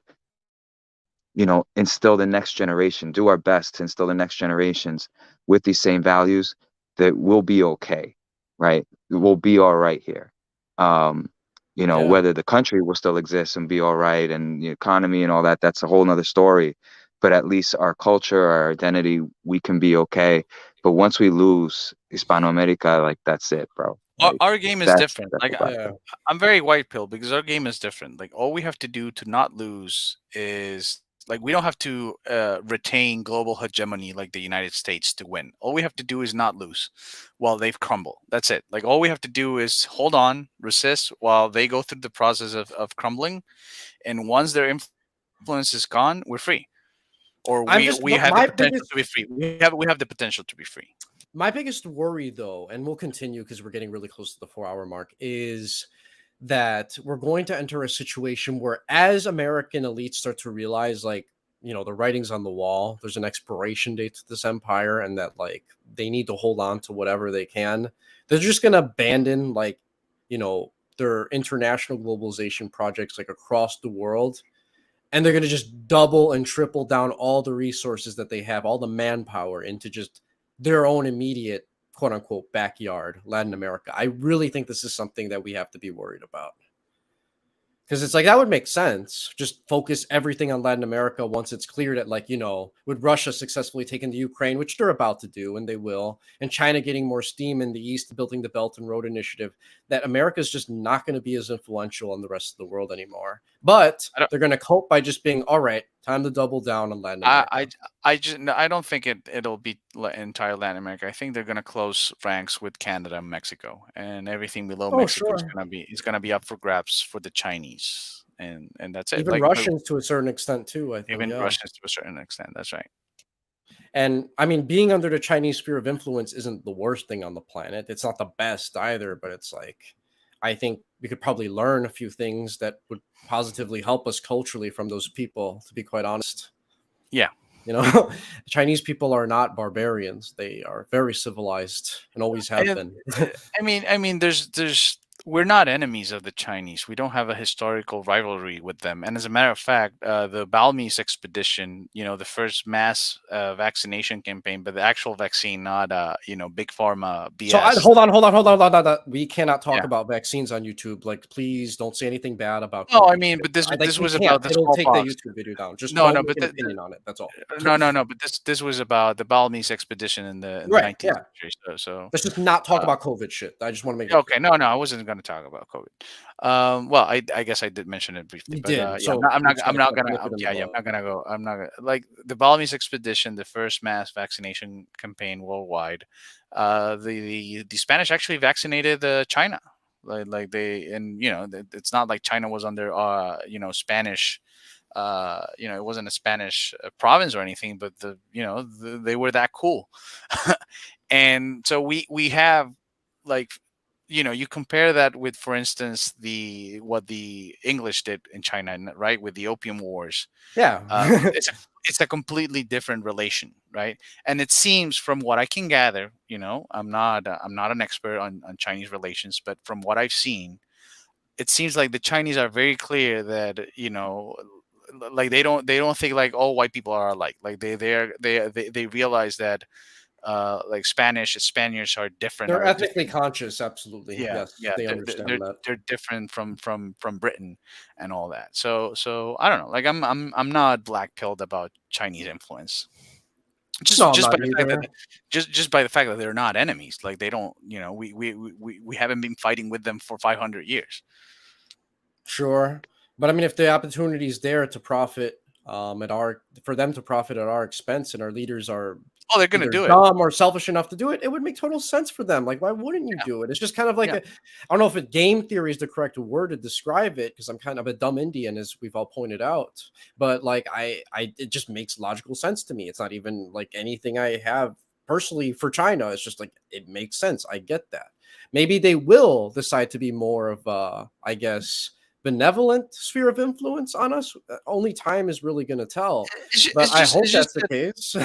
you know, instill the next generation, do our best to instill the next generations with these same values, that we'll be okay, right? We'll be all right here. Yeah. whether the country will still exist and be all right, and the economy and all that, that's a whole nother story. But at least our culture, our identity, we can be okay. But once we lose Hispanoamerica, like that's it, bro. Like Our game is that's different. that's Like a wrap. Yeah. I'm very white pill because our game is different. Like all we have to do to not lose is like we don't have to retain global hegemony like the United States to win. All we have to do is not lose while they've crumbled. That's it. Like all we have to do is hold on, resist while they go through the process of crumbling. And once their influence is gone, we're free. Or I'm just we have the my potential biggest to be free. We have the potential to be free. my biggest worry though, and we'll continue because we're getting really close to the 4 hour mark, is that we're going to enter a situation where as American elites start to realize like, the writing's on the wall, there's an expiration date to this empire and that like they need to hold on to whatever they can. They're just going to abandon like, their international globalization projects like across the world, and they're going to just double and triple down all the resources that they have, all the manpower into just their own immediate quote unquote backyard, Latin America. I really think this is something that we have to be worried about. Because it's like that would make sense. Just focus everything on Latin America once it's clear that, like, with Russia successfully taking the Ukraine, which they're about to do, and they will, and China getting more steam in the East, building the Belt and Road Initiative, that America is just not going to be as influential in the rest of the world anymore. But I don't. they're going to cope by just being, all right, time to double down on Latin America. I don't think it'll be entire Latin America. I think they're gonna close ranks with Canada and Mexico, and everything below Oh, Mexico is sure. gonna be up for grabs for the Chinese, and that's it. Even Like Russians to a certain extent, too, I think. even Yeah. Russians to a certain extent. That's right. And I mean, being under the Chinese sphere of influence isn't the worst thing on the planet. It's not the best either, but it's like, I think we could probably learn a few things that would positively help us culturally from those people, to be quite honest. Yeah. Chinese people are not barbarians. They are very civilized and always have And been. there's we're not enemies of the Chinese. We don't have a historical rivalry with them. And as a matter of fact, the Balmy's expedition, the first mass vaccination campaign, but the actual vaccine, not big pharma BS. So hold on. We cannot talk Yeah. about vaccines on YouTube. Like, please don't say anything bad about. No, I COVID. mean, but this Like, this we was can't. about the It'll take the smallpox. YouTube video down. Just No, don't no, make but an opinion on it. That's all. no, but this was about the Balmy's expedition in the Right, 19th yeah. century. So Let's just not talk about COVID shit. I just want to make it okay, clear. no, I wasn't going to talk about COVID. Well, I guess I did mention it briefly, You but did. yeah, So I'm we just gotta not kind of gonna, nip it in the yeah, I'm bud. not gonna go. I'm not gonna like the Balinese expedition, the first mass vaccination campaign worldwide. The Spanish actually vaccinated China, like they, and it's not like China was under Spanish. It wasn't a Spanish province or anything, but they were that cool. And so we have like you compare that with, for instance, what the English did in China, right, with the Opium Wars. Yeah. It's a completely different relation, right? And it seems, from what I can gather, I'm not an expert on Chinese relations, but from what I've seen, it seems like the Chinese are very clear that like they don't think like all white people are alike. Like they realize that like Spaniards are different, They're are ethnically different. conscious, absolutely. Yeah, Yes, they understand that. they're different from Britain and all that. So I don't know. Like I'm not black pilled about Chinese influence. No, I'm Just by not the fact that either. just by the fact that they're not enemies. Like they don't. We haven't been fighting with them for 500 years. Sure. But I mean, if the opportunity is there to profit for them to profit at our expense, and our leaders are Oh, they're gonna either do it. dumb or selfish enough to do it, it would make total sense for them. Like, why wouldn't you Yeah, do it? It's just kind of like yeah. I don't know if game theory is the correct word to describe it, because I'm kind of a dumb Indian, as we've all pointed out. But like, it just makes logical sense to me. It's not even like anything I have personally for China. It's just like, it makes sense. I get that. Maybe they will decide to be more of I guess, benevolent sphere of influence on us. Only time is really going to tell. But I hope It's that's just the that case.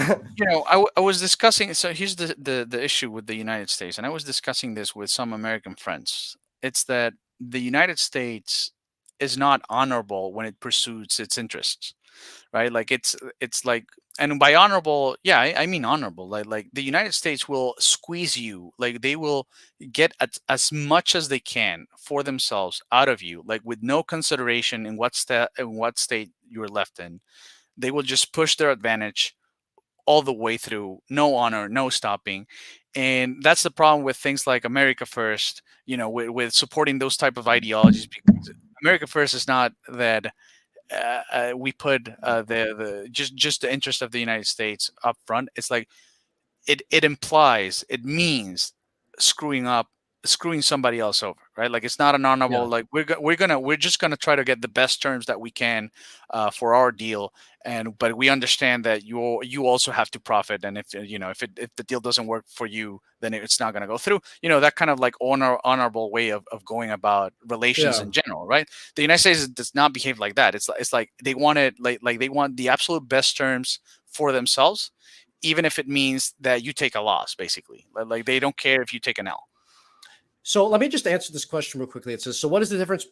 I was discussing. So here's the issue with the United States, and I was discussing this with some American friends. It's that the United States is not honorable when it pursues its interests, right? Like it's like, and by honorable, yeah, I mean honorable. Like the United States will squeeze you, like they will get as much as they can for themselves out of you, like with no consideration in what state you're left in. They will just push their advantage all the way through, no honor, no stopping. And that's the problem with things like America First, with supporting those type of ideologies, because America First is not that we put the just the interest of the United States up front. It's like it implies, it means screwing up, screwing somebody else over, right? Like it's not an honorable, Yeah. like we're just gonna try to get the best terms that we can for our deal. And but we understand that you also have to profit, and if the deal doesn't work for you, then it's not going to go through. That kind of like honorable way of going about relations Yeah. in general, right? The United States does not behave like that. It's like they want it, like they want the absolute best terms for themselves, even if it means that you take a loss, basically. Like they don't care if you take an L. So let me just answer this question real quickly. It says, so what is the difference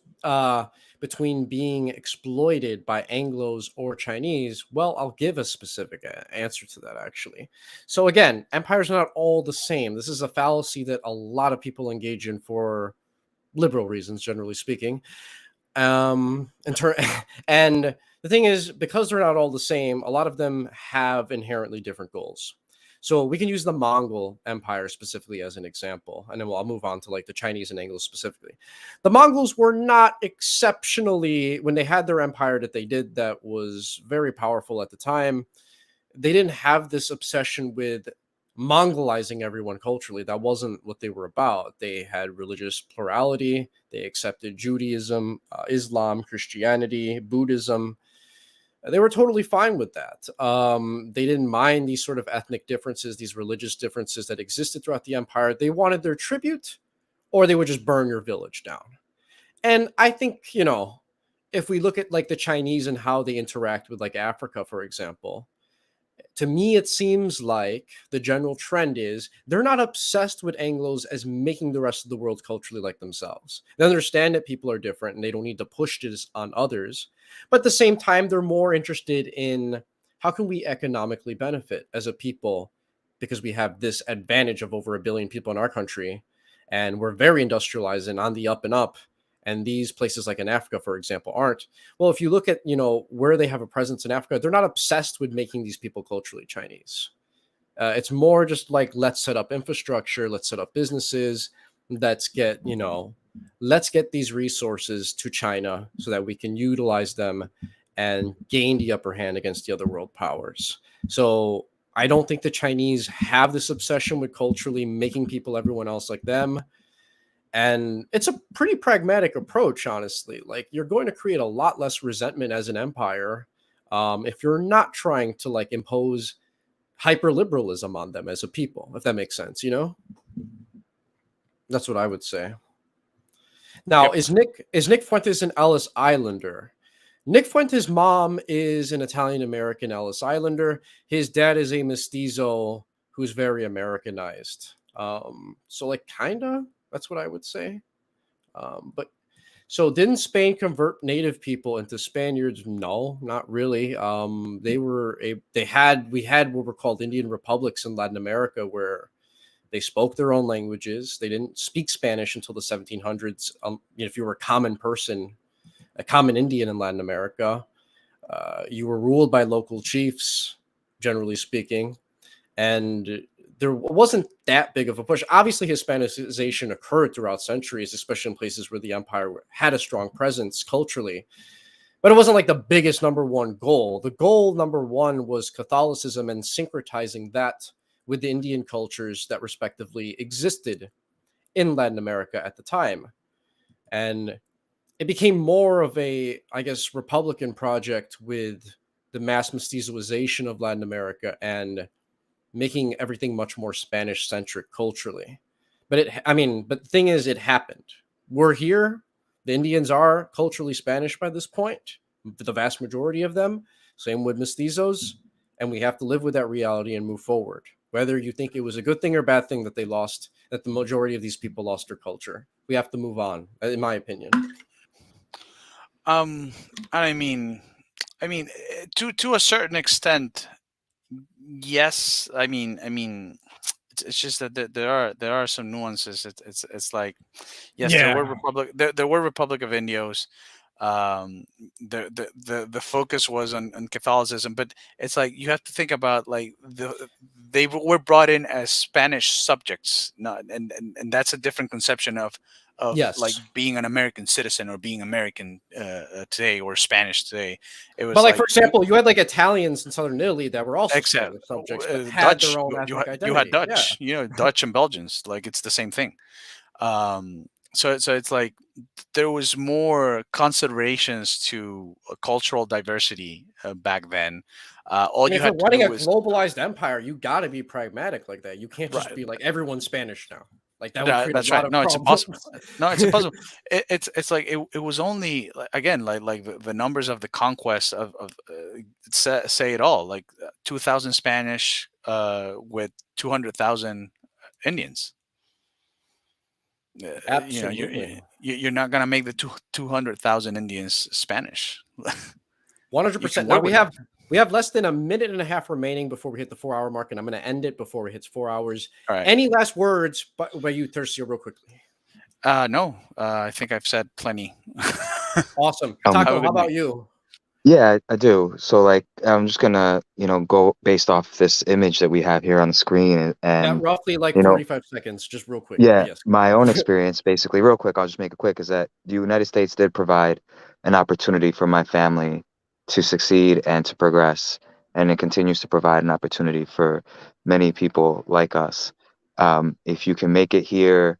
between being exploited by Anglos or Chinese? Well, I'll give a specific answer to that, actually. So again, empires are not all the same. This is a fallacy that a lot of people engage in for liberal reasons, generally speaking. In turn, and the thing is, because they're not all the same, a lot of them have inherently different goals. So we can use the Mongol Empire specifically as an example, and then I'll move on to like the Chinese and Anglos specifically. The Mongols were not exceptionally, when they had their empire that they did that was very powerful at the time, they didn't have this obsession with Mongolizing everyone culturally. That wasn't what they were about. They had religious plurality. They accepted Judaism, Islam, Christianity, Buddhism. They were totally fine with that. They didn't mind these sort of ethnic differences, these religious differences that existed throughout the empire. They wanted their tribute, or they would just burn your village down. And I think, if we look at like the Chinese and how they interact with like Africa, for example, to me, it seems like the general trend is they're not obsessed with Anglos as making the rest of the world culturally like themselves. They understand that people are different and they don't need to push this on others. But at the same time, they're more interested in how can we economically benefit as a people, because we have this advantage of over 1 billion people in our country and we're very industrialized and on the up and up. And these places like in Africa, for example, aren't. Well, if you look at, where they have a presence in Africa, they're not obsessed with making these people culturally Chinese. It's more just like, let's set up infrastructure, let's set up businesses, let's get these resources to China so that we can utilize them and gain the upper hand against the other world powers. So I don't think the Chinese have this obsession with culturally making people everyone else like them. And it's a pretty pragmatic approach, honestly. Like, you're going to create a lot less resentment as an empire if you're not trying to like impose hyper liberalism on them as a people, if that makes sense. That's what I would say. Now, Yep. is Nick Fuentes an Ellis Islander? Nick Fuentes' mom is an Italian American Ellis Islander. His dad is a mestizo who's very Americanized. So like kinda, that's what I would say. But so didn't Spain convert native people into Spaniards? No, not really. We had what were called Indian republics in Latin America where they spoke their own languages. They didn't speak Spanish until the 1700s. If you were a common person, a common Indian in Latin America, you were ruled by local chiefs, generally speaking, and there wasn't that big of a push. Obviously, Hispanization occurred throughout centuries, especially in places where the empire had a strong presence culturally. But it wasn't like the biggest number one goal. The goal number one was Catholicism and syncretizing that with the Indian cultures that respectively existed in Latin America at the time. And it became more of a, I guess, Republican project with the mass mestization of Latin America and making everything much more Spanish centric culturally. But the thing is, it happened. We're here. The Indians are culturally Spanish by this point, the vast majority of them. Same with mestizos. And we have to live with that reality and move forward. Whether you think it was a good thing or bad thing that that the majority of these people lost their culture, we have to move on, in my opinion. Um, I mean, to a certain extent, yes. It's just that there are some nuances. It's like, yes, there Yeah. were there were Republic of Indios. The focus was on Catholicism, but it's like you have to think about like they were brought in as Spanish subjects, not and that's a different conception of like Yes. being an American citizen or being American today or Spanish today. It But was like for like you example, you had like Italians in southern Italy that were also except Spanish subjects, but had their Dutch. own You ethnic you had identity. Yeah. Dutch, Dutch and Belgians. Like it's the same thing. So it's like there was more considerations to cultural diversity back then. I All mean, you if you're had to running do a was globalized empire, you got to be pragmatic like that. You can't just right. be like everyone's Spanish now. Like that would create a That's lot right. of No, it's impossible. problems. No, it's impossible. It's like it was only again like the numbers of the conquest of say it all like 2,000 Spanish with 200,000 Indians. Absolutely. You're not gonna make the 200,000 Indians Spanish. You can 100%. Now work with them. we have less than a minute and a half remaining before we hit the 4 hour mark, and I'm going to end it before it hits 4 hours. All right. Any last words by you, Tercio, real quickly? No, I think I've said plenty. Awesome. Um, Have a Taco, how good night. about you? yeah, I do. So like, I'm just gonna, go based off this image that we have here on the screen, Yeah, and roughly like you know, 45 seconds, just real quick. But yeah, yes. my own experience, basically, real quick. I'll just make it quick. Is that the United States did provide an opportunity for my family to succeed and to progress, and it continues to provide an opportunity for many people like us. If you can make it here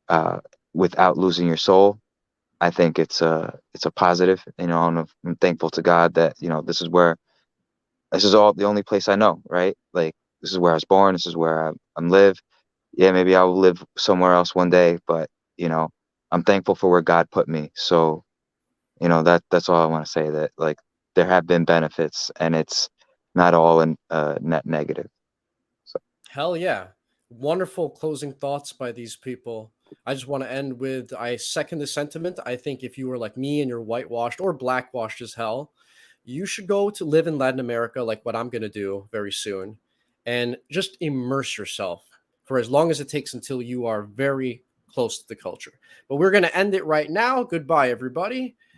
uh, without losing your soul, I think it's a positive. And I'm thankful to God that this is all the only place I know, right? Like this is where I was born. This is where I'm live. Yeah, maybe I'll live somewhere else one day, but you know, I'm thankful for where God put me. So that's all I want to say. That like there have been benefits, and it's not all in net negative. So Hell yeah. Wonderful closing thoughts by these people. I just want to end with I second the sentiment. I think if you were like me and you're whitewashed or blackwashed as hell, you should go to live in Latin America like what I'm going to do very soon and just immerse yourself for as long as it takes until you are very close to the culture. But we're going to end it right now. Goodbye, everybody.